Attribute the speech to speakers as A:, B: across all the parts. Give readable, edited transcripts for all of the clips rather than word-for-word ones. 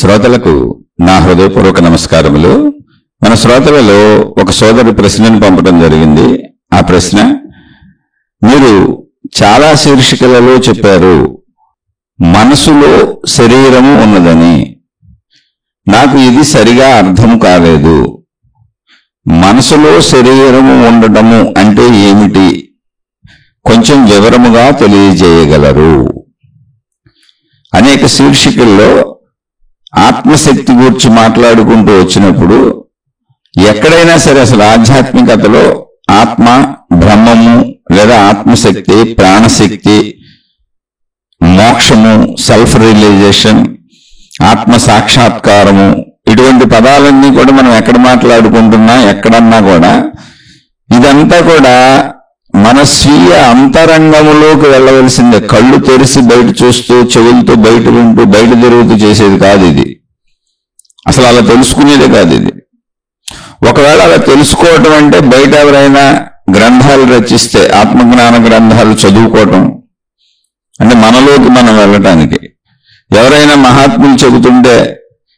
A: శ్రోతలకు నా హృదయపూర్వక నమస్కారములు. మన శ్రోతలలో ఒక సోదరి ప్రశ్నను పంపడం జరిగింది. ఆ ప్రశ్న, మీరు చాలా శీర్షికలలో చెప్పారు మనసులో శరీరము ఉన్నదని. నాకు ఇది సరిగా అర్థం కాలేదు. మనసులో శరీరము ఉండటము అంటే ఏమిటి? కొంచెం వివరముగా తెలియజేయగలరు? అనేక శీర్షికల్లో ఆత్మశక్తి గురించి మాట్లాడుకుంటూ వచ్చినప్పుడు ఎక్కడైనా సరే అసలు ఆధ్యాత్మికతలో ఆత్మ, బ్రహ్మము లేదా ఆత్మశక్తి, ప్రాణశక్తి, మోక్షము, సెల్ఫ్ రియలైజేషన్, ఆత్మ సాక్షాత్కారము, ఇటువంటి పదాలన్నీ కూడా మనం ఎక్కడ మాట్లాడుకుంటున్నా ఎక్కడన్నా కూడా ఇదంతా కూడా మన స్వీయ అంతరంగములోకి వెళ్ళవలసిందే. కళ్ళు తెరిచి బయట చూస్తూ, చెవులతో బయట వింటూ, బయట తిరుగుతూ చేసేది కాదు ఇది. అసలు అలా తెలుసుకునేదే కాదు ఇది. ఒకవేళ అలా తెలుసుకోవటం అంటే బయట ఎవరైనా గ్రంథాలు రచిస్తే, ఆత్మజ్ఞాన గ్రంథాలు చదువుకోవటం అంటే మనలోకి మనం వెళ్ళటానికి. ఎవరైనా మహాత్ములు చెబుతుంటే,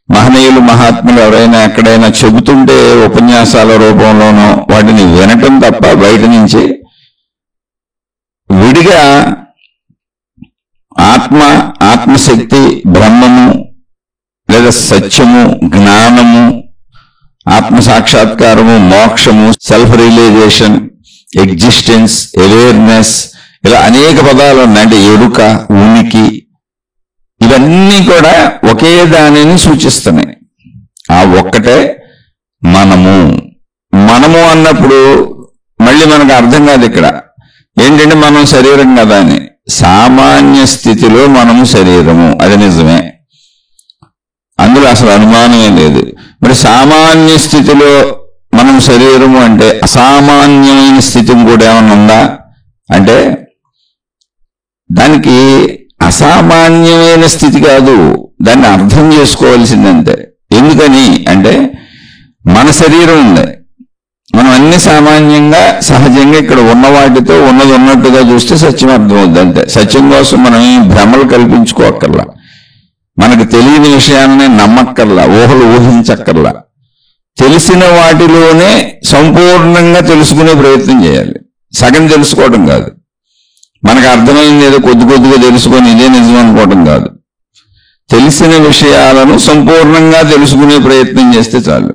A: మహనీయులు మహాత్ములు ఎవరైనా ఎక్కడైనా చెబుతుంటే ఉపన్యాసాల రూపంలోనో వాటిని వినటం తప్ప బయట నుంచి విడిగా ఆత్మ, ఆత్మశక్తి, బ్రహ్మము లేదా సత్యము, జ్ఞానము, ఆత్మ సాక్షాత్కారము, మోక్షము, సెల్ఫ్ రియలైజేషన్, ఎగ్జిస్టెన్స్, అవేర్నెస్, ఇలా అనేక పదాలు ఉన్నాయి. అంటే ఎరుక, ఉనికి, ఇవన్నీ కూడా ఒకే దానిని సూచిస్తున్నాయి. ఆ ఒక్కటే మనము. మనము అన్నప్పుడు మళ్ళీ మనకు అర్థం కాదు ఇక్కడ ఏంటంటే మనం శరీరం కదా అని. సామాన్య స్థితిలో మనము శరీరము, అది నిజమే, అందులో అసలు అనుమానమే లేదు. మరి సామాన్య స్థితిలో మనం శరీరము అంటే అసామాన్యమైన స్థితి కూడా ఏమన్నా ఉందా అంటే దానికి అసామాన్యమైన స్థితి కాదు, దాన్ని అర్థం చేసుకోవాల్సిందంతే. ఎందుకని అంటే మన శరీరం ఉంది, మనం అన్ని సామాన్యంగా సహజంగా ఇక్కడ ఉన్న వాటితో ఉన్నది ఉన్నట్టుగా చూస్తే సత్యం అర్థమవుద్ది అంతే. సత్యం కోసం మనం భ్రమలు కల్పించుకోక్కర్లా, మనకు తెలియని విషయాన్ని నమ్మక్కర్లా, ఊహలు ఊహించక్కర్లా. తెలిసిన వాటిలోనే సంపూర్ణంగా తెలుసుకునే ప్రయత్నం చేయాలి, సగం తెలుసుకోవడం కాదు. మనకు అర్థమైంది ఏదో కొద్ది కొద్దిగా తెలుసుకొని ఇదే నిజం అనుకోవడం కాదు. తెలిసిన విషయాలను సంపూర్ణంగా తెలుసుకునే ప్రయత్నం చేస్తే చాలు.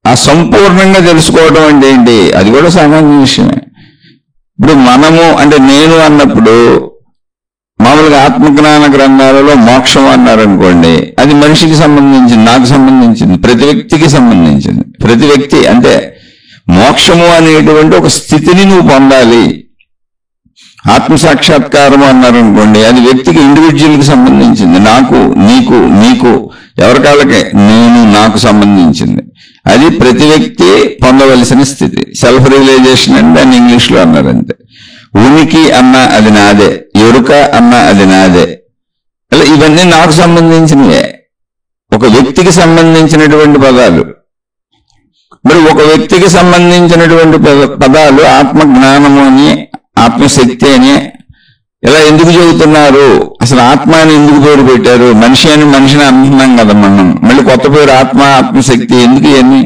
A: ఆ సంపూర్ణంగా తెలుసుకోవడం అంటే ఏంటి? అది కూడా సామాన్య విషయమే. ఇప్పుడు మనము అంటే నేను అన్నప్పుడు మామూలుగా ఆత్మజ్ఞాన గ్రంథాలలో మోక్షం అన్నారనుకోండి, అది మనిషికి సంబంధించింది, నాకు సంబంధించింది, ప్రతి వ్యక్తికి సంబంధించింది. ప్రతి వ్యక్తి అంటే మోక్షము అనేటువంటి ఒక స్థితిని నువ్వు పొందాలి. ఆత్మసాక్షాత్కారము అన్నారనుకోండి, అది వ్యక్తికి, ఇండివిజువల్కి సంబంధించింది. నాకు, నీకు, నీకు, ఎవరికాళ్ళకే నేను, నాకు సంబంధించింది. అది ప్రతి వ్యక్తి పొందవలసిన స్థితి. సెల్ఫ్ రియలైజేషన్ అని దాన్ని ఇంగ్లీష్లో అన్నారు అంతే. ఉనికి అన్న అది నాదే, ఎరుక అన్న అది నాదే, అలా ఇవన్నీ నాకు సంబంధించినవే, ఒక వ్యక్తికి సంబంధించినటువంటి పదాలు. మరి ఒక వ్యక్తికి సంబంధించినటువంటి పదాలు ఆత్మజ్ఞానము అని, ఆత్మశక్తి అని ఇలా ఎందుకు చెబుతున్నారు? అసలు ఆత్మ అని ఎందుకు పేరు పెట్టారు? మనిషి అని మనిషిని అంటున్నాం కదా మనం, మళ్ళీ కొత్త పేరు ఆత్మ, ఆత్మశక్తి ఎందుకు? ఇవన్నీ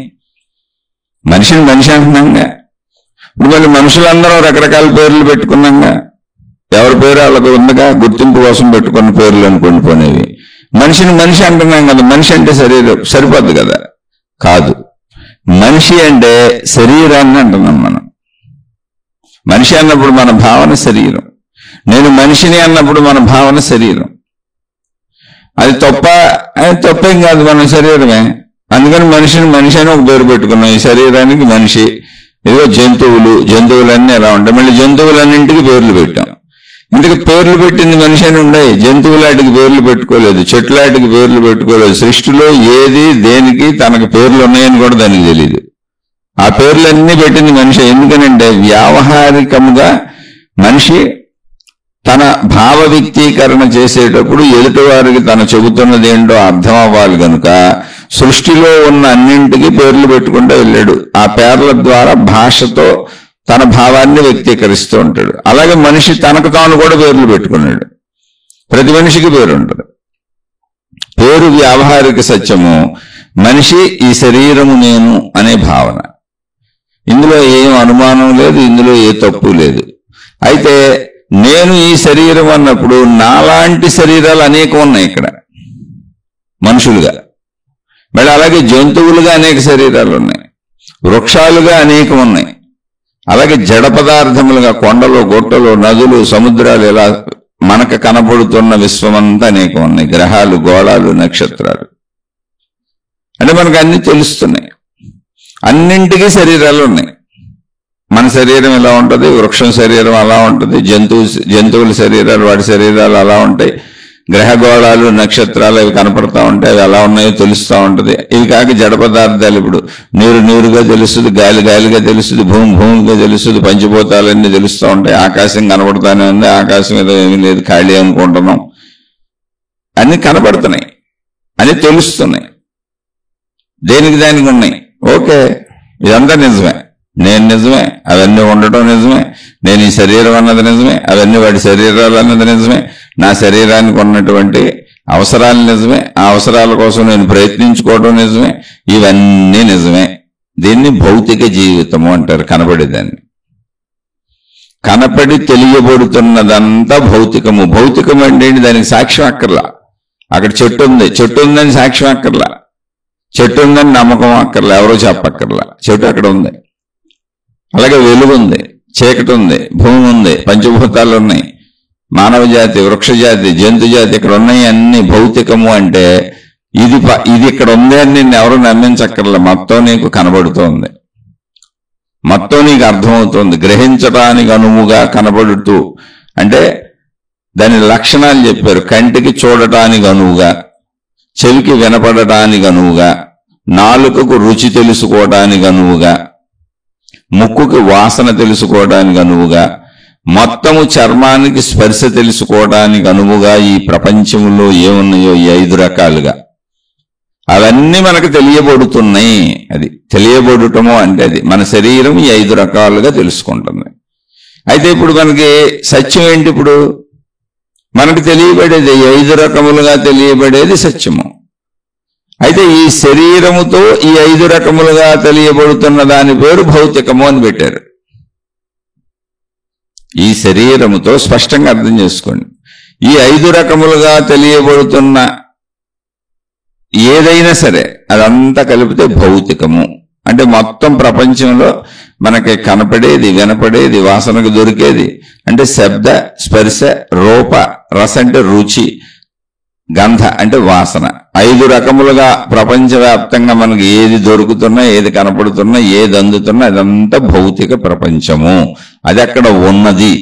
A: మనిషిని మనిషి అంటున్నాంగా. ఇప్పుడు మళ్ళీ మనుషులందరూ రకరకాల పేర్లు పెట్టుకున్నాంగా, ఎవరి పేరు వాళ్ళకు ఉందిగా, గుర్తింపు కోసం పెట్టుకున్న పేర్లు అనుకోండి పోనేవి. మనిషిని మనిషి అంటున్నాం కదా, మనిషి అంటే శరీరం సరిపోద్ది కదా? కాదు, మనిషి అంటే శరీరాన్ని అంటున్నాం మనం. మనిషి అన్నప్పుడు మన భావన శరీరం, నేను మనిషిని అన్నప్పుడు మన భావన శరీరం. అది తప్పేం కాదు, మన శరీరమే. అందుకని మనిషిని మనిషి అని ఒక పేరు పెట్టుకున్నాం. ఈ శరీరానికి మనిషి. ఏదో జంతువులన్నీ ఎలా ఉంటాయి, మళ్ళీ జంతువులన్నింటికి పేర్లు పెట్టాం. ఇంటికి పేర్లు పెట్టింది మనిషి అని ఉన్నాయి, జంతువులాటికి పేర్లు పెట్టుకోలేదు, చెట్లాటికి పేర్లు పెట్టుకోలేదు. సృష్టిలో ఏది దేనికి తనకు పేర్లు ఉన్నాయని కూడా దానికి తెలియదు. ఆ పేర్లన్నీ పెట్టింది మనిషి. ఎందుకనంటే వ్యావహారికముగా మనిషి తన భావ వ్యక్తీకరణ చేసేటప్పుడు ఎదుటివారికి తను చెబుతున్నది ఏంటో అర్థం అవ్వాలి కనుక సృష్టిలో ఉన్న అన్నింటికి పేర్లు పెట్టుకుంటూ వెళ్ళాడు. ఆ పేర్ల ద్వారా భాషతో తన భావాన్ని వ్యక్తీకరిస్తూ ఉంటాడు. అలాగే మనిషి తనకు తాను కూడా పేర్లు పెట్టుకున్నాడు. ప్రతి మనిషికి పేరు ఉంటుంది. పేరు వ్యావహారిక సత్యము, మనిషి ఈ శరీరము నేను అనే భావన. ఇందులో ఏం అనుమానం లేదు, ఇందులో ఏ తప్పు లేదు. అయితే నేను ఈ శరీరం అన్నప్పుడు నాలాంటి శరీరాలు అనేకం ఉన్నాయి ఇక్కడ మనుషులుగా, మళ్ళీ అలాగే జంతువులుగా అనేక శరీరాలు ఉన్నాయి, వృక్షాలుగా అనేకం ఉన్నాయి, అలాగే జడ పదార్థములుగా కొండలు, గుట్టలు, నదులు, సముద్రాలు, ఇలా మనకు కనబడుతున్న విశ్వమంతా అనేకం ఉన్నాయి, గ్రహాలు, గోళాలు, నక్షత్రాలు. అంటే మనకు అన్ని తెలుస్తున్నాయి. అన్నింటికీ శరీరాలు ఉన్నాయి. మన శరీరం ఇలా ఉంటుంది, వృక్షం శరీరం అలా ఉంటుంది, జంతువుల శరీరాలు వాటి శరీరాలు అలా ఉంటాయి, గ్రహగోళాలు, నక్షత్రాలు అవి కనపడతా ఉంటాయి, అవి ఎలా ఉన్నాయో తెలుస్తూ ఉంటుంది. ఇవి కాక జడ పదార్థాలు, ఇప్పుడు నీరు నీరుగా తెలుస్తుంది, గాలి గాలిగా తెలుస్తుంది, భూమి భూమిగా తెలుస్తుంది, పంచభూతాలన్నీ తెలుస్తూ ఉంటాయి, ఆకాశం కనపడతానే ఉంది, ఆకాశం ఏదో ఏమీ లేదు ఖాళీ అనుకుంటున్నాం, అన్ని కనపడుతున్నాయి, అన్ని తెలుస్తున్నాయి, దేనికి దానికి ఉన్నాయి. ఓకే, ఇదంతా నిజమే, నేను నిజమే, అవన్నీ ఉండటం నిజమే, నేను ఈ శరీరం అన్నది నిజమే, అవన్నీ వాడి శరీరాలు అన్నది నిజమే, నా శరీరానికి ఉన్నటువంటి అవసరాలు నిజమే, ఆ అవసరాల కోసం నేను ప్రయత్నించుకోవడం నిజమే, ఇవన్నీ నిజమే. దీన్ని భౌతిక జీవితము అంటారు. కనబడేదాన్ని కనపడి తెలియబడుతున్నదంతా భౌతికము. భౌతికం అంటే దానికి సాక్ష్యం అక్కర్లా. అక్కడ చెట్టు ఉంది, చెట్టు ఉందని సాక్ష్యం అక్కర్లా, చెట్టు ఉందని నమ్మకం అక్కర్లా, ఎవరో చెప్పక్కర్లా, చెట్టు అక్కడ ఉంది. అలాగే వెలుగు ఉంది, చీకటి ఉంది, భూమి ఉంది, పంచభూతాలు ఉన్నాయి, మానవ జాతి, వృక్ష జాతి, జంతు జాతి ఇక్కడ ఉన్నాయి, అన్ని భౌతికము. అంటే ఇది ఇక్కడ ఉంది అని నిన్ను ఎవరు నమ్మించక్కర్లే, మొత్తం నీకు కనబడుతోంది, మొత్తం నీకు అర్థమవుతోంది, గ్రహించడానికి అనువుగా కనబడుతూ. అంటే దాని లక్షణాలు చెప్పారు. కంటికి చూడటానికి అనువుగా, చెవికి వినపడటానికి అనువుగా, నాలుకకు రుచి తెలుసుకోవడానికి అనువుగా, ముక్కుకి వాసన తెలుసుకోవడానికి అనువుగా, మొత్తము చర్మానికి స్పర్శ తెలుసుకోవడానికి అనువుగా ఈ ప్రపంచంలో ఏమున్నాయో ఈ 5 రకాలుగా అవన్నీ మనకు తెలియబడుతున్నాయి. అది తెలియబడటము అంటే అది మన శరీరం ఈ 5 రకాలుగా తెలుసుకుంటుంది. అయితే ఇప్పుడు మనకి సత్యం ఏంటి? ఇప్పుడు మనకు తెలియబడేది 5 రకములుగా తెలియబడేది సత్యము. అయితే ఈ శరీరముతో ఈ 5 రకములుగా తెలియబడుతున్న దాని పేరు భౌతికము అని పెట్టారు. ఈ శరీరముతో స్పష్టంగా అర్థం చేసుకోండి, ఈ 5 రకములుగా తెలియబడుతున్న ఏదైనా సరే అదంతా కలిపితే భౌతికము. అంటే మొత్తం ప్రపంచంలో మనకి కనపడేది, వినపడేది, వాసనకు దొరికేది, అంటే శబ్ద, స్పర్శ, రూప, రస అంటే రుచి, గంధ అంటే వాసన, 5 రకములుగా ప్రపంచవ్యాప్తంగా మనకి ఏది దొరుకుతున్నా, ఏది కనపడుతున్నా, ఏది అందుతున్నా అదంతా భౌతిక ప్రపంచము. అది అక్కడ ఉన్నది.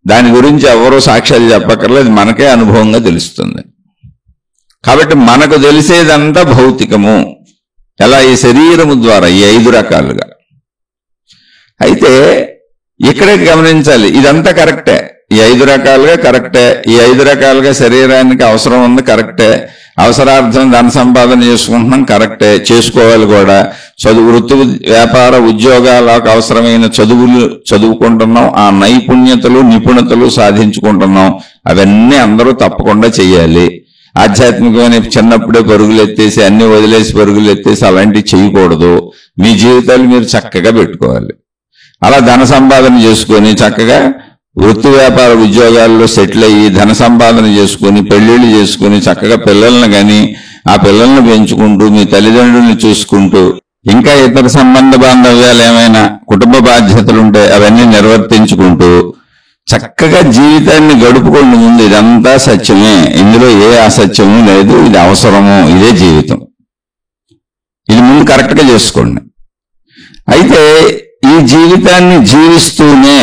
A: దాని గురించి ఎవరో సాక్ష్యాలు చెప్పక్కర్లేదు, మనకే అనుభవంగా తెలుస్తుంది. కాబట్టి మనకు తెలిసేదంతా భౌతికము. ఎలా? ఈ శరీరము ద్వారా ఈ 5 రకాలుగా. అయితే ఇక్కడే గమనించాలి, ఇదంతా కరెక్టే, ఈ 5 రకాలుగా కరెక్టే, ఈ 5 రకాలుగా శరీరానికి అవసరం ఉంది కరెక్టే, అవసరార్థం ధన సంపాదన చేసుకుంటున్నాం కరెక్టే, చేసుకోవాలి కూడా, వృత్తి వ్యాపార ఉద్యోగాలకు అవసరమైన చదువులు చదువుకుంటున్నాం, ఆ నైపుణ్యతలు నిపుణతలు సాధించుకుంటున్నాం, అవన్నీ అందరూ తప్పకుండా చెయ్యాలి. ఆధ్యాత్మికమైన చిన్నప్పుడే పరుగులు ఎత్తేసి అన్ని వదిలేసి పరుగులు ఎత్తేసి అలాంటివి చేయకూడదు. మీ జీవితాలు మీరు చక్కగా పెట్టుకోవాలి. అలా ధన సంపాదన చేసుకొని చక్కగా వృత్తి వ్యాపార ఉద్యోగాల్లో సెటిల్ అయ్యి ధన సంపాదన చేసుకుని పెళ్లిళ్ళు చేసుకుని చక్కగా పిల్లల్ని కానీ ఆ పిల్లల్ని పెంచుకుంటూ మీ తల్లిదండ్రుల్ని చూసుకుంటూ ఇంకా ఇతర సంబంధ బాంధవ్యాలు ఏమైనా కుటుంబ బాధ్యతలు ఉంటే అవన్నీ నిర్వర్తించుకుంటూ చక్కగా జీవితాన్ని గడుపుకోండి. ముందు ఇదంతా సత్యమే, ఇందులో ఏ అసత్యము లేదు, ఇది అవసరము, ఇదే జీవితం, ఇది ముందు కరెక్ట్గా చేసుకోండి. అయితే ఈ జీవితాన్ని జీవిస్తూనే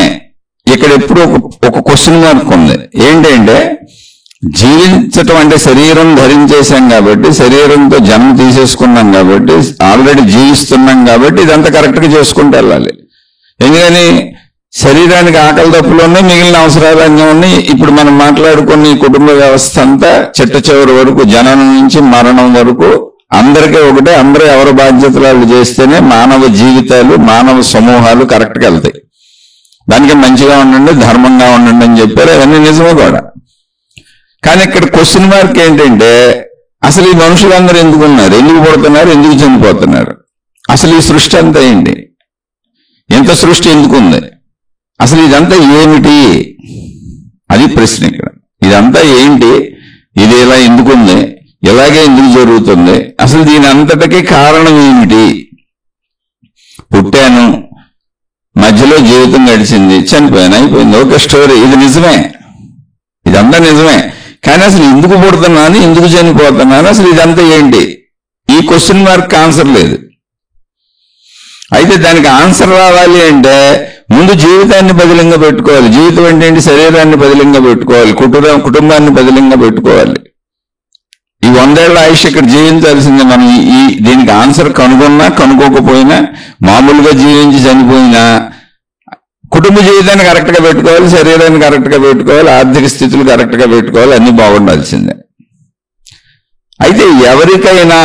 A: ఇక్కడ ఎప్పుడు ఒక క్వశ్చన్ మార్క్ ఉంది. ఏంటంటే జీవించటం అంటే శరీరం ధరించేసాం కాబట్టి, శరీరంతో జన్మ తీసేసుకున్నాం కాబట్టి, ఆల్రెడీ జీవిస్తున్నాం కాబట్టి ఇదంతా కరెక్ట్గా చేసుకుంటూ వెళ్ళాలి. ఎందుకని శరీరానికి ఆకలి దప్పులు ఉన్నాయి, మిగిలిన అవసరాలన్నీ ఉన్నాయి. ఇప్పుడు మనం మాట్లాడుకున్న ఈ కుటుంబ వ్యవస్థ అంతా చిట్ట చివరి వరకు, జననం నుంచి మరణం వరకు అందరికీ ఒకటే, అందరూ ఎవరి బాధ్యతలు వాళ్ళు చేస్తేనే మానవ జీవితాలు, మానవ సమూహాలు కరెక్ట్గా వెళ్తాయి. దానికి మంచిగా ఉండండి, ధర్మంగా ఉండండి అని చెప్పారు, అవన్నీ నిజమే కూడా. కానీ ఇక్కడ క్వశ్చన్ మార్క్ ఏంటంటే అసలు ఈ మనుషులందరూ ఎందుకు ఉన్నారు, ఎందుకు పుడుతున్నారు, ఎందుకు చనిపోతున్నారు, అసలు ఈ సృష్టి అంతా ఏంటి, ఎంత సృష్టి ఎందుకు ఉంది, అసలు ఇదంతా ఏమిటి, అది ప్రశ్న. ఇక్కడ ఇదంతా ఏంటి, ఇది ఇలా ఎందుకుంది, ఇలాగే ఎందుకు జరుగుతుంది, అసలు దీని అంతటికీ కారణం ఏమిటి. పుట్టాను, మధ్యలో జీవితం గడిచింది, చనిపోయాను, అయిపోయింది, ఒక స్టోరీ. ఇది నిజమే, ఇదంతా నిజమే. కానీ అసలు ఎందుకు పుడుతున్నాను, ఎందుకు చనిపోతున్నాను, అసలు ఇదంతా ఏంటి, ఈ క్వశ్చన్ మార్క్ ఆన్సర్ లేదు. అయితే దానికి ఆన్సర్ రావాలి అంటే ముందు జీవితాన్ని బదిలంగా పెట్టుకోవాలి. జీవితం అంటే ఏంటి, శరీరాన్ని బదిలంగా పెట్టుకోవాలి, కుటుంబాన్ని బదిలంగా పెట్టుకోవాలి. ఈ 100 ఏళ్ల ఆయుష్ ఇక్కడ జీవించాల్సిందే. మనం దీనికి ఆన్సర్ కనుగొన్నా కనుక్కోకపోయినా, మామూలుగా జీవించి చనిపోయినా కుటుంబ జీవితాన్ని కరెక్ట్గా పెట్టుకోవాలి, శరీరాన్ని కరెక్ట్గా పెట్టుకోవాలి, ఆర్థిక స్థితులు కరెక్ట్గా పెట్టుకోవాలి, అన్ని బాగుండాల్సిందే. అయితే ఎవరికైనా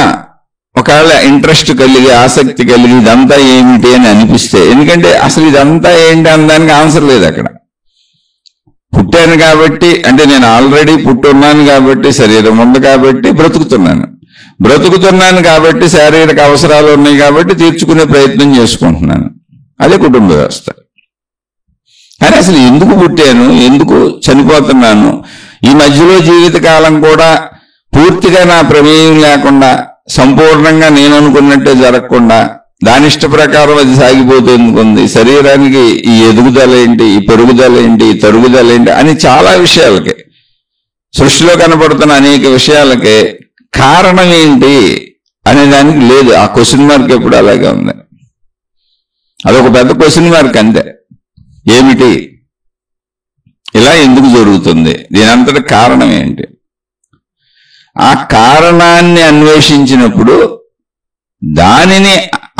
A: ఒకవేళ ఇంట్రెస్ట్ కలిగి, ఆసక్తి కలిగి ఇదంతా ఏమిటి అని అనిపిస్తే, ఎందుకంటే అసలు ఇదంతా ఏంటి అనడానికి ఆన్సర్ లేదు అక్కడ. పుట్టాను కాబట్టి, అంటే నేను ఆల్రెడీ పుట్టున్నాను కాబట్టి, శరీరం ఉంది కాబట్టి బ్రతుకుతున్నాను కాబట్టి, శారీరక అవసరాలు ఉన్నాయి కాబట్టి తీర్చుకునే ప్రయత్నం చేసుకుంటున్నాను. అదే కుటుంబ వ్యవస్థ. కానీ అసలు ఎందుకు పుట్టాను, ఎందుకు చనిపోతున్నాను, ఈ మధ్యలో జీవితకాలం కూడా పూర్తిగా నా ప్రమేయం లేకుండా, సంపూర్ణంగా నేను అనుకున్నట్టే జరగకుండా, దాని ఇష్ట ప్రకారం అది సాగిపోతూ ఎందుకుంది, శరీరానికి ఈ ఎదుగుదల ఏంటి, ఈ పెరుగుదల ఏంటి, ఈ తరుగుదల ఏంటి అని చాలా విషయాలకి, సృష్టిలో కనపడుతున్న అనేక విషయాలకి కారణం ఏంటి అనే దానికి లేదు. ఆ క్వశ్చన్ మార్క్ ఎప్పుడు అలాగే ఉంది. అదొక పెద్ద క్వశ్చన్ మార్క్ అంతే. ఏమిటి, ఇలా ఎందుకు జరుగుతుంది, దీనంతటి కారణం ఏంటి. ఆ కారణాన్ని అన్వేషించినప్పుడు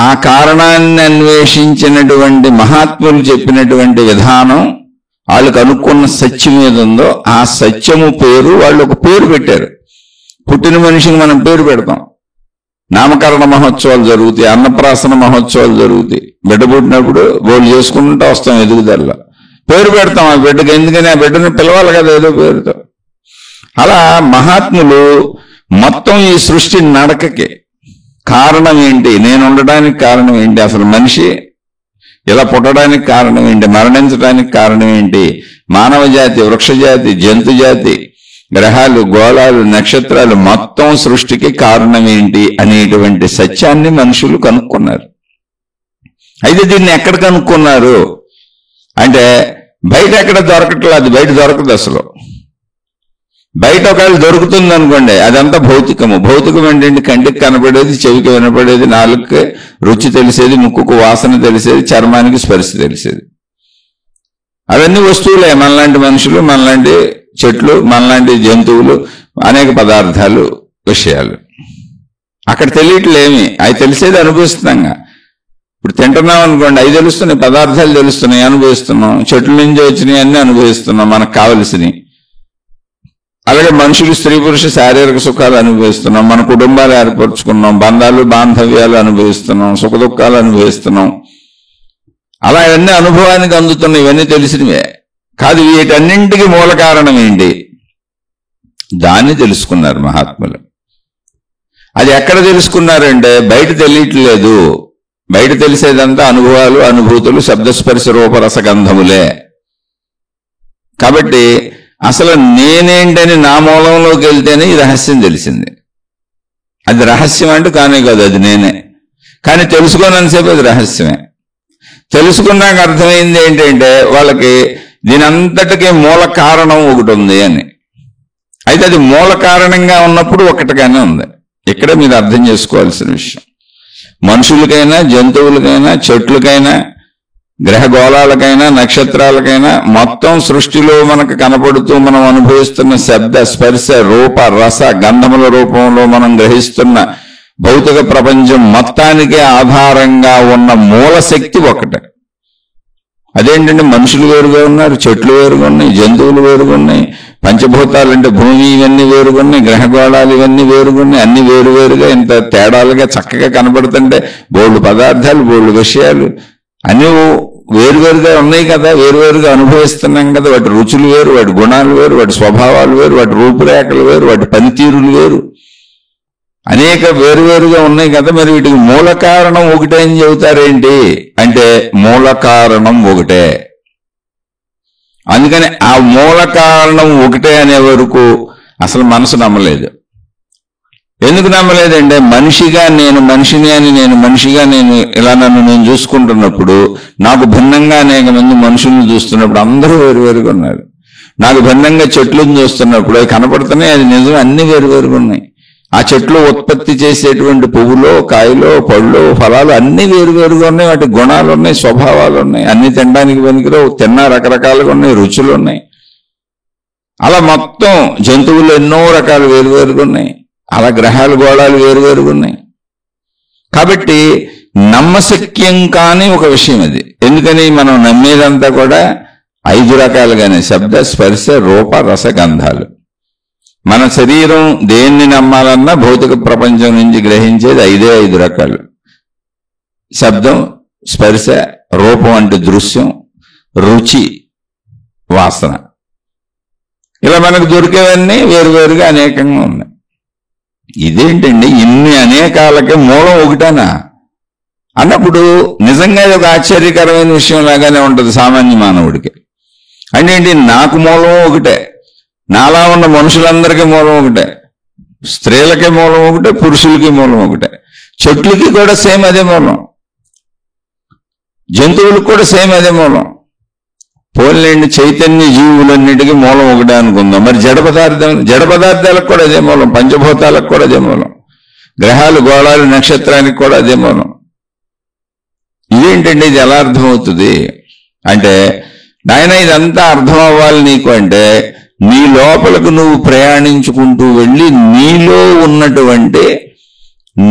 A: ఆ కారణాన్ని అన్వేషించినటువంటి మహాత్ములు చెప్పినటువంటి విధానం, వాళ్ళు కనుక్కున్న సత్యం ఏదుందో ఆ సత్యము పేరు వాళ్ళు ఒక పేరు పెట్టారు. పుట్టిన మనిషికి మనం పేరు పెడతాం. నామకరణ మహోత్సవాలు జరుగుతాయి, అన్నప్రాసన మహోత్సవాలు జరుగుతాయి. బిడ్డ పుట్టినప్పుడు బోళ్ళు చేసుకుంటూ వస్తాం, ఎదుగుదల పేరు పెడతాం ఆ బిడ్డకి. ఎందుకని ఆ బిడ్డను పిలవాలి కదా ఏదో పేరుతో. అలా మహాత్ములు మొత్తం ఈ సృష్టి నడకకి కారణం ఏంటి, నేను ఉండడానికి కారణం ఏంటి, అసలు మనిషి ఇలా పుట్టడానికి కారణం ఏంటి, మరణించడానికి కారణం ఏంటి, మానవ జాతి, వృక్షజాతి, జంతు జాతి, గ్రహాలు, గోళాలు, నక్షత్రాలు, మొత్తం సృష్టికి కారణం ఏంటి అనేటువంటి సత్యాన్ని మనుషులు కనుక్కున్నారు. అయితే దీన్ని ఎక్కడ కనుక్కున్నారు అంటే బయట ఎక్కడ దొరకట్లేదు. అది బయట దొరకదు అసలు. బయట ఒకవేళ దొరుకుతుంది అనుకోండి, అదంతా భౌతికము. భౌతికం ఏంటంటే కంటికి కనపడేది, చెవికి వినపడేది, నాలుగుకి రుచి తెలిసేది, ముక్కుకు వాసన తెలిసేది, చర్మానికి స్పర్శ తెలిసేది. అవన్నీ వస్తువులే. మనలాంటి మనుషులు, మనలాంటి చెట్లు, మనలాంటి జంతువులు, అనేక పదార్థాలు, విషయాలు. అక్కడ తెలియట్లేమి, అవి తెలిసేది అనుభవిస్తున్నాంగా. ఇప్పుడు తింటున్నాం అనుకోండి, అవి తెలుస్తున్నాయి, పదార్థాలు తెలుస్తున్నాయి, అనుభవిస్తున్నాం. చెట్ల నుంచి వచ్చినాయి అన్నీ అనుభవిస్తున్నాం, మనకు కావలసినవి. అలాగే మనుషులు, స్త్రీ పురుష శారీరక సుఖాలు అనుభవిస్తున్నాం, మన కుటుంబాలు ఏర్పరచుకున్నాం, బంధాలు, బాంధవ్యాలు అనుభవిస్తున్నాం, సుఖ దుఃఖాలు అనుభవిస్తున్నాం. అలా ఇవన్నీ అనుభవానికి అందుతున్నాయి, ఇవన్నీ తెలిసినవే కాదు. వీటన్నింటికి మూల కారణం ఏంటి, దాన్ని తెలుసుకున్నారు మహాత్ములు. అది ఎక్కడ తెలుసుకున్నారంటే బయట తెలియట్లేదు. బయట తెలిసేదంతా అనుభవాలు, అనుభూతులు, శబ్దస్పర్శ రూపరసగంధములే. కాబట్టి అసలు నేనేంటని నా మూలంలోకి వెళ్తేనే ఈ రహస్యం తెలిసింది. అది రహస్యం అంటే కానే కాదు, అది నేనే. కానీ తెలుసుకోనంతసేపు అది రహస్యమే. తెలుసుకున్నాక అర్థమైంది ఏంటంటే వాళ్ళకి దీని అంతటికీ మూల కారణం ఒకటి ఉంది అని. అయితే అది మూల కారణంగా ఉన్నప్పుడు ఒకటిగానే ఉంది. ఇక్కడే మీరు అర్థం చేసుకోవాల్సిన విషయం. మనుషులకైనా, జంతువులకైనా, చెట్లకైనా, గ్రహగోళాలకైనా, నక్షత్రాలకైనా, మొత్తం సృష్టిలో మనకు కనపడుతూ మనం అనుభవిస్తున్న శబ్ద, స్పర్శ, రూప, రస, గంధముల రూపంలో మనం గ్రహిస్తున్న భౌతిక ప్రపంచం మొత్తానికే ఆధారంగా ఉన్న మూల శక్తి ఒకటే. అదేంటంటే మనుషులు వేరుగా ఉన్నారు, చెట్లు వేరుగా ఉన్నాయి, జంతువులు వేరుగా ఉన్నాయి, పంచభూతాలు అంటే భూమి ఇవన్నీ వేరుగా ఉన్నాయి, గ్రహగోళాలు ఇవన్నీ వేరుగా ఉన్నాయి. అన్ని వేరువేరుగా ఇంత తేడాలుగా చక్కగా కనపడుతుంటే బోల్డు పదార్థాలు, బోల్డు విషయాలు అన్నీ వేరువేరుగా ఉన్నాయి కదా, వేరువేరుగా అనుభవిస్తున్నాం కదా. వాటి రుచులు వేరు, వాటి గుణాలు వేరు, వాటి స్వభావాలు వేరు, వాటి రూపురేఖలు వేరు, వాటి పనితీరులు వేరు, అనేక వేరువేరుగా ఉన్నాయి కదా. మరి వీటికి మూల కారణం ఒకటే అని చెబుతారేంటి అంటే మూల కారణం ఒకటే. అందుకని ఆ మూల కారణం ఒకటే అనే వరకు అసలు మనసు నమ్మలేదు. ఎందుకు నమ్మలేదంటే మనిషిగా నేను మనిషిని అని, నేను మనిషిగా నేను ఇలా నన్ను నేను చూసుకుంటున్నప్పుడు, నాకు భిన్నంగా అనేక మంది మనుషులను చూస్తున్నప్పుడు అందరూ వేరువేరుగా ఉన్నారు. నాకు భిన్నంగా చెట్లను చూస్తున్నప్పుడు అవి కనపడుతున్నాయి, అది నిజం, అన్ని వేరువేరుగా ఉన్నాయి. ఆ చెట్లు ఉత్పత్తి చేసేటువంటి పువ్వులు, కాయలు, పళ్ళు, ఫలాలు అన్ని వేరువేరుగా ఉన్నాయి. వాటి గుణాలు ఉన్నాయి, స్వభావాలు ఉన్నాయి. అన్ని తినడానికి పనికిరావు, తిన్నా రకరకాలుగా ఉన్నాయి, రుచులు ఉన్నాయి. అలా మొత్తం జంతువులు ఎన్నో రకాలు వేరువేరుగా ఉన్నాయి. అలా గ్రహాలు గోళాలు వేరువేరుగా ఉన్నాయి. కాబట్టి నమ్మశక్యం కాని ఒక విషయం అది. ఎందుకని మనం నమ్మేదంతా కూడా 5 రకాలుగానే, శబ్ద స్పర్శ రూప రస గంధాలు. మన శరీరం దేన్ని నమ్మాలన్నా భౌతిక ప్రపంచం నుంచి గ్రహించేది 5 రకాలు. శబ్దం, స్పర్శ, రూపం అంటే దృశ్యం, రుచి, వాసన. ఇలా మనకు దొరికేవన్నీ వేరువేరుగా అనేకంగా ఉన్నాయి. ఇదేంటండి ఇన్ని అనేకాలకే మూలం ఒకటేనా అన్నప్పుడు నిజంగా ఇది ఒక ఆశ్చర్యకరమైన విషయం లాగానే ఉంటుంది సామాన్య మానవుడికి. అంటే ఏంటి, నాకు మూలం ఒకటే, నాలా ఉన్న మనుషులందరికీ మూలం ఒకటే, స్త్రీలకి మూలం ఒకటే, పురుషులకి మూలం ఒకటే, చెట్లకి కూడా సేమ్ అదే మూలం, జంతువులకు కూడా సేమ్ అదే మూలం. పోలేండి చైతన్య జీవులన్నిటికీ మూలం ఒకటే అనుకుందాం. మరి జడ పదార్థాలకు కూడా అదే మూలం, పంచభూతాలకు కూడా అదే మూలం, గ్రహాలు గోళాలు నక్షత్రానికి కూడా అదే మూలం. ఇదేంటండి, ఇది ఎలా అర్థమవుతుంది అంటే, నాయన ఇదంతా అర్థం అవ్వాలి నీకు అంటే నీ లోపలకు నువ్వు ప్రయాణించుకుంటూ వెళ్ళి నీలో ఉన్నటువంటి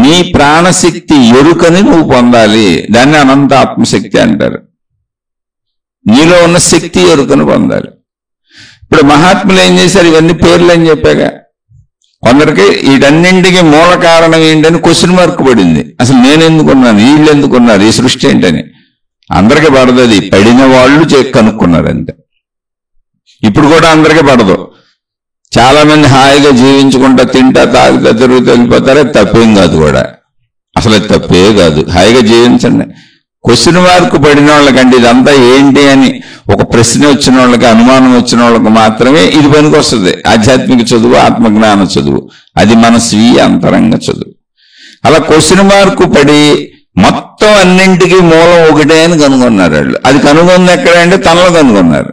A: నీ ప్రాణశక్తి ఎరుకని నువ్వు పొందాలి. దాన్ని అనంత ఆత్మశక్తి అంటారు. నీలో ఉన్న శక్తి ఎరుకను పొందాలి. ఇప్పుడు మహాత్ములు ఏం చేశారు, ఇవన్నీ పేర్లు అని చెప్పాగా. కొందరికి వీటన్నింటికి మూల కారణం ఏంటని క్వశ్చన్ మార్క్ పడింది. అసలు నేను ఎందుకున్నాను, వీళ్ళు ఎందుకున్నారు, ఈ సృష్టి ఏంటని. అందరికీ పడదు, అది పడిన వాళ్ళు కనుక్కున్నారు అంతే. ఇప్పుడు కూడా అందరికీ పడదు. చాలా మంది హాయిగా జీవించుకుంటా, తింటా, తాగుతా, తిరుగుతూ వెళ్ళిపోతారే, తప్పేం కాదు కూడా, అసలు అది తప్పే కాదు. హాయిగా జీవించండి. క్వశ్చన్ మార్క్ పడిన వాళ్ళకంటే ఇదంతా ఏంటి అని ఒక ప్రశ్న వచ్చిన వాళ్ళకి, అనుమానం వచ్చిన వాళ్ళకి మాత్రమే ఇది పనికి వస్తుంది. ఆధ్యాత్మిక చదువు, ఆత్మజ్ఞాన చదువు, అది మన స్వీయ అంతరంగ చదువు. అలా క్వశ్చన్ మార్క్ పడి మొత్తం అన్నింటికీ మూలం ఒకటే అని కనుగొన్నారు వాళ్ళు. అది కనుగొంది ఎక్కడంటే తనలో కనుగొన్నారు,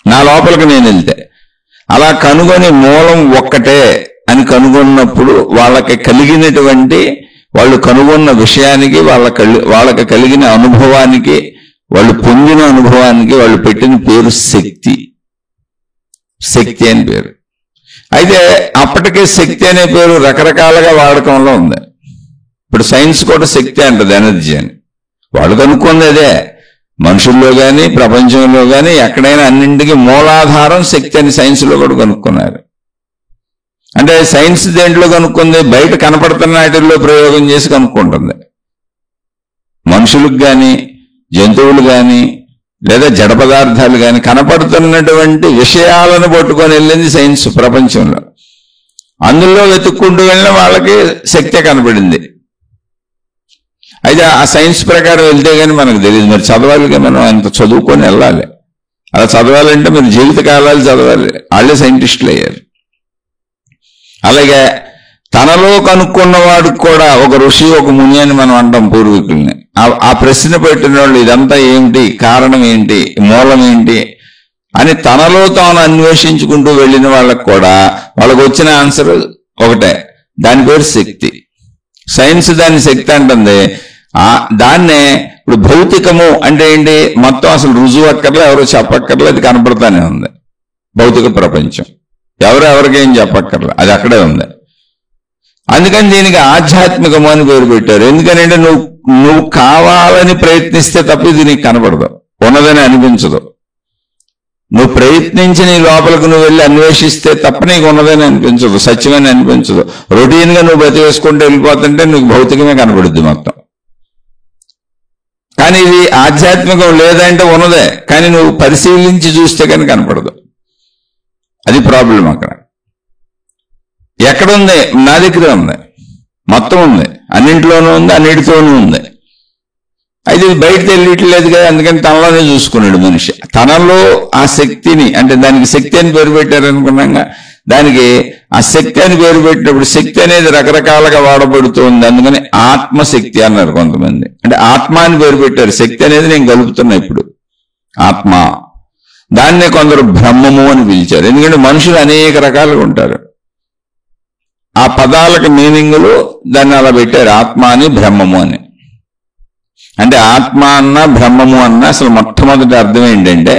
A: నా లోపలికి నేను వెళ్తే. అలా కనుగొని మూలం ఒక్కటే అని కనుగొన్నప్పుడు వాళ్ళకి కలిగినటువంటి, వాళ్ళు కనుగొన్న విషయానికి, వాళ్ళకి కలిగిన అనుభవానికి, వాళ్ళు పొందిన అనుభవానికి వాళ్ళు పెట్టిన పేరు శక్తి. శక్తి అని పేరు. అయితే అప్పటికే శక్తి అనే పేరు రకరకాలుగా వాడకంలో ఉంది. ఇప్పుడు సైన్స్ కూడా శక్తి అంటది, ఎనర్జీ అని. వాళ్ళు కనుక్కుంది అదే. మనుషుల్లో కానీ ప్రపంచంలో కానీ ఎక్కడైనా అన్నింటికి మూలాధారం శక్తి అని సైన్స్లో కూడా కనుక్కున్నారు. అంటే సైన్స్ దేంట్లో కనుక్కుంది, బయట కనపడుతున్న వాటిల్లో ప్రయోగం చేసి కనుక్కుంటుంది. మనుషులకు కానీ, జంతువులు కానీ, లేదా జడ పదార్థాలు కానీ కనపడుతున్నటువంటి విషయాలను పట్టుకొని వెళ్ళింది సైన్స్ ప్రపంచంలో. అందులో వెతుక్కుంటూ వెళ్ళిన వాళ్ళకి శక్తే కనపడింది. అయితే ఆ సైన్స్ ప్రకారం వెళ్తే కానీ మనకు తెలియదు. మరి చదవాలిగా, మనం అంత చదువుకొని వెళ్ళాలి. అలా చదవాలంటే మీరు జీవిత కాలాలు చదవాలి. వాళ్ళే సైంటిస్టులు అయ్యారు. అలాగే తనలో కనుక్కున్నవాడికి కూడా ఒక ఋషి, ఒక ముని అని మనం అంటాం పూర్వీకుల్ని. ఆ ప్రశ్న పెట్టిన వాళ్ళు ఇదంతా ఏంటి, కారణం ఏంటి, మూలం ఏంటి అని తనలో తాను అన్వేషించుకుంటూ వెళ్ళిన వాళ్ళకు కూడా వాళ్ళకు వచ్చిన ఆన్సర్ ఒకటే, దాని పేరు శక్తి. సైన్స్ దాన్ని శక్తి అంటుంది. దాన్నే ఇప్పుడు భౌతికము అంటే ఏంటి, మొత్తం అసలు రుజువు అక్కర్లే, ఎవరో చెప్పక్కర్లే, అది కనపడతానే ఉంది. భౌతిక ప్రపంచం ఎవరికేం చెప్పక్కర్లే, అది అక్కడే ఉంది. అందుకని దీనికి ఆధ్యాత్మికము అని పేరు పెట్టారు. ఎందుకనంటే నువ్వు కావాలని ప్రయత్నిస్తే తప్ప ఇది నీకు కనపడదు, ఉన్నదని అనిపించదు. నువ్వు ప్రయత్నించి నీ లోపలికి నువ్వు వెళ్ళి అన్వేషిస్తే తప్ప నీకు ఉన్నదని అనిపించదు, సత్యమని అనిపించదు. రొటీన్గా నువ్వు బతి వేసుకుంటూ వెళ్ళిపోతుంటే నీకు భౌతికమే కనపడుద్ది మొత్తం. కానీ ఇది ఆధ్యాత్మికం లేదంటే ఉన్నదే, కానీ నువ్వు పరిశీలించి చూస్తే కానీ కనపడదు. అది ప్రాబ్లం. అక్కడ ఎక్కడుంది? నా దగ్గరే ఉంది, మొత్తం ఉంది, అన్నింటిలోనూ ఉంది, అన్నిటితోనూ ఉంది. అయితే బయట తెలియట్లేదు కదా, అందుకని తనలోనే చూసుకున్నాడు మనిషి. తనలో ఆ శక్తిని, అంటే దానికి శక్తి అని పేరు పెట్టారనుకున్నాగా, దానికి ఆ శక్తి అని పేరు పెట్టినప్పుడు శక్తి అనేది రకరకాలుగా వాడబడుతుంది. అందుకని ఆత్మశక్తి అన్నారు కొంతమంది. అంటే ఆత్మ అని పేరు పెట్టారు. శక్తి అనేది నేను కలుపుతున్నా ఇప్పుడు, ఆత్మ. దాన్నే కొందరు బ్రహ్మము అని పిలిచారు. ఎందుకంటే మనుషులు అనేక రకాలుగా ఉంటారు. ఆ పదాలకు మీనింగులు దాన్ని అలా పెట్టారు, ఆత్మ అని బ్రహ్మము అని. అంటే ఆత్మ అన్నా బ్రహ్మము అన్నా అసలు మొట్టమొదటి అర్థం ఏంటంటే,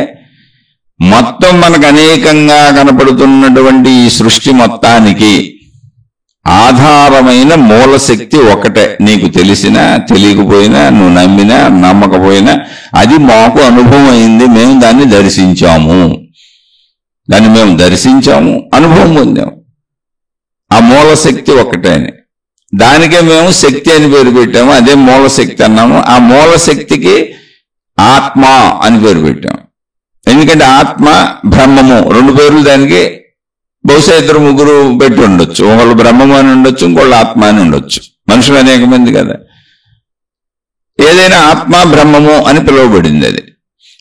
A: మొత్తం మనకు అనేకంగా కనపడుతున్నటువంటి ఈ సృష్టి మొత్తానికి ఆధారమైన మూలశక్తి ఒకటే. నీకు తెలిసినా తెలియకపోయినా, నువ్వు నమ్మినా నమ్మకపోయినా, అది మాకు అనుభవం అయింది, మేము దాన్ని దర్శించాము, అనుభవం పొందాము. ఆ మూలశక్తి ఒకటే అని, దానికే మేము శక్తి అని పేరు పెట్టాము, అదే మూలశక్తి అన్నాము. ఆ మూలశక్తికి ఆత్మ అని పేరు పెట్టాము. ఎందుకంటే ఆత్మ బ్రహ్మము రెండు పేర్లు దానికి బహుశా 2-3 పెట్టి ఉండొచ్చు. ఒకళ్ళు బ్రహ్మము అని ఉండొచ్చు, ఇంకోళ్ళు ఆత్మ అని ఉండొచ్చు. మనుషులు అనేక మంది కదా. ఏదైనా ఆత్మ బ్రహ్మము అని పిలువబడింది అది.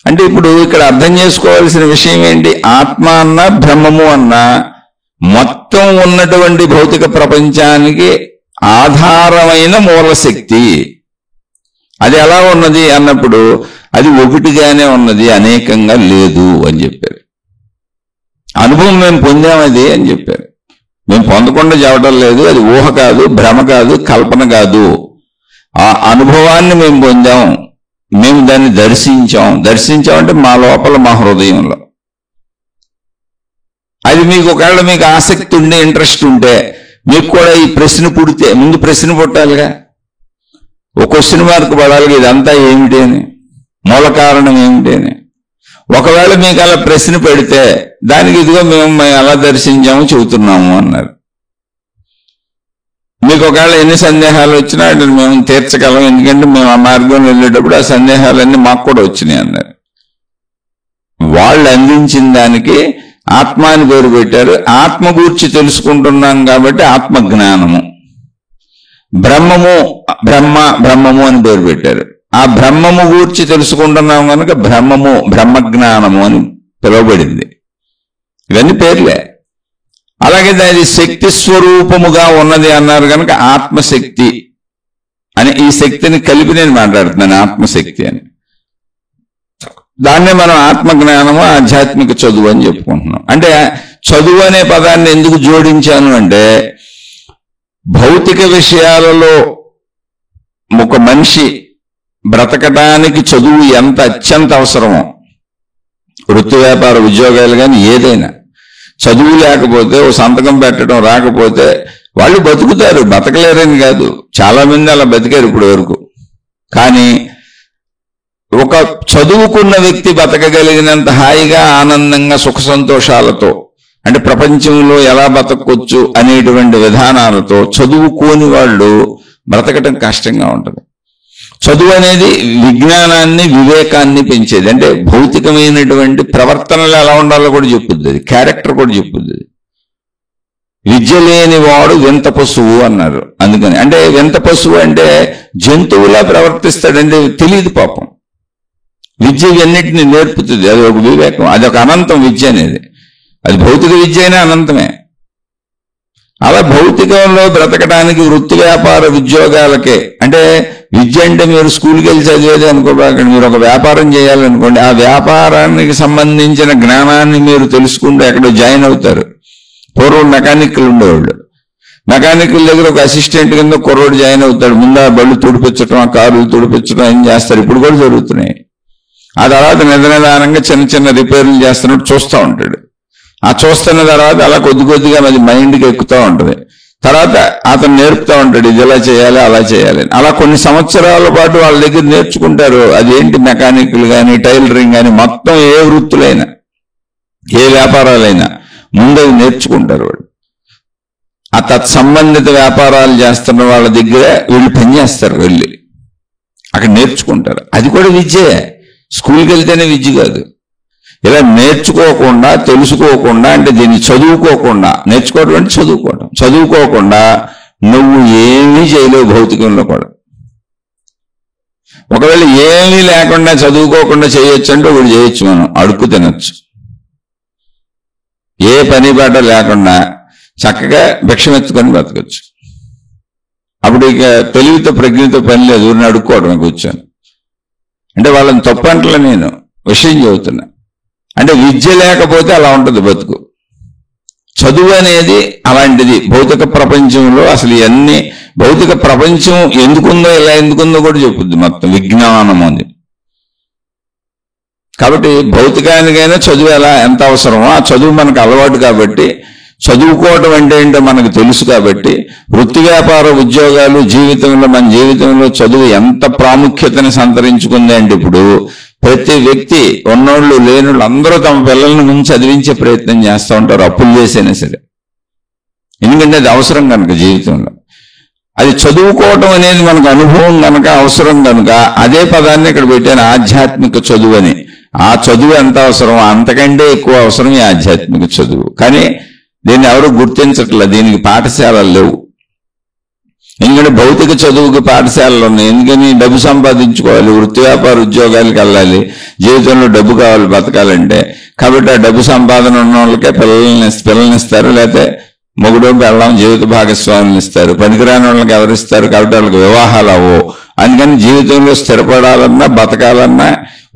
A: అంటే ఇప్పుడు ఇక్కడ అర్థం చేసుకోవాల్సిన విషయం ఏంటి? ఆత్మ అన్నా బ్రహ్మము అన్నా మొత్తం ఉన్నటువంటి భౌతిక ప్రపంచానికి ఆధారమైన మూలశక్తి. అది ఎలా ఉన్నది అన్నప్పుడు అది ఒకటిగానే ఉన్నది, అనేకంగా లేదు అని చెప్పారు. అనుభవం మేము పొందామది అని చెప్పారు. మేము పొందకుండా చెప్పడం లేదు, అది ఊహ కాదు, భ్రమ కాదు, కల్పన కాదు. ఆ అనుభవాన్ని మేము పొందాం, మేము దాన్ని దర్శించామంటే మా లోపల, మా హృదయంలో. అది మీకు ఒకవేళ మీకు ఆసక్తి ఉండి ఇంట్రెస్ట్ ఉంటే మీకు కూడా ఈ ప్రశ్న పుడితే, ముందు ప్రశ్న పుట్టాలిగా, ఒక క్వశ్చన్ మార్క్ పడాలిగా, ఇదంతా ఏమిటి అని, మూల కారణం ఏమిటి అని. ఒకవేళ మీకు అలా ప్రశ్న పెడితే దానికి ఇదిగో మేము ఎలా దర్శించాము చెబుతున్నాము అన్నారు. మీకు ఒకవేళ ఎన్ని సందేహాలు వచ్చినా మేము తీర్చగలం, ఎందుకంటే మేము ఆ మార్గం వెళ్ళేటప్పుడు ఆ సందేహాలన్నీ మాకు కూడా వచ్చినాయి అన్నారు. వాళ్ళు అందించిన దానికి ఆత్మ అని పేరు పెట్టారు. ఆత్మ గూర్చి తెలుసుకుంటున్నాం కాబట్టి ఆత్మజ్ఞానము. బ్రహ్మము అని పేరు పెట్టారు. ఆ బ్రహ్మము గూర్చి తెలుసుకుంటున్నాం కనుక బ్రహ్మజ్ఞానము అని పిలువబడింది. ఇవన్నీ పేర్లే. అలాగే దాని శక్తి స్వరూపముగా ఉన్నది అన్నారు కనుక ఆత్మశక్తి అని, ఈ శక్తిని కలిపి నేను మాట్లాడుతున్నాను, ఆత్మశక్తి అని. దాన్నే మనం ఆత్మజ్ఞానము, ఆధ్యాత్మిక చదువు అని చెప్పుకుంటున్నాం. అంటే చదువు అనే పదాన్ని ఎందుకు జోడించాను అంటే, భౌతిక విషయాలలో ఒక మనిషి బ్రతకడానికి చదువు ఎంత అత్యంత అవసరమో, వృత్తి వ్యాపార ఉద్యోగాలు కానీ ఏదైనా, చదువు లేకపోతే, ఓ సంతకం పెట్టడం రాకపోతే వాళ్ళు బతుకుతారు, బతకలేరని కాదు, చాలా మంది అలా బతికారు ఇప్పటి వరకు. కానీ ఒక చదువుకున్న వ్యక్తి బతకగలిగినంత హాయిగా, ఆనందంగా, సుఖ సంతోషాలతో, అంటే ప్రపంచంలో ఎలా బతకొచ్చు అనేటువంటి విధానాలతో చదువుకోని వాళ్ళు బ్రతకటం కష్టంగా ఉంటుంది. చదువు అనేది విజ్ఞానాన్ని, వివేకాన్ని పెంచేది. అంటే భౌతికమైనటువంటి ప్రవర్తనలు ఎలా ఉండాలో కూడా చెప్పుద్ది, అది క్యారెక్టర్ కూడా చెప్పుద్ది. విద్య లేని వాడు వింత పశువు అన్నారు. అందుకని అంటే వింత పశువు అంటే జంతువులా ప్రవర్తిస్తాడంటే తెలియదు పాపం. విద్య ఇవన్నిటిని నేర్పుతుంది, అది ఒక వివేకం, అది ఒక అనంతం. విద్య అనేది అది భౌతిక విద్య అయినా అనంతమే. అలా భౌతికంలో బ్రతకడానికి వృత్తి వ్యాపార ఉద్యోగాలకే, అంటే విద్య అంటే మీరు స్కూల్కి వెళ్ళి చదివేది అనుకోబాకండి, మీరు ఒక వ్యాపారం చేయాలనుకోండి, ఆ వ్యాపారానికి సంబంధించిన జ్ఞానాన్ని మీరు తెలుసుకుంటూ ఎక్కడో జాయిన్ అవుతారు. పూర్వం మెకానిక్లు ఉండేవాళ్ళు, మెకానికల్ దగ్గర ఒక అసిస్టెంట్ కింద కుర్రోడు జాయిన్ అవుతాడు. ముందు ఆ బళ్ళు తుడిపించడం, ఆ కార్లు తుడిపించడం ఏం చేస్తారు, ఇప్పుడు కూడా జరుగుతున్నాయి. ఆ తర్వాత నిదానంగా చిన్న చిన్న రిపేర్లు చేస్తున్నట్టు చూస్తూ ఉంటాడు. ఆ చూస్తున్న తర్వాత అలా కొద్ది కొద్దిగా అది మైండ్కి ఎక్కుతూ ఉంటుంది. తర్వాత అతను నేర్పుతూ ఉంటాడు, ఇది ఎలా చేయాలి, అలా చేయాలి. అలా కొన్ని సంవత్సరాల పాటు వాళ్ళ దగ్గర నేర్చుకుంటారు. అదేంటి మెకానికల్ కానీ, టైలరింగ్ కానీ, మొత్తం ఏ వృత్తులైనా, ఏ వ్యాపారాలైనా ముందు నేర్చుకుంటారు వాళ్ళు. ఆ తత్సంబంధిత వ్యాపారాలు చేస్తున్న వాళ్ళ దగ్గర వీళ్ళు పనిచేస్తారు వెళ్ళి. అక్కడ నేర్చుకుంటారు. అది కూడా విద్యే. స్కూల్కి వెళ్తేనే విద్య కాదు. ఇలా నేర్చుకోకుండా, తెలుసుకోకుండా, అంటే దీన్ని చదువుకోకుండా, నేర్చుకోవడం అంటే చదువుకోవడం, చదువుకోకుండా నువ్వు ఏమీ చేయలేవు భౌతికంలో కూడా. ఒకవేళ ఏమీ లేకుండా చదువుకోకుండా చేయొచ్చు అంటే ఒకటి చేయొచ్చు, మనం అడుక్కు తినొచ్చు. ఏ పని పాట లేకుండా చక్కగా భిక్షమెత్తుకొని బతకొచ్చు. అప్పుడు ఇక తెలివితో ప్రజ్ఞతో పని లేదు, ఊరిని అడుక్కోవడమే కూర్చొని. అంటే వాళ్ళని తప్పంటలే, నేను విషయం చెబుతున్నా. అంటే విద్య లేకపోతే అలా ఉంటుంది బతుకు. చదువు అనేది అలాంటిది. భౌతిక ప్రపంచంలో అసలు ఇవన్నీ, భౌతిక ప్రపంచం ఎందుకుందో ఇలా ఎందుకుందో కూడా చెప్పుద్ది మొత్తం, విజ్ఞానం అది. కాబట్టి భౌతికానికైనా చదువు ఎంత అవసరమో, ఆ చదువు మనకు అలవాటు కాబట్టి, చదువుకోవటం అంటే ఏంటో మనకు తెలుసు కాబట్టి, వృత్తి వ్యాపార ఉద్యోగాలు జీవితంలో, మన జీవితంలో చదువు ఎంత ప్రాముఖ్యతని సంతరించుకుంది అంటే ఇప్పుడు ప్రతి వ్యక్తి, ఉన్నోళ్ళు లేనోళ్ళు అందరూ తమ పిల్లల్ని ముందు చదివించే ప్రయత్నం చేస్తూ ఉంటారు, అప్పులు చేసైనా సరే. ఎందుకంటే అది అవసరం కనుక జీవితంలో. అది చదువుకోవటం అనేది మనకు అనుభవం కనుక, అవసరం కనుక అదే పదాన్ని ఇక్కడ పెట్టాను, ఆధ్యాత్మిక చదువు అని. ఆ చదువు ఎంత అవసరం, అంతకంటే ఎక్కువ అవసరం ఈ ఆధ్యాత్మిక చదువు. కానీ దీన్ని ఎవరు గుర్తించట్లే, దీనికి పాఠశాలలు లేవు. ఎందుకంటే భౌతిక చదువుకి పాఠశాలలు ఉన్నాయి. ఎందుకని? డబ్బు సంపాదించుకోవాలి, వృత్తి వ్యాపార ఉద్యోగాలకు వెళ్ళాలి, జీవితంలో డబ్బు కావాలి బతకాలంటే. కాబట్టి ఆ డబ్బు సంపాదన ఉన్న వాళ్ళకే పిల్లల్ని ఇస్తారు, లేకపోతే మొగుడు పెళ్ళం జీవిత భాగస్వాములు ఇస్తారు. పనికిరాని వాళ్ళకి ఎవరిస్తారు? కాబట్టి వాళ్ళకి వివాహాలు అవ్వవు. అందుకని జీవితంలో స్థిరపడాలన్నా, బతకాలన్నా,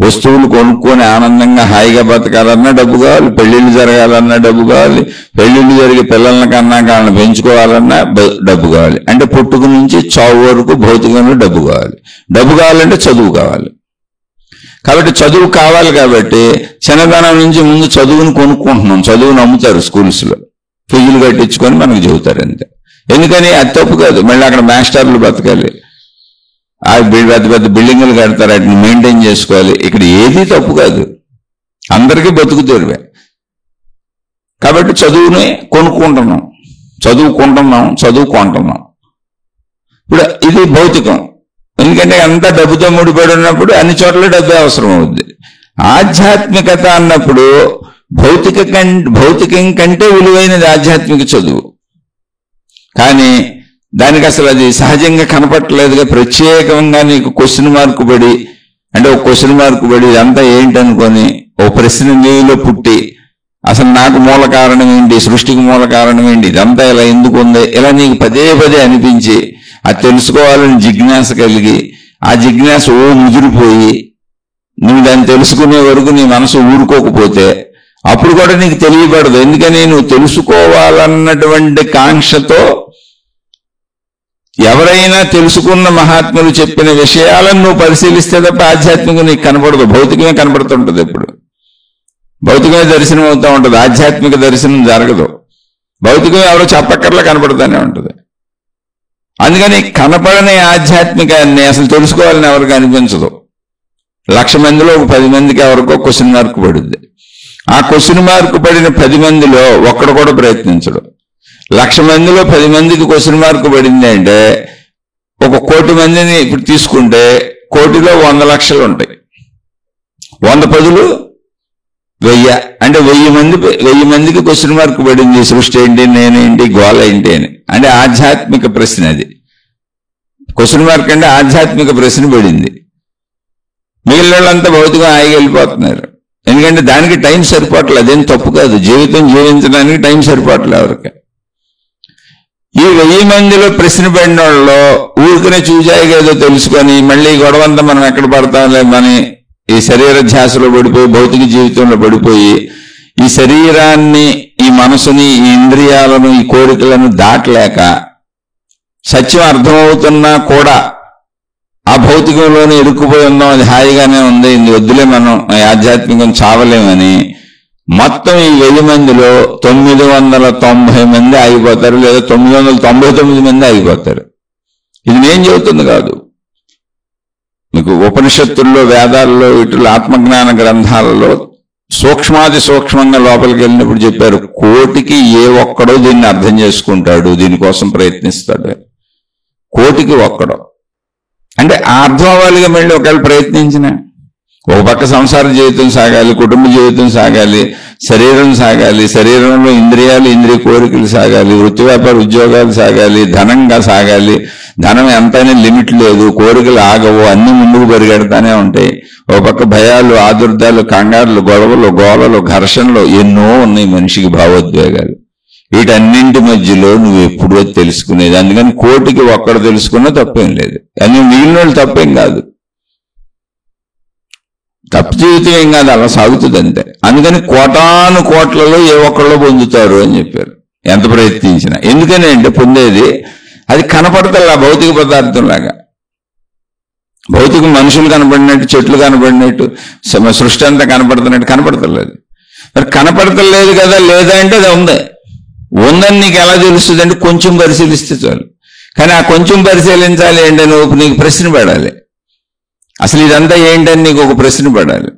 A: వస్తువులు కొనుక్కొని ఆనందంగా హాయిగా బతకాలన్నా డబ్బు కావాలి, పెళ్లిళ్ళు జరగాలన్నా డబ్బు కావాలి, పెళ్లిళ్ళు జరిగి పిల్లల కన్నా వాళ్ళని పెంచుకోవాలన్నా డబ్బు కావాలి. అంటే పుట్టుక నుంచి చావు వరకు భౌతికంలో డబ్బు కావాలి. డబ్బు కావాలంటే చదువు కావాలి. కాబట్టి చదువు కావాలి కాబట్టి చిన్నదనం నుంచి ముందు చదువుని కొనుక్కుంటున్నాం. చదువును అమ్ముతారు స్కూల్స్లో, ఫీజులు కట్టించుకొని మనకు చెబుతారు అంతే. ఎందుకని? అది తప్పు కాదు. మళ్ళీ అక్కడ మాస్టర్లు బతకాలి, ఆ పెద్ద పెద్ద బిల్డింగులు కడతారు, వాటిని మెయింటైన్ చేసుకోవాలి. ఇక్కడ ఏది తప్పు కాదు, అందరికీ బతుకుతారువే. కాబట్టి చదువుని కొనుక్కుంటున్నాం, చదువుకుంటున్నాం. ఇప్పుడు ఇది భౌతికం. ఎందుకంటే అంతా డబ్బుతో ముడిపడి ఉన్నప్పుడు అన్ని చోట్ల డబ్బే అవసరం అవుద్ది. ఆధ్యాత్మికత అన్నప్పుడు భౌతికం కంటే విలువైనది ఆధ్యాత్మిక చదువు. కానీ దానికి అసలు అది సహజంగా కనపట్టలేదుగా. ప్రత్యేకంగా నీకు క్వశ్చన్ మార్కు పడి, అంటే ఒక క్వశ్చన్ మార్కు పడి ఇదంతా ఏంటనుకొని ఓ ప్రశ్న నీలో పుట్టి, అసలు నాకు మూల కారణం ఏంటి, సృష్టికి మూల కారణం ఏంటి, ఇదంతా ఇలా ఎందుకు ఉంది, ఇలా నీకు పదే పదే అనిపించి అది తెలుసుకోవాలని జిజ్ఞాస కలిగి, ఆ జిజ్ఞాస ముదిరిపోయి నువ్వు దాన్ని తెలుసుకునే వరకు నీ మనసు ఊరుకోకపోతే అప్పుడు కూడా నీకు తెలియబడదు. ఎందుకని? నువ్వు తెలుసుకోవాలన్నటువంటి కాంక్షతో ఎవరైనా తెలుసుకున్న మహాత్ములు చెప్పిన విషయాలను నువ్వు పరిశీలిస్తే తప్ప ఆధ్యాత్మికం నీకు కనపడదు. భౌతికమే కనపడుతుంటది. ఎప్పుడు భౌతికమే దర్శనం అవుతూ ఉంటుంది, ఆధ్యాత్మిక దర్శనం జరగదు. భౌతికమే ఎవరో చెప్పక్కర్లా కనపడుతూనే ఉంటుంది. అందుకని కనపడని ఆధ్యాత్మికాన్ని అసలు తెలుసుకోవాలని ఎవరికి అనిపించదు. 1,00,000 మందిలో ఒక 10 మందికి ఎవరికో క్వశ్చన్ మార్క్ పడుద్ది. ఆ క్వశ్చన్ మార్క్ పడిన 10 మందిలో ఒక్కడు కూడా ప్రయత్నించడు. 1,00,000 మందిలో 10 మందికి క్వశ్చన్ మార్క్ పడింది అంటే 1,00,00,000 మందిని ఇప్పుడు తీసుకుంటే 1,00,00,000లో 100 లక్షలు ఉంటాయి. 100 పదులు 1000 అంటే 1000 మందికి క్వశ్చన్ మార్క్ పడింది. సృష్టి ఏంటి, నేనేంటి, గోళ ఏంటి అని. అంటే ఆధ్యాత్మిక ప్రశ్న అది. క్వశ్చన్ మార్క్ అంటే ఆధ్యాత్మిక ప్రశ్న పడింది. మిగిలిన వాళ్ళంతా భౌతికంగా హాయిగా వెళ్ళిపోతున్నారు. ఎందుకంటే దానికి టైం సరిపోవట్లేదు. అదేం తప్పు కాదు, జీవితం జీవించడానికి టైం సరిపోవట్లేదు ఎవరికి. ఈ 1000 మందిలో ప్రశ్న పడిన వాళ్ళలో ఊరికనే చూజాయిగా ఏదో తెలుసుకొని మళ్ళీ గొడవంతా మనం ఎక్కడ పడతామని ఈ శరీర ధ్యాసలో పడిపోయి, భౌతిక జీవితంలో పడిపోయి, ఈ శరీరాన్ని, ఈ మనసుని, ఈ ఇంద్రియాలను, ఈ కోరికలను దాటలేక సత్యం అర్థమవుతున్నా కూడా ఆ భౌతికంలోనే ఇరుక్కుపోయి ఉందాం, అది హాయిగానే ఉంది, ఇది వద్దులే, మనం ఆధ్యాత్మికం చావలేమని మొత్తం ఈ 1000 మందిలో 990 మంది ఆగిపోతారు, లేదా 999 మంది ఆగిపోతారు. ఇది నేను చెబుతుంది కాదు. మీకు ఉపనిషత్తుల్లో, వేదాల్లో, వీటిలో, ఆత్మజ్ఞాన గ్రంథాలలో సూక్ష్మాది సూక్ష్మంగా లోపలికి వెళ్ళినప్పుడు చెప్పారు, 1,00,00,000కి ఏ ఒక్కడో దీన్ని అర్థం చేసుకుంటాడు, దీనికోసం ప్రయత్నిస్తాడు. 1,00,00,000కి ఒక్కడో. అంటే ఆ అర్థం అవ్వాలిగా. మళ్ళీ ఒకవేళ ప్రయత్నించిన ఒక పక్క సంసార జీవితం సాగాలి, కుటుంబ జీవితం సాగాలి, శరీరం సాగాలి, శరీరంలో ఇంద్రియాలు, ఇంద్రియ కోరికలు సాగాలి, వృత్తి వ్యాపార ఉద్యోగాలు సాగాలి, ధనంగా సాగాలి. ధనం ఎంతైనా లిమిట్ లేదు, కోరికలు ఆగవు, అన్ని ముందుకు పరిగెడతానే ఉంటాయి. ఒక పక్క భయాలు, ఆదుర్దాలు, కంగారులు, గొడవలు, గోలలు, ఘర్షణలు ఎన్నో ఉన్నాయి మనిషికి, భావోద్వేగాలు. వీటన్నింటి మధ్యలో నువ్వు ఎప్పుడో తెలుసుకునేది. అందుకని కోటికి ఒక్కడు తెలుసుకున్నా తప్పేం లేదు, అన్ని మిగిలిన వాళ్ళు తప్పేం కాదు, తప్పు జీవితం ఏం కాదు, అలా సాగుతుంది అంతే. అందుకని కోటాను కోట్లలో ఏ ఒక్కళ్ళు పొందుతారు అని చెప్పారు, ఎంత ప్రయత్నించినా. ఎందుకని అంటే పొందేది అది కనపడతల్లా, భౌతిక పదార్థంలాగా. భౌతిక మనుషులు కనపడినట్టు, చెట్లు కనపడినట్టు, సృష్టి అంతా కనపడుతున్నట్టు కనపడతలేదు. మరి కనపడతలేదు కదా, లేదా అంటే అది ఉందని నీకు ఎలా తెలుస్తుంది అంటే కొంచెం పరిశీలిస్తే చాలు. కానీ ఆ కొంచెం పరిశీలించాలి అంటే నువ్వు నీకు ప్రశ్న పడాలి, అసలు ఇదంతా ఏంటని నీకు ఒక ప్రశ్న పడాలి.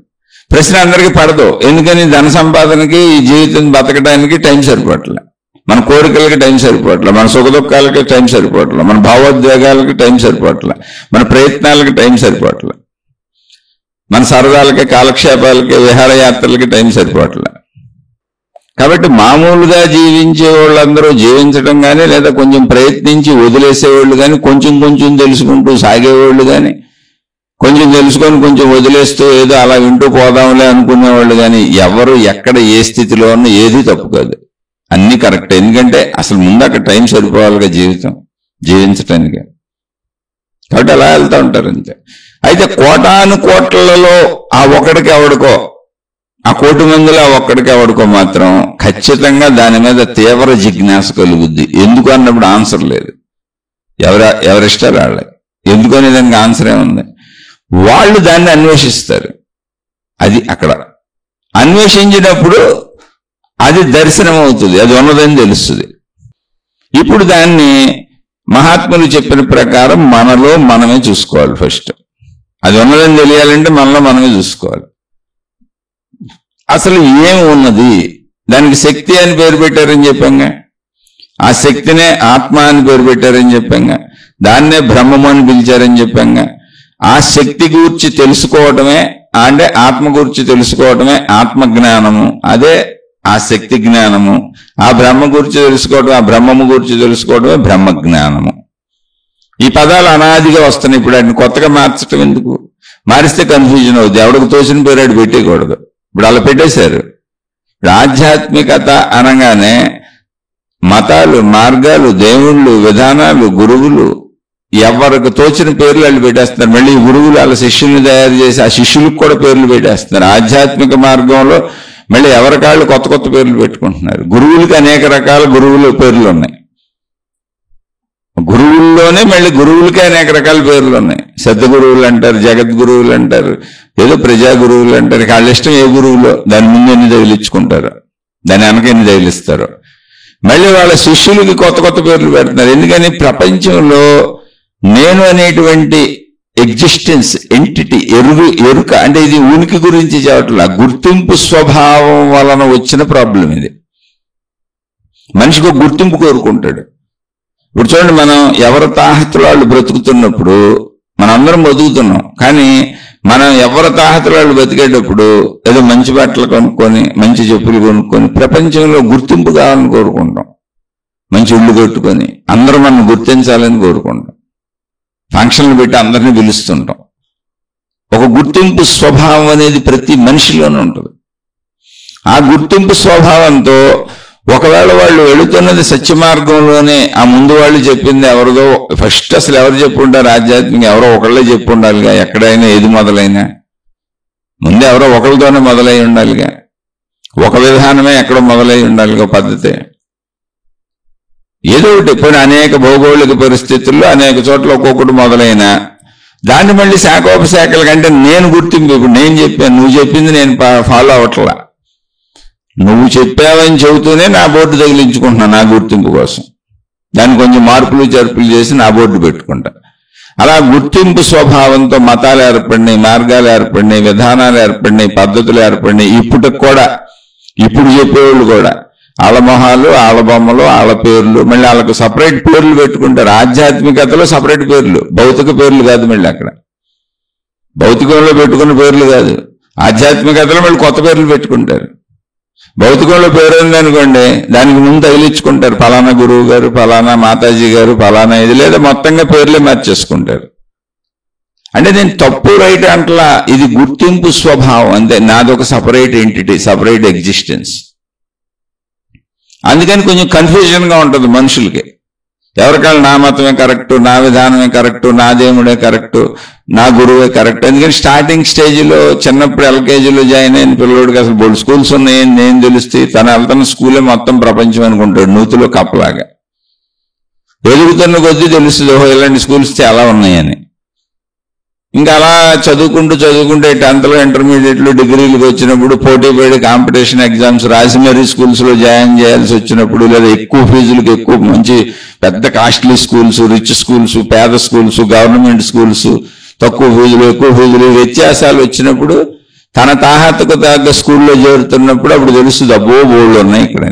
A: ప్రశ్న అందరికీ పడదు. ఎందుకని ధన సంపాదనకి, ఈ జీవితం బతకడానికి టైం సరిపోవట్లే, మన కోరికలకి టైం సరిపోవట్లే, మన సుఖదుఖాలకి టైం సరిపోవట్లే, మన భావోద్వేగాలకి టైం సరిపోవట్లే, మన ప్రయత్నాలకి టైం సరిపోవట్లే, మన సరదాలకి, కాలక్షేపాలకి, విహారయాత్రలకి టైం సరిపోవట్లే. కాబట్టి మామూలుగా జీవించే వాళ్ళందరూ జీవించడం కానీ, లేదా కొంచెం ప్రయత్నించి వదిలేసేవాళ్ళు కానీ, కొంచెం కొంచెం తెలుసుకుంటూ సాగేవాళ్ళు కానీ, కొంచెం తెలుసుకొని కొంచెం వదిలేస్తూ ఏదో అలా వింటూ పోదాంలే అనుకునేవాళ్ళు కానీ, ఎవరు ఎక్కడ ఏ స్థితిలో ఉన్న ఏది తప్పు కాదు, అన్నీ కరెక్ట్. ఎందుకంటే అసలు ముందు అక్కడ టైం సరిపోవాలిగా జీవితం జీవించటానికి. కాబట్టి అలా వెళ్తూ ఉంటారు అంతే. అయితే కోటాను కోట్లలో ఆ ఒకడికి ఎవడికో, ఆ కోటి మందిలో ఆ ఒక్కడికి ఎవడికో మాత్రం ఖచ్చితంగా దాని మీద తీవ్ర జిజ్ఞాస కలుగుద్ది. ఎందుకు అన్నప్పుడు ఆన్సర్ లేదు, ఎవరిష్టాలు వాళ్ళే. ఎందుకు అనే దానికి ఆన్సర్ ఏముంది, వాళ్ళు దాన్ని అన్వేషిస్తారు. అది అక్కడ అన్వేషించినప్పుడు అది దర్శనం అవుతుంది, అది ఉన్నదని తెలుస్తుంది. ఇప్పుడు దాన్ని మహాత్ములు చెప్పిన ప్రకారం మనలో మనమే చూసుకోవాలి. ఫస్ట్ అది ఉన్నదని తెలియాలంటే మనలో మనమే చూసుకోవాలి. అసలు ఏం ఉన్నది, దానికి శక్తి అని పేరు పెట్టారని చెప్పంగా, ఆ శక్తినే ఆత్మ అని పేరు పెట్టారని చెప్పంగా, దాన్నే బ్రహ్మము అని పిలిచారని చెప్పంగా. ఆ శక్తి గూర్చి తెలుసుకోవటమే, అంటే ఆత్మ గురించి తెలుసుకోవటమే ఆత్మజ్ఞానము, అదే ఆ శక్తి జ్ఞానము. ఆ బ్రహ్మ గురించి తెలుసుకోవటం, ఆ బ్రహ్మము గురించి తెలుసుకోవటమే బ్రహ్మజ్ఞానము. ఈ పదాలు అనాదిగా వస్తున్నాయి. ఇప్పుడు వాటిని కొత్తగా మార్చడం ఎందుకు, మారిస్తే కన్ఫ్యూజన్ అవుతుంది. ఎవడికి తోచిన పేరు అటు పెట్టేయకూడదు. ఇప్పుడు అలా పెట్టేశారు. ఇప్పుడు ఆధ్యాత్మికత అనగానే మతాలు, మార్గాలు, దేవుళ్ళు, విధానాలు, గురువులు, ఎవరికి తోచిన పేర్లు వాళ్ళు పెట్టేస్తున్నారు. మళ్ళీ గురువులు వాళ్ళ శిష్యుల్ని తయారు చేసి ఆ శిష్యులకు కూడా పేర్లు పెట్టేస్తున్నారు. ఆధ్యాత్మిక మార్గంలో మళ్ళీ ఎవరికాళ్ళు కొత్త కొత్త పేర్లు పెట్టుకుంటున్నారు. గురువులకి అనేక రకాల గురువుల పేర్లు ఉన్నాయి. గురువుల్లోనే మళ్ళీ గురువులకి అనేక రకాల పేర్లు ఉన్నాయి. సద్గురువులు అంటారు, జగద్గురువులు అంటారు, ఏదో ప్రజా గురువులు అంటారు. వాళ్ళ ఇష్టం ఏ గురువులో దాని ముందు ఎన్ని తగిలించుకుంటారు, దాని వెనక ఎన్ని తగిలిస్తారు. మళ్ళీ వాళ్ళ శిష్యులకి కొత్త కొత్త పేర్లు పెడుతున్నారు. ఎందుకని ప్రపంచంలో నేను అనేటువంటి ఎగ్జిస్టెన్స్, ఎంటిటీ, ఎరుక అంటే ఇది ఉనికి గురించి చెప్పట్లా, గుర్తింపు స్వభావం వలన వచ్చిన ప్రాబ్లం ఇది. మనిషికి ఒక గుర్తింపు కోరుకుంటాడు. ఇప్పుడు చూడండి, మనం ఎవరి తాహతులు వాళ్ళు బ్రతుకుతున్నప్పుడు మనందరం బతుకుతున్నాం. కానీ మనం ఎవరి తాహతులు వాళ్ళు బతికేటప్పుడు ఏదో మంచి బట్టలు కొనుక్కొని, మంచి చెప్పులు కొనుక్కొని ప్రపంచంలో గుర్తింపు కావాలని కోరుకుంటాం. మంచి ఇళ్ళు కట్టుకొని అందరూ మనం గుర్తించాలని కోరుకుంటాం. ఫంక్షన్లు పెట్టి అందరినీ పిలుస్తుంటాం. ఒక గుర్తింపు స్వభావం అనేది ప్రతి మనిషిలోనే ఉంటుంది. ఆ గుర్తింపు స్వభావంతో ఒకవేళ వాళ్ళు వెళుతున్నది సత్య మార్గంలోనే, ఆ ముందు వాళ్ళు చెప్పింది ఎవరిదో, ఫస్ట్ అసలు ఎవరు చెప్పి ఉంటారు, ఆధ్యాత్మిక ఎవరో ఒకళ్ళే చెప్పి ఉండాలిగా. ఎక్కడైనా ఏది మొదలైనా ముందు ఎవరో ఒకరితోనే మొదలై ఉండాలిగా. ఒక విధానమే ఎక్కడో మొదలై ఉండాలిగా, పద్ధతి ఏదో ఒకటి. ఇప్పుడు అనేక భౌగోళిక పరిస్థితుల్లో అనేక చోట్ల ఒక్కొక్కటి మొదలైనా దాన్ని మళ్ళీ శాఖోపశాఖల కంటే నేను గుర్తింపు, ఇప్పుడు నేను చెప్పాను, నువ్వు చెప్పింది నేను ఫాలో అవట్లా, నువ్వు చెప్పావని చెబుతూనే నా బోర్డు తగిలించుకుంటున్నా నా గుర్తింపు కోసం. దాన్ని కొంచెం మార్పులు చేర్పులు చేసి నా బోర్డు పెట్టుకుంటా. అలా గుర్తింపు స్వభావంతో మతాలు ఏర్పడినాయి, మార్గాలు ఏర్పడినాయి, విధానాలు ఏర్పడినాయి, పద్ధతులు ఏర్పడినాయి. ఇప్పుడు చెప్పేవాళ్ళు కూడా వాళ్ళ మొహాలు, వాళ్ళ బొమ్మలు, వాళ్ళ పేర్లు, మళ్ళీ వాళ్ళకు సపరేట్ పేర్లు పెట్టుకుంటారు. ఆధ్యాత్మికతలో సపరేట్ పేర్లు, భౌతిక పేర్లు కాదు. మళ్ళీ అక్కడ భౌతికంలో పెట్టుకున్న పేర్లు కాదు, ఆధ్యాత్మికతలో మళ్ళీ కొత్త పేర్లు పెట్టుకుంటారు. భౌతికంలో పేరు ఉందనుకోండి, దానికి ముందు తగిలించుకుంటారు, ఫలానా గురువు గారు, ఫలానా మాతాజీ గారు, ఫలానా ఇది, లేదా మొత్తంగా పేర్లే మార్చేసుకుంటారు. అంటే నేను తప్పు రైట్ అంటలా, ఇది గుర్తింపు స్వభావం అంతే. నాదొక సపరేట్ ఎంటిటీ, సపరేట్ ఎగ్జిస్టెన్స్. అందుకని కొంచెం కన్ఫ్యూజన్గా ఉంటుంది మనుషులకి. ఎవరికాళ్ళు నా మతమే కరెక్టు, నా విధానమే కరెక్టు, నా దేవుడే కరెక్టు, నా గురువే కరెక్ట్. ఎందుకంటే స్టార్టింగ్ స్టేజ్లో చిన్నప్పుడు ఎల్కేజీలో జాయిన్ అయిన పిల్లడికి అసలు బోల్డ్ స్కూల్స్ ఉన్నాయని ఏం తెలుస్తాయి? తను వెళ్తున్న స్కూలే మొత్తం ప్రపంచం అనుకుంటాడు, నూతిలో కప్పలాగా. ఎదుగుతున్న కొద్దీ తెలుస్తుంది, ఓహో ఇలాంటి స్కూల్స్ చాలా ఉన్నాయని. ఇంకా అలా చదువుకుంటూ 10th ఇంటర్మీడియట్లో డిగ్రీలకు వచ్చినప్పుడు పోటీ పడి కాంపిటీషన్ ఎగ్జామ్స్ రాసి మరీ స్కూల్స్లో జాయిన్ చేయాల్సి వచ్చినప్పుడు, లేదా ఎక్కువ ఫీజులకు ఎక్కువ మంచి పెద్ద కాస్ట్లీ స్కూల్స్, రిచ్ స్కూల్స్, పేద స్కూల్స్, గవర్నమెంట్ స్కూల్స్, తక్కువ ఫీజులు ఎక్కువ ఫీజులు వ్యత్యాసాలు వచ్చినప్పుడు తన తాహతకు తగ్గ స్కూల్లో చేరుతున్నప్పుడు అప్పుడు తెలుస్తుంది, అబ్బో బోర్డులు ఉన్నాయి ఇక్కడ.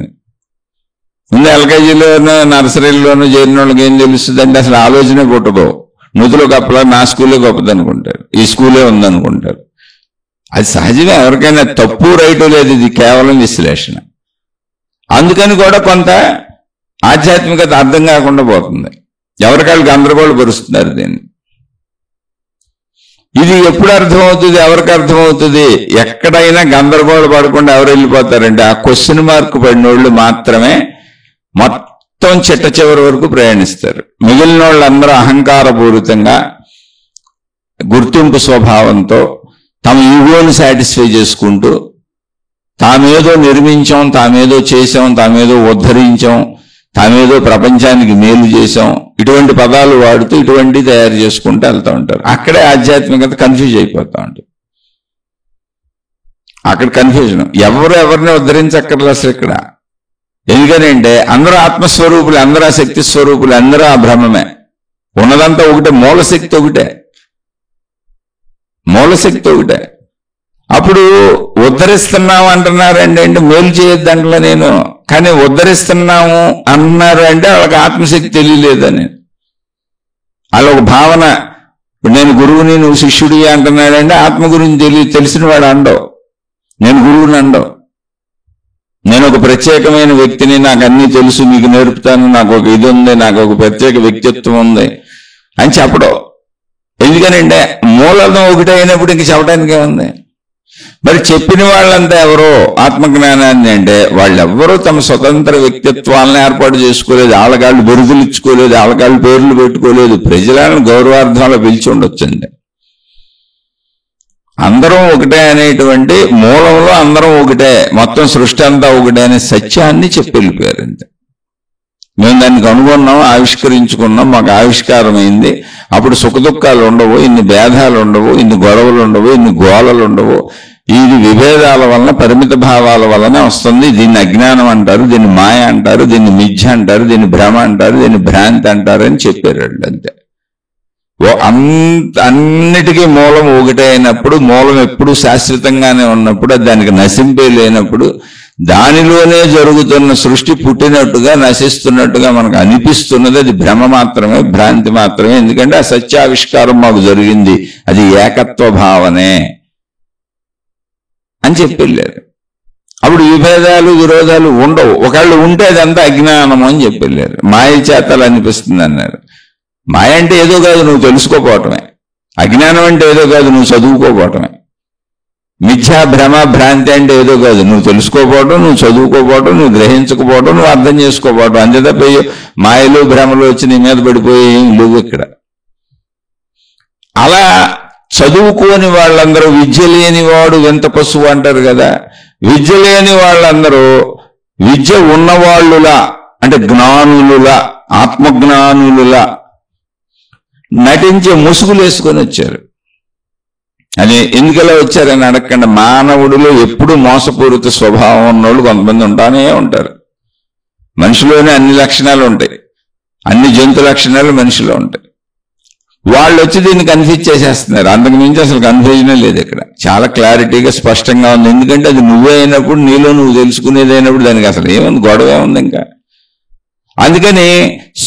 A: ముందు ఎల్కేజీలోనూ నర్సరీలోనూ చేరిన వాళ్ళకి ఏం తెలుస్తుంది అంటే అసలు ఆలోచనే పుట్టదు. నూతిలో కప్పలా నా స్కూలే గొప్పదనుకుంటారు, ఈ స్కూలే ఉందనుకుంటారు. అది సహజమే, ఎవరికైనా తప్పు రైటు లేదు, ఇది కేవలం విశ్లేషణ. అందుకని కూడా కొంత ఆధ్యాత్మికత అర్థం కాకుండా పోతుంది, ఎవరికాళ్ళకి గందరగోళపరుస్తున్నారు దీన్ని. ఇది ఎప్పుడు అర్థమవుతుంది, ఎవరికి అర్థమవుతుంది? ఎక్కడైనా గందరగోళ పడకుండా ఎవరు వెళ్ళిపోతారంటే ఆ క్వశ్చన్ మార్క్ పడిన వాళ్ళు మాత్రమే మొత్తం చిట్ట చివరి వరకు ప్రయాణిస్తారు. మిగిలిన వాళ్ళందరూ అహంకారపూరితంగా గుర్తింపు స్వభావంతో తమ ఈగోని సాటిస్ఫై చేసుకుంటూ తామేదో నిర్మించాం, తామేదో చేశాం, తామేదో ఉద్ధరించాం, తామేదో ప్రపంచానికి మేలు చేశాం, ఇటువంటి పదాలు వాడుతూ ఇటువంటి తయారు చేసుకుంటూ వెళ్తూ ఉంటారు. అక్కడే ఆధ్యాత్మికత కన్ఫ్యూజ్ అయిపోతూ ఉంటుంది. అక్కడ కన్ఫ్యూజన్, ఎవరు ఎవరిని ఉద్ధరించక్కర్లేదు అసలు ఇక్కడ. ఎందుకనంటే అందరూ ఆత్మస్వరూపులు, అందరూ ఆ శక్తి స్వరూపులు, అందరూ ఆ బ్రహ్మమే. ఉన్నదంతా ఒకటే, మూలశక్తి ఒకటే, మూలశక్తి ఒకటే. అప్పుడు ఉద్ధరిస్తున్నాము అంటున్నారండి అంటే మేలు చేయొద్దంటలా నేను, కానీ ఉద్ధరిస్తున్నాము అన్నారు అంటే వాళ్ళకి ఆత్మశక్తి తెలియలేదని. అలా ఒక భావన, నేను గురువుని నువ్వు శిష్యుడి అంటున్నాడంటే ఆత్మ గురించి తెలిసిన వాడు అండవు, నేను గురువుని అండవు. నేను ఒక ప్రత్యేకమైన వ్యక్తిని, నాకు అన్నీ తెలుసు, మీకు నేర్పుతాను, నాకు ఒక ఇది ఉంది, నాకు ఒక ప్రత్యేక వ్యక్తిత్వం ఉంది అని చెప్పడం. ఎందుకనంటే మూలం ఒకటే అయినప్పుడు ఇంక చెప్పడానికే ఉంది. మరి చెప్పిన వాళ్ళంతా ఎవరో ఆత్మజ్ఞానాన్ని అంటే వాళ్ళెవ్వరూ తమ స్వతంత్ర వ్యక్తిత్వాలను ఏర్పాటు చేసుకోలేదు, వాళ్ళకాళ్ళు బిరుదులు ఇచ్చుకోలేదు, వాళ్ళకాళ్ళు పేర్లు పెట్టుకోలేదు, ప్రజలను గౌరవార్థంలో పిలిచి ఉండొచ్చండి. అందరం ఒకటే అనేటువంటి మూలంలో అందరం ఒకటే, మొత్తం సృష్టి అంతా ఒకటే అనే సత్యాన్ని చెప్పి వెళ్ళిపోయారు అంతే. మేము దాన్ని కనుగొన్నాం, ఆవిష్కరించుకున్నాం, మాకు ఆవిష్కారమైంది. అప్పుడు సుఖదుఖాలు ఉండవు, ఇన్ని భేదాలు ఉండవు, ఇన్ని గొడవలు ఉండవు, ఇన్ని గోళలు ఉండవు. ఇది విభేదాల వలన, పరిమిత భావాల వలన వస్తుంది. దీన్ని అజ్ఞానం అంటారు, దీన్ని మాయ అంటారు, దీన్ని మిథ్య అంటారు, దీన్ని భ్రమ అంటారు, దీన్ని భ్రాంతి అంటారు అని చెప్పారు వాళ్ళు అంతే. అన్నిటికీ మూలం ఒకటే అయినప్పుడు, మూలం ఎప్పుడు శాశ్వతంగానే ఉన్నప్పుడు, దానికి నశింపే లేనప్పుడు, దానిలోనే జరుగుతున్న సృష్టి పుట్టినట్టుగా నశిస్తున్నట్టుగా మనకు అనిపిస్తున్నది. అది భ్రమ మాత్రమే, భ్రాంతి మాత్రమే. ఎందుకంటే ఆ సత్యావిష్కారం మాకు జరిగింది, అది ఏకత్వ భావనే అని చెప్పి వెళ్ళారు. అప్పుడు విభేదాలు విరోధాలు ఉండవు. ఒకళ్ళు ఉంటే అదంతా అజ్ఞానము అని చెప్పి వెళ్ళారు. మాయ చేతలు అనిపిస్తుంది అన్నారు. మాయ అంటే ఏదో కాదు, నువ్వు తెలుసుకోపోవటమే. అజ్ఞానం అంటే ఏదో కాదు, నువ్వు చదువుకోపోవటమే. మిథ్యా భ్రమ భ్రాంతి అంటే ఏదో కాదు, నువ్వు తెలుసుకోపోవటం, నువ్వు చదువుకోపోవటం, నువ్వు గ్రహించకపోవటం, నువ్వు అర్థం చేసుకోపోవటం. అంతే తప్ప మాయలు భ్రమలు వచ్చి నీ మీద పడిపోయి ఏం లేవు ఇక్కడ. అలా చదువుకోని వాళ్ళందరూ, విద్య లేని వాడు వింత పశువు అంటారు కదా, విద్య లేని వాళ్ళందరూ విద్య ఉన్నవాళ్ళులా, అంటే జ్ఞానులులా, ఆత్మజ్ఞానులులా నటించే ముసుగులు వేసుకొని వచ్చారు. అది ఎందుకలా వచ్చారని అడగకుండా, మానవుడిలో ఎప్పుడు మోసపూరిత స్వభావం ఉన్నోళ్ళు కొంతమంది ఉంటానే ఉంటారు. మనిషిలోనే అన్ని లక్షణాలు ఉంటాయి, అన్ని జంతు లక్షణాలు మనిషిలో ఉంటాయి. వాళ్ళు వచ్చి దీన్ని కన్ఫ్యూజ్ చేసేస్తున్నారు. అంతకు మించి అసలు కన్ఫ్యూజనే లేదు ఇక్కడ. చాలా క్లారిటీగా స్పష్టంగా ఉంది. ఎందుకంటే అది నువ్వే అయినప్పుడు, నీలో నువ్వు తెలుసుకునేది అయినప్పుడు దానికి అసలు ఏముంది, గొడవ ఏముంది ఇంకా. అందుకని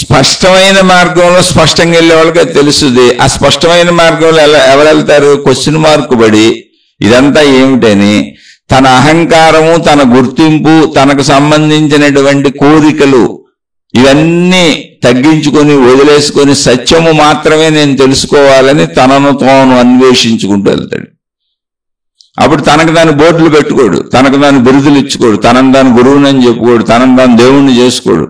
A: స్పష్టమైన మార్గంలో స్పష్టంగా వెళ్ళే వాళ్ళకి అది తెలుస్తుంది. ఆ స్పష్టమైన మార్గంలో ఎవరు వెళ్తారు? క్వశ్చన్ మార్క్ పడి ఇదంతా ఏమిటని తన అహంకారము, తన గుర్తింపు, తనకు సంబంధించినటువంటి కోరికలు ఇవన్నీ తగ్గించుకొని వదిలేసుకొని సత్యము మాత్రమే నేను తెలుసుకోవాలని తనను తాను అన్వేషించుకుంటూ వెళ్తాడు. అప్పుడు తనకు దాని బోర్డులు పెట్టుకోడు, తనకు దాని బిరుదులు ఇచ్చుకోడు, తనను దాని గురువునని చెప్పుకోడు, తనను దాని దేవుణ్ణి చేసుకోడు,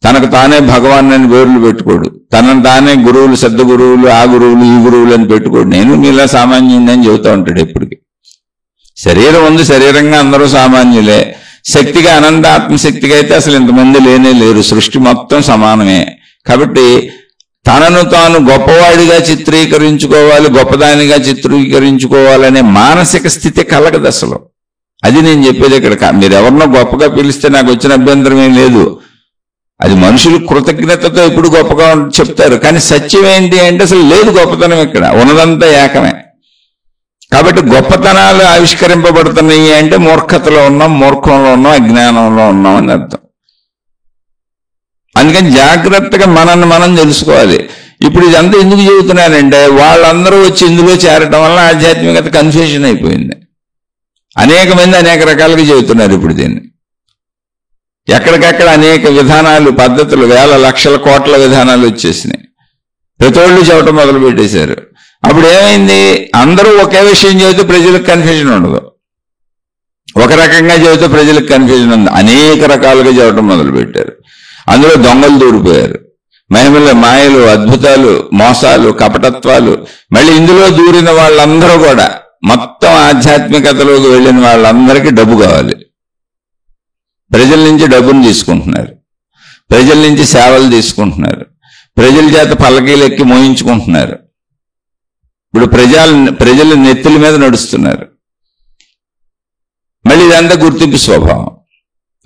A: తనకు తానే భగవాన్ అని పేర్లు పెట్టుకోడు, తనను తానే గురువులు, శబ్ద గురువులు, ఆ గురువులు, ఈ గురువులు అని పెట్టుకోడు. నేను మీలా సామాన్యుడిని అని చెబుతూ ఉంటాడు ఎప్పటికీ. శరీరం ఉంది, శరీరంగా అందరూ సామాన్యులే. శక్తిగా, అనంత ఆత్మశక్తిగా అయితే అసలు ఇంతమంది లేనే లేరు, సృష్టి మొత్తం సమానమే. కాబట్టి తనను తాను గొప్పవాడిగా చిత్రీకరించుకోవాలి, గొప్పదానిగా చిత్రీకరించుకోవాలనే మానసిక స్థితి కలగదు అసలు. అది నేను చెప్పేది ఇక్కడ. మీరు ఎవరినో గొప్పగా పిలిస్తే నాకు వచ్చిన అభ్యంతరం ఏం లేదు. అది మనుషులు కృతజ్ఞతతో ఎప్పుడు గొప్పగా చెప్తారు. కానీ సత్యం ఏంటి అంటే అసలు లేదు గొప్పతనం, ఇక్కడ ఉన్నదంతా ఏకమే. కాబట్టి గొప్పతనాలు ఆవిష్కరింపబడుతున్నాయి అంటే మూర్ఖతలో ఉన్నాం, మూర్ఖంలో ఉన్నాం, అజ్ఞానంలో ఉన్నాం అని అర్థం. అందుకని జాగ్రత్తగా మనల్ని మనం తెలుసుకోవాలి. ఇప్పుడు ఇదంతా ఎందుకు చెబుతున్నానంటే వాళ్ళందరూ వచ్చి ఇందులో చేరటం వల్ల ఆధ్యాత్మికత కన్ఫ్యూజన్ అయిపోయింది. అనేక మంది అనేక రకాలుగా చెబుతున్నారు ఇప్పుడు దీన్ని. ఎక్కడికక్కడ అనేక విధానాలు, పద్ధతులు, వేల లక్షల కోట్ల విధానాలు వచ్చేసినాయి. ప్రతోళ్ళు చెప్పటం మొదలు పెట్టేశారు. అప్పుడు ఏమైంది? అందరూ ఒకే విషయం చెబితే ప్రజలకు కన్ఫ్యూజన్ ఉండదు, ఒక రకంగా చెబితే ప్రజలకు కన్ఫ్యూజన్ ఉంది. అనేక రకాలుగా చెప్పటం మొదలు పెట్టారు. అందులో దొంగలు దూరిపోయారు. మహిమల మాయలు, అద్భుతాలు, మోసాలు, కపటత్వాలు. మళ్ళీ ఇందులో దూరిన వాళ్ళందరూ కూడా మొత్తం ఆధ్యాత్మికతలోకి వెళ్ళిన వాళ్ళందరికీ డబ్బు కావాలి. ప్రజల నుంచి డబ్బును తీసుకుంటున్నారు, ప్రజల నుంచి సేవలు తీసుకుంటున్నారు, ప్రజల చేత పల్లకీలు ఎక్కి మోయించుకుంటున్నారు. ఇప్పుడు ప్రజల నెత్తుల మీద నడుస్తున్నారు. మళ్ళీ ఇదంతా గుర్తింపు స్వభావం,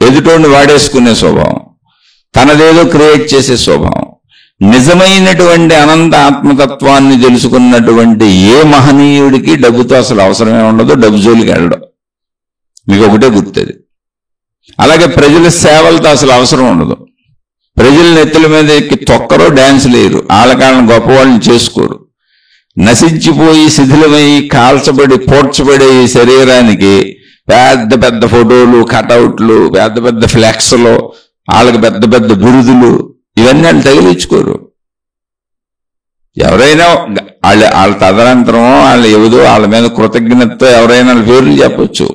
A: ఎదుటోడిని వాడేసుకునే స్వభావం, తనదేదో క్రియేట్ చేసే స్వభావం. నిజమైనటువంటి అనంత ఆత్మతత్వాన్ని తెలుసుకున్నటువంటి ఏ మహనీయుడికి డబ్బుతో అసలు అవసరమే ఉండదు, డబ్బు జోలికి వెళ్ళడం. మీకు ఒకటే గుర్తేది. అలాగే ప్రజల సేవలతో అసలు అవసరం ఉండదు. ప్రజల నెత్తుల మీద ఎక్కి తొక్కరో, డ్యాన్స్ లేరు, వాళ్ళకాళ్ళని గొప్పవాళ్ళని చేసుకోరు. నశించిపోయి శిథిలమై కాల్చబడి పోడ్చబడే ఈ శరీరానికి పెద్ద పెద్ద ఫోటోలు, కటౌట్లు, పెద్ద పెద్ద ఫ్లెక్స్లు, వాళ్ళకి పెద్ద పెద్ద బిరుదులు, ఇవన్నీ వాళ్ళు తగిలించుకోరు. ఎవరైనా వాళ్ళ తదనంతరమో వాళ్ళు ఏదో వాళ్ళ మీద కృతజ్ఞతతో ఎవరైనా పేర్లు చెప్పొచ్చు.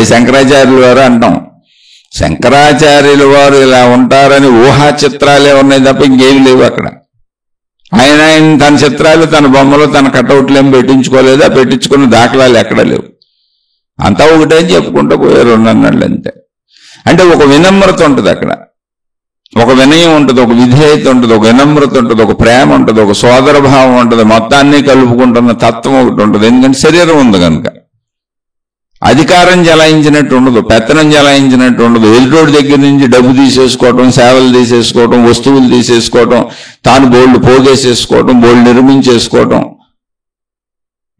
A: శంకరాచార్యుల వారు అంటాం, శంకరాచార్యుల వారు ఇలా ఉంటారని ఊహా చిత్రాలే ఉన్నాయి తప్ప ఇంకేమి లేవు అక్కడ. ఆయన తన చిత్రాలు, తన బొమ్మలు, తన కటౌట్లు ఏం పెట్టించుకోలేదా? పెట్టించుకున్న దాఖలాలు ఎక్కడ లేవు. అంతా ఒకటే చెప్పుకుంటూ పోయారు అన్నాళ్ళు అంతే. అంటే ఒక వినమ్రత ఉంటుంది అక్కడ, ఒక వినయం ఉంటుంది, ఒక విధేయత ఉంటుంది, ఒక వినమ్రత ఉంటుంది, ఒక ప్రేమ ఉంటుంది, ఒక సోదర భావం ఉంటుంది, మొత్తాన్ని కలుపుకుంటున్న తత్వం ఒకటి ఉంటుంది. ఎందుకంటే శరీరం ఉంది కనుక. అధికారం జలాయించినట్టు ఉండదు, పెత్తనం జలాయించినట్టు ఉండదు. ఎదుటోడి దగ్గర నుంచి డబ్బు తీసేసుకోవటం, సేవలు తీసేసుకోవటం, వస్తువులు తీసేసుకోవటం, తాను బోల్డ్ పోగేసేసుకోవటం, బోల్డ్ నిర్మించేసుకోవటం.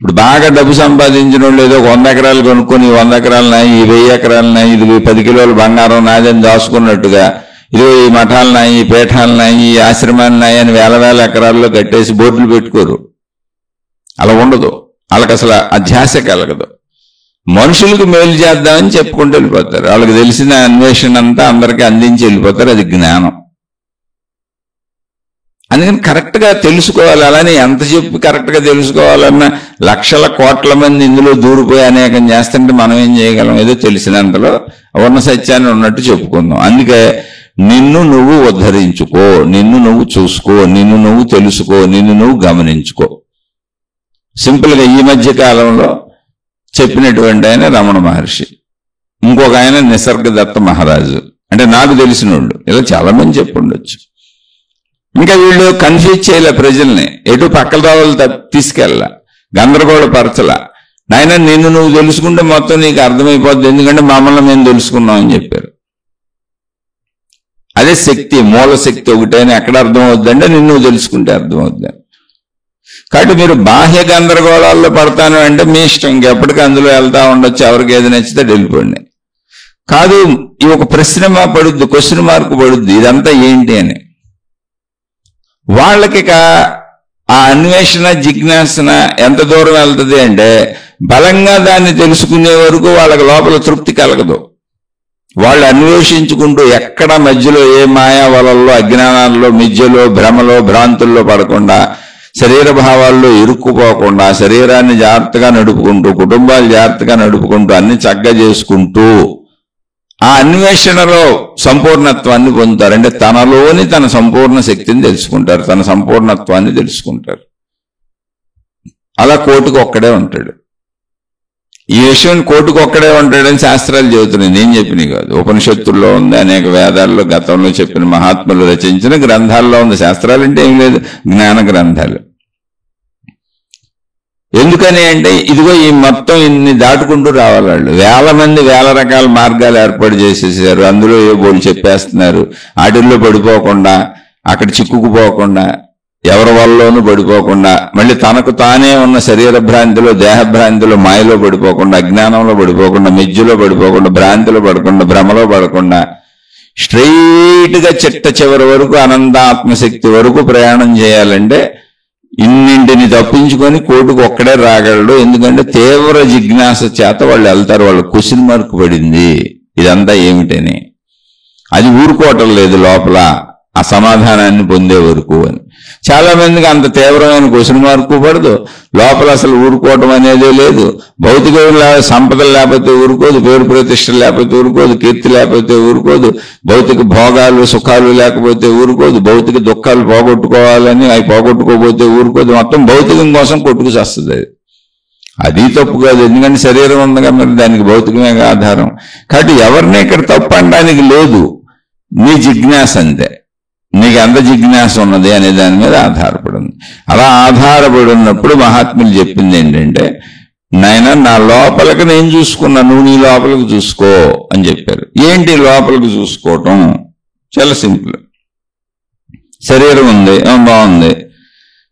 A: ఇప్పుడు బాగా డబ్బు సంపాదించిన వాళ్ళు ఏదో 100 ఎకరాలు కొనుక్కొని 100 ఎకరాలు నాయి, 1000 ఎకరాలు నాయి, ఇది 10 కిలోల బంగారం నాదని దాచుకున్నట్టుగా ఇదిగో ఈ మఠాలు నాయి, ఈ పీఠాలు నాయి, ఈ ఆశ్రమాలు నాయి అని వేల ఎకరాల్లో కట్టేసి బోర్డులు పెట్టుకోరు. అలా ఉండదు. వాళ్ళకి అసలు అధ్యాస కలగదు. మనుషులకు మేలు చేద్దామని చెప్పుకుంటూ వెళ్ళిపోతారు. వాళ్ళకి తెలిసిన అన్వేషణ అంతా అందరికీ అందించి వెళ్ళిపోతారు. అది జ్ఞానం. అందుకని కరెక్ట్గా తెలుసుకోవాలి. అలానే ఎంత చెప్పి కరెక్ట్గా తెలుసుకోవాలన్నా లక్షల కోట్ల మంది ఇందులో దూరిపోయి అనేకం చేస్తుంటే మనం ఏం చేయగలం? ఏదో తెలిసినంతలో ఉన్న సత్యాన్ని ఉన్నట్టు చెప్పుకుందాం. అందుకే నిన్ను నువ్వు ఉద్ధరించుకో, నిన్ను నువ్వు చూసుకో, నిన్ను నువ్వు తెలుసుకో, నిన్ను నువ్వు గమనించుకో. సింపుల్గా ఈ మధ్య కాలంలో చెప్పినటువంటి ఆయన రమణ మహర్షి, ఇంకొక ఆయన నిసర్గదత్త మహారాజు. అంటే నాకు తెలిసిన వాళ్ళు, ఇలా చాలా మంది చెప్పుండొచ్చు. ఇంకా వీళ్ళు కన్ఫ్యూజ్ చేయలే ప్రజల్ని, ఎటు పక్కల రావాలు తీసుకెళ్ళ, గందరగోళపరచల. నాయన నిన్ను నువ్వు తెలుసుకుంటే మొత్తం నీకు అర్థమైపోద్ది, ఎందుకంటే మమ్మల్ని మేము తెలుసుకున్నాం అని చెప్పారు. అదే శక్తి, మూల శక్తి ఒకటే అని ఎక్కడ అర్థమవుద్దంటే నిన్ను నువ్వు తెలుసుకుంటే అర్థమవుద్ది. కాబట్టి మీరు బాహ్య గందరగోళాల్లో పడతాను అంటే మీ ఇష్టం, ఇంకెప్పటికీ అందులో వెళ్తా ఉండొచ్చు, ఎవరికి ఏది నచ్చితే వెళ్ళిపోండి. కాదు, ఈ ఒక ప్రశ్న పడుద్ది, క్వశ్చన్ మార్క్ పడుద్ది, ఇదంతా ఏంటి అని. వాళ్ళకి ఆ అన్వేషణ జిజ్ఞాసన ఎంత దూరం వెళ్తుంది అంటే బలంగా దాన్ని తెలుసుకునే వరకు వాళ్ళకి లోపల తృప్తి కలగదు. వాళ్ళు అన్వేషించుకుంటూ ఎక్కడ మధ్యలో ఏ మాయా వలల్లో, అజ్ఞానాల్లో, మిథ్యలో, భ్రమలో, భ్రాంతుల్లో పడకుండా, శరీర భావాల్లో ఇరుక్కుపోకుండా, శరీరాన్ని జాగ్రత్తగా నడుపుకుంటూ, కుటుంబాలు జాగ్రత్తగా నడుపుకుంటూ, అన్ని చక్కగా చేసుకుంటూ ఆ అన్వేషణలో సంపూర్ణత్వాన్ని పొందుతారు. అంటే తనలోని తన సంపూర్ణ శక్తిని తెలుసుకుంటారు, తన సంపూర్ణత్వాన్ని తెలుసుకుంటారు. అలా కోటికి ఒక్కడే ఉంటాడు. ఈ విషయం కోటికి ఒక్కడే ఉంటాడని శాస్త్రాలు చెబుతున్నాయి, నేను చెప్పినవి కాదు. ఉపనిషత్తుల్లో ఉంది, అనేక వేదాల్లో గతంలో చెప్పిన మహాత్ములు రచించిన గ్రంథాల్లో ఉంది. శాస్త్రాలు అంటే ఏం లేదు, జ్ఞాన గ్రంథాలు. ఎందుకని అంటే ఇదిగో ఈ మొత్తం ఇన్ని దాటుకుంటూ రావాలి వాళ్ళు. వేల మంది వేల రకాల మార్గాలు ఏర్పాటు చేసేసారు, అందులో ఏ బోళ్ళు చెప్పేస్తున్నారు. వాటిల్లో పడిపోకుండా, అక్కడ చిక్కుకుపోకుండా, ఎవరి వల్లలోనూ పడిపోకుండా, మళ్ళీ తనకు తానే ఉన్న శరీర భ్రాంతిలో, దేహభ్రాంతిలో, మాయలో పడిపోకుండా, అజ్ఞానంలో పడిపోకుండా, మిథ్యలో పడిపోకుండా, భ్రాంతిలో పడకుండా, భ్రమలో పడకుండా, స్ట్రైట్ గా చిట్ట చివరి వరకు అనంతాత్మశక్తి వరకు ప్రయాణం చేయాలంటే ఇన్నింటిని తప్పించుకొని కోటుకు ఒక్కడే రాగలడు. ఎందుకంటే తీవ్ర జిజ్ఞాస చేత వాళ్ళు వెళ్తారు. వాళ్ళు క్వశ్చన్ మార్క్ పడింది, ఇదంతా ఏమిటని. అది ఊరుకోవటం లేదు లోపల ఆ సమాధానాన్ని పొందే వరకు అని. చాలా మందికి అంత తీవ్రమైన క్వశ్చన్ మార్కు పడదు, లోపల అసలు ఊరుకోవటం అనేదే లేదు. భౌతిక సంపదలు లేకపోతే ఊరుకోదు, పేరు ప్రతిష్టలు లేకపోతే ఊరుకోదు, కీర్తి లేకపోతే ఊరుకోదు, భౌతిక భోగాలు సుఖాలు లేకపోతే ఊరుకోదు, భౌతిక దుఃఖాలు పోగొట్టుకోవాలని అవి పోగొట్టుకోకపోతే ఊరుకోదు. మొత్తం భౌతికం కోసం కొట్టుకు చేస్తుంది. అది తప్పు కాదు, ఎందుకంటే శరీరం ఉందిగా, మరి దానికి భౌతికమే ఆధారం. కాబట్టి ఎవరిని ఇక్కడ తప్పు అనడానికి లేదు, నీ జిజ్ఞాస అంతే. నీకు ఎంత జిజ్ఞాస ఉన్నది అనే దాని మీద ఆధారపడింది. అలా ఆధారపడి ఉన్నప్పుడు మహాత్ములు చెప్పింది ఏంటంటే, నాయన నా లోపలికి నేను చూసుకున్నా, నువ్వు నీ లోపలికి చూసుకో అని చెప్పారు. ఏంటి లోపలికి చూసుకోవటం? చాలా సింపుల్. శరీరం ఉంది, బాగుంది,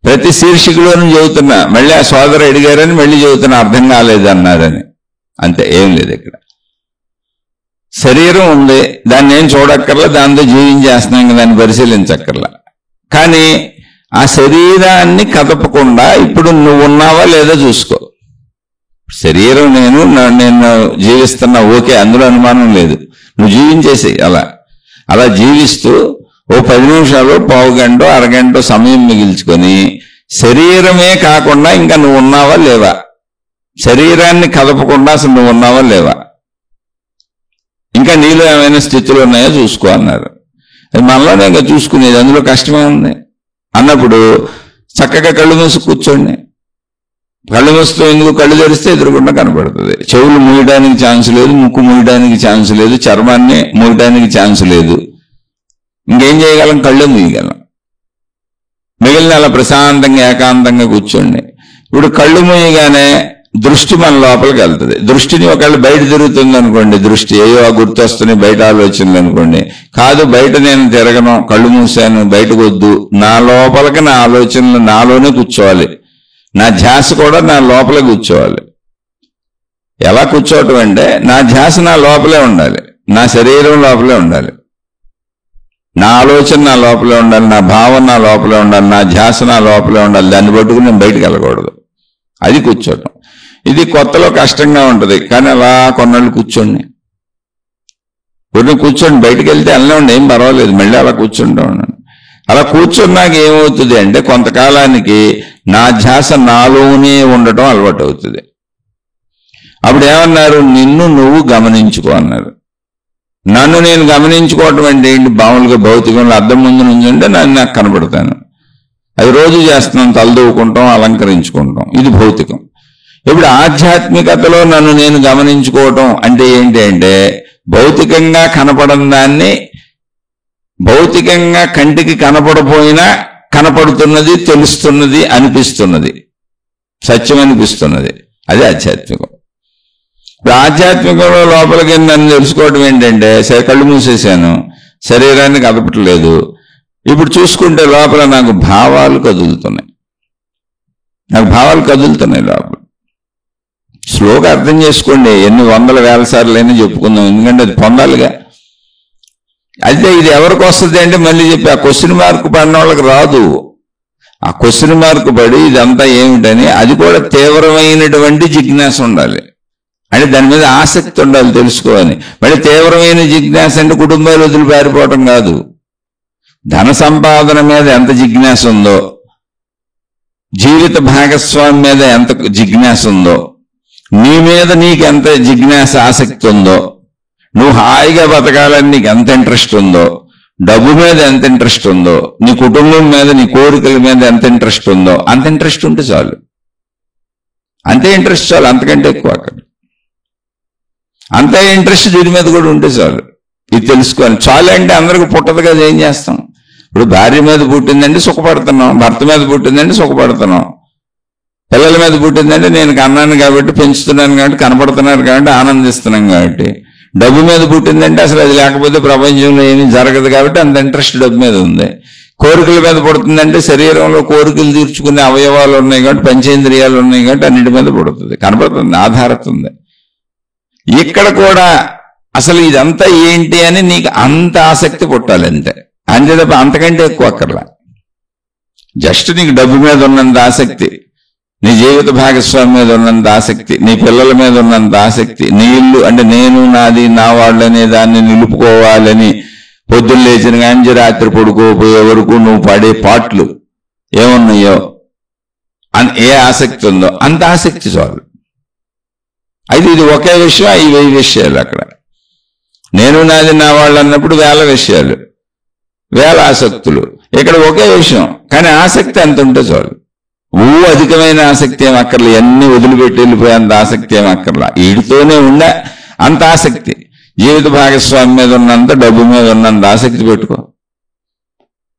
A: ప్రతి శీర్షికలోనూ చెబుతున్నా, మళ్ళీ ఆ సోదరు అడిగారని మళ్ళీ చెబుతున్నా, అర్థం కాలేదన్నారని, అంతే, ఏం లేదు ఇక్కడ. శరీరం ఉంది, దాన్ని ఏం చూడక్కర్లా, దాంతో జీవించేస్తున్నాం ఇంకా, దాన్ని పరిశీలించక్కర్లా. కానీ ఆ శరీరాన్ని కదపకుండా ఇప్పుడు నువ్వు ఉన్నావా లేదా చూసుకో. శరీరం నేను జీవిస్తున్నా, ఓకే, అందులో అనుమానం లేదు, నువ్వు జీవించేసి అలా జీవిస్తూ ఓ 10 నిమిషాలు, పావు గంట, అరగంట సమయం మిగిల్చుకొని శరీరమే కాకుండా ఇంకా నువ్వు ఉన్నావా లేవా, శరీరాన్ని కదపకుండా అసలు నువ్వు ఉన్నావా లేవా, ఇంకా నీలో ఏమైనా స్థితులు ఉన్నాయో చూసుకో అన్నారు. అది మనలోనే ఇంకా చూసుకునేది, అందులో కష్టమే ఉంది అన్నప్పుడు చక్కగా కళ్ళు మూసి కూర్చోండి. కళ్ళు మూస్తూ ఎందుకు, కళ్ళు తెరిస్తే ఎదురుకుండా కనపడుతుంది. చెవులు మూయడానికి ఛాన్స్ లేదు, ముక్కు మూయడానికి ఛాన్స్ లేదు, చర్మాన్ని మూయడానికి ఛాన్స్ లేదు. ఇంకేం చేయగలం, కళ్ళే మూయగలం. మిగిలిన అలా ప్రశాంతంగా ఏకాంతంగా కూర్చోండి. ఇప్పుడు కళ్ళు మూయగానే దృష్టి మన లోపలికి వెళ్తుంది. దృష్టిని ఒకవేళ బయట తిరుగుతుంది అనుకోండి, దృష్టి ఏయో గుర్తొస్తున్నాయి, బయట ఆలోచనలు అనుకోండి. కాదు, బయట నేను తిరగను, కళ్ళు మూసాను, బయటకు వద్దు, నా లోపలికి నా ఆలోచనలు నాలోనే కూర్చోవాలి, నా ధ్యాస కూడా నా లోపలే కూర్చోవాలి. ఎలా కూర్చోవటం అంటే, నా ధ్యాస నా లోపలే ఉండాలి, నా శరీరం లోపలే ఉండాలి, నా ఆలోచన నా లోపలే ఉండాలి, నా భావం నా లోపలే ఉండాలి, నా ధ్యాస నా లోపలే ఉండాలి. దాన్ని పట్టుకుని నేను బయటకు వెళ్ళకూడదు. అది కూర్చోవటం. ఇది కొత్తలో కష్టంగా ఉంటుంది, కానీ అలా కొన్నాళ్ళు కూర్చోండి. కూర్చోండి, బయటకు వెళ్తే వెళ్ళండి, ఏం పర్వాలేదు, మళ్ళీ అలా కూర్చుంటూ ఉండండి. అలా కూర్చున్నాక ఏమవుతుంది అంటే, కొంతకాలానికి నా ధ్యాస నాలోనే ఉండటం అలవాటు అవుతుంది. అప్పుడు ఏమన్నారు, నిన్ను నువ్వు గమనించుకో అన్నారు. నన్ను నేను గమనించుకోవటం అంటే ఏంటి, మామూలుగా భౌతికంలో అద్దం ముందు నుంచి ఉంటే నాకు కనబడతాను, అది రోజు చేస్తున్నాం, తలదూకుంటాం, అలంకరించుకుంటాం, ఇది భౌతికం. ఇప్పుడు ఆధ్యాత్మికతలో నన్ను నేను గమనించుకోవటం అంటే ఏంటి అంటే, భౌతికంగా కనపడని దాన్ని భౌతికంగా కంటికి కనపడపోయినా కనపడుతున్నది, తెలుస్తున్నది, అనిపిస్తున్నది, సత్యం అనిపిస్తున్నది, అది ఆధ్యాత్మికం. ఆధ్యాత్మికంలో లోపలికి నన్ను తెలుసుకోవటం ఏంటంటే, కళ్ళు మూసేశాను, శరీరాన్ని కదపట్లేదు, ఇప్పుడు చూసుకుంటే లోపల నాకు భావాలు కదులుతున్నాయి. నాకు భావాలు కదులుతున్నాయి లోపల. స్లోగా అర్థం చేసుకోండి, ఎన్ని వందల వేల సార్లు అయినా చెప్పుకుందాం, ఎందుకంటే అది పొందాలిగా. అయితే ఇది ఎవరికి వస్తుంది అంటే మళ్ళీ చెప్పి ఆ క్వశ్చన్ మార్క్ పడిన వాళ్ళకి రాదు. ఆ క్వశ్చన్ మార్క్ పడి ఇదంతా ఏమిటని అది కూడా తీవ్రమైనటువంటి జిజ్ఞాస ఉండాలి, అంటే దాని మీద ఆసక్తి ఉండాలి, తెలుసుకోవాలి. మళ్ళీ తీవ్రమైన జిజ్ఞాస అంటే కుటుంబాలు వదిలి పారిపోవటం కాదు. ధన సంపాదన మీద ఎంత జిజ్ఞాస ఉందో, జీవిత భాగస్వామి మీద ఎంత జిజ్ఞాస ఉందో, నీ మీద నీకు ఎంత జిజ్ఞాస ఆసక్తి ఉందో, నువ్వు హాయిగా బతకాలని నీకు ఎంత ఇంట్రెస్ట్ ఉందో, డబ్బు మీద ఎంత ఇంట్రెస్ట్ ఉందో, నీ కుటుంబం మీద నీ కోరికల మీద ఎంత ఇంట్రెస్ట్ ఉందో, అంత ఇంట్రెస్ట్ ఉంటే చాలు. అంతే ఇంట్రెస్ట్ చాలు, అంతకంటే ఎక్కువ అక్కడ. అంతే ఇంట్రెస్ట్ దీని మీద కూడా ఉంటే చాలు. ఇది తెలుసుకోవాలి. చాలు అంటే అందరికి పుట్టదు కదా, ఏం చేస్తాం? ఇప్పుడు భార్య మీద పుట్టిందంటే సుఖపడుతున్నాం, భర్త మీద పుట్టిందంటే సుఖపడుతున్నాం, పిల్లల మీద పుట్టిందంటే నేను కన్నాను కాబట్టి పెంచుతున్నాను కాబట్టి కనపడుతున్నారు కాబట్టి ఆనందిస్తున్నాం కాబట్టి, డబ్బు మీద పుట్టిందంటే అసలు అది లేకపోతే ప్రపంచంలో ఏమీ జరగదు కాబట్టి అంత ఇంట్రెస్ట్ డబ్బు మీద ఉంది. కోరికల మీద పుడుతుందంటే శరీరంలో కోరికలు తీర్చుకునే అవయవాలు ఉన్నాయి కాబట్టి, పంచేంద్రియాలు ఉన్నాయి కాబట్టి అన్నిటి మీద పుడుతుంది, కనపడుతుంది, ఆధారతుంది. ఇక్కడ కూడా అసలు ఇదంతా ఏంటి అని నీకు అంత ఆసక్తి పుట్టాలి, అంతే. అంతే తప్ప అంతకంటే ఎక్కువ అక్కర్లా. జస్ట్ నీకు డబ్బు మీద ఉన్నంత ఆసక్తి, నీ జీవిత భాగస్వామి మీద ఉన్నంత ఆసక్తి, నీ పిల్లల మీద ఉన్నంత ఆసక్తి, నీ ఇల్లు అంటే నేను నాది నా వాళ్ళనే దాన్ని నిలుపుకోవాలని పొద్దున్న లేచిన కానీ రాత్రి పడుకోపోయే వరకు నువ్వు పడే పాటలు ఏమున్నాయో, ఏ ఆసక్తి ఉందో అంత ఆసక్తి చాలు. అయితే ఇది ఒకే విషయం, ఈ 1000 విషయాలు. అక్కడ నేను నాది నా వాళ్ళు అన్నప్పుడు 1000 విషయాలు, 1000 ఆసక్తులు. ఇక్కడ ఒకే విషయం, కానీ ఆసక్తి ఎంత ఉంటే చాలు. అధికమైన ఆసక్తి ఏం అక్కర్లే, అన్ని వదిలిపెట్టి వెళ్ళిపోయేంత ఆసక్తి ఏం అక్కర్లా. వీడితోనే ఉండే అంత ఆసక్తి, జీవిత భాగస్వామి మీద ఉన్నంత, డబ్బు మీద ఉన్నంత ఆసక్తి పెట్టుకో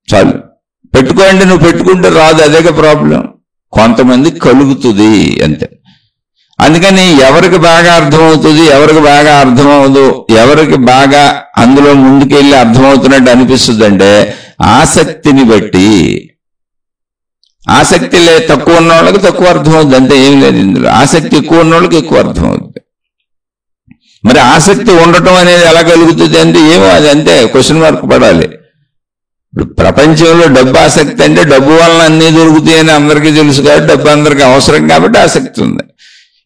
A: చాలు. పెట్టుకో అంటే నువ్వు పెట్టుకుంటే రాదు, అదే ప్రాబ్లం. కొంతమంది కలుగుతుంది అంతే. అందుకని ఎవరికి బాగా అర్థమవుతుంది, ఎవరికి బాగా అర్థమవుదు, ఎవరికి బాగా అందులో ముందుకెళ్ళి అర్థమవుతున్నట్టు అనిపిస్తుంది అంటే ఆసక్తిని బట్టి. ఆసక్తి తక్కువ ఉన్న వాళ్ళకి తక్కువ అర్థమవుద్ది, అంతే, ఏం లేదు ఇందులో. ఆసక్తి ఎక్కువ ఉన్న వాళ్ళకి ఎక్కువ అర్థమవుద్ది. మరి ఆసక్తి ఉండటం అనేది ఎలా కలుగుతుంది అంటే ఏమో అది అంతే, క్వశ్చన్ మార్క్ పడాలి. ఇప్పుడు ప్రపంచంలో డబ్బు ఆసక్తి అంటే డబ్బు వలన అన్నీ దొరుకుతాయి అని అందరికీ తెలుసు కాబట్టి, డబ్బు అందరికీ అవసరం కాబట్టి ఆసక్తి ఉంది.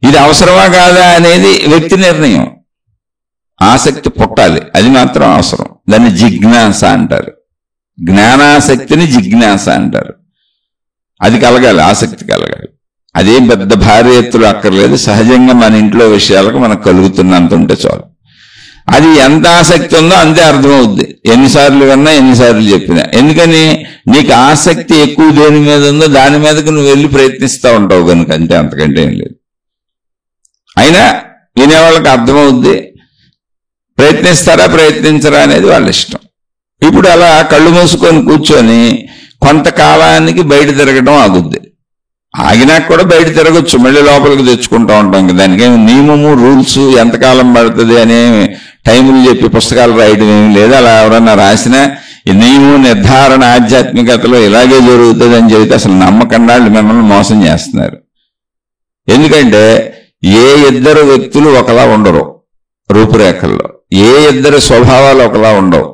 A: ఇది అవసరమా కాదా అనేది వ్యక్తి నిర్ణయం. ఆసక్తి పుట్టాలి, అది మాత్రం అవసరం. దాన్ని జిజ్ఞాస అంటారు. జ్ఞానాసక్తిని జిజ్ఞాస అంటారు. అది కలగాలి, ఆసక్తి కలగాలి. అదేం పెద్ద భారీ ఎత్తులు అక్కర్లేదు, సహజంగా మన ఇంట్లో విషయాలకు మనకు కలుగుతున్నంత ఉంటే చాలు. అది ఎంత ఆసక్తి ఉందో అంతే అర్థమవుద్ది, ఎన్నిసార్లు విన్నా ఎన్నిసార్లు చెప్పినా. ఎందుకని నీకు ఆసక్తి ఎక్కువ దేని మీద ఉందో దాని మీదకు నువ్వు వెళ్ళి ప్రయత్నిస్తూ ఉంటావు కనుక, అంతే, అంతకంటే ఏం లేదు. అయినా వినేవాళ్ళకి అర్థమవుద్ది. ప్రయత్నిస్తారా ప్రయత్నించరా అనేది వాళ్ళ ఇష్టం. ఇప్పుడు అలా కళ్ళు మూసుకొని కూర్చొని కొంతకాలానికి బయట తిరగడం ఆగుద్ది. ఆగినాక కూడా బయట తిరగచ్చు, మళ్ళీ లోపలికి తెచ్చుకుంటూ ఉంటాం కదా. దానికేమి నియమము, రూల్స్, ఎంతకాలం పడుతుంది అనే టైములు చెప్పి పుస్తకాలు రాయడం ఏమి లేదు. అలా ఎవరన్నా రాసినా ఈ నియమం నిర్ధారణ ఆధ్యాత్మికతలో ఇలాగే జరుగుతుంది అని చెబితే అసలు నమ్మకండా వాళ్ళు మిమ్మల్ని మోసం చేస్తున్నారు. ఎందుకంటే ఏ ఇద్దరు వ్యక్తులు ఒకలా ఉండరు రూపురేఖల్లో, ఏ ఇద్దరు స్వభావాలు ఒకలా ఉండవు,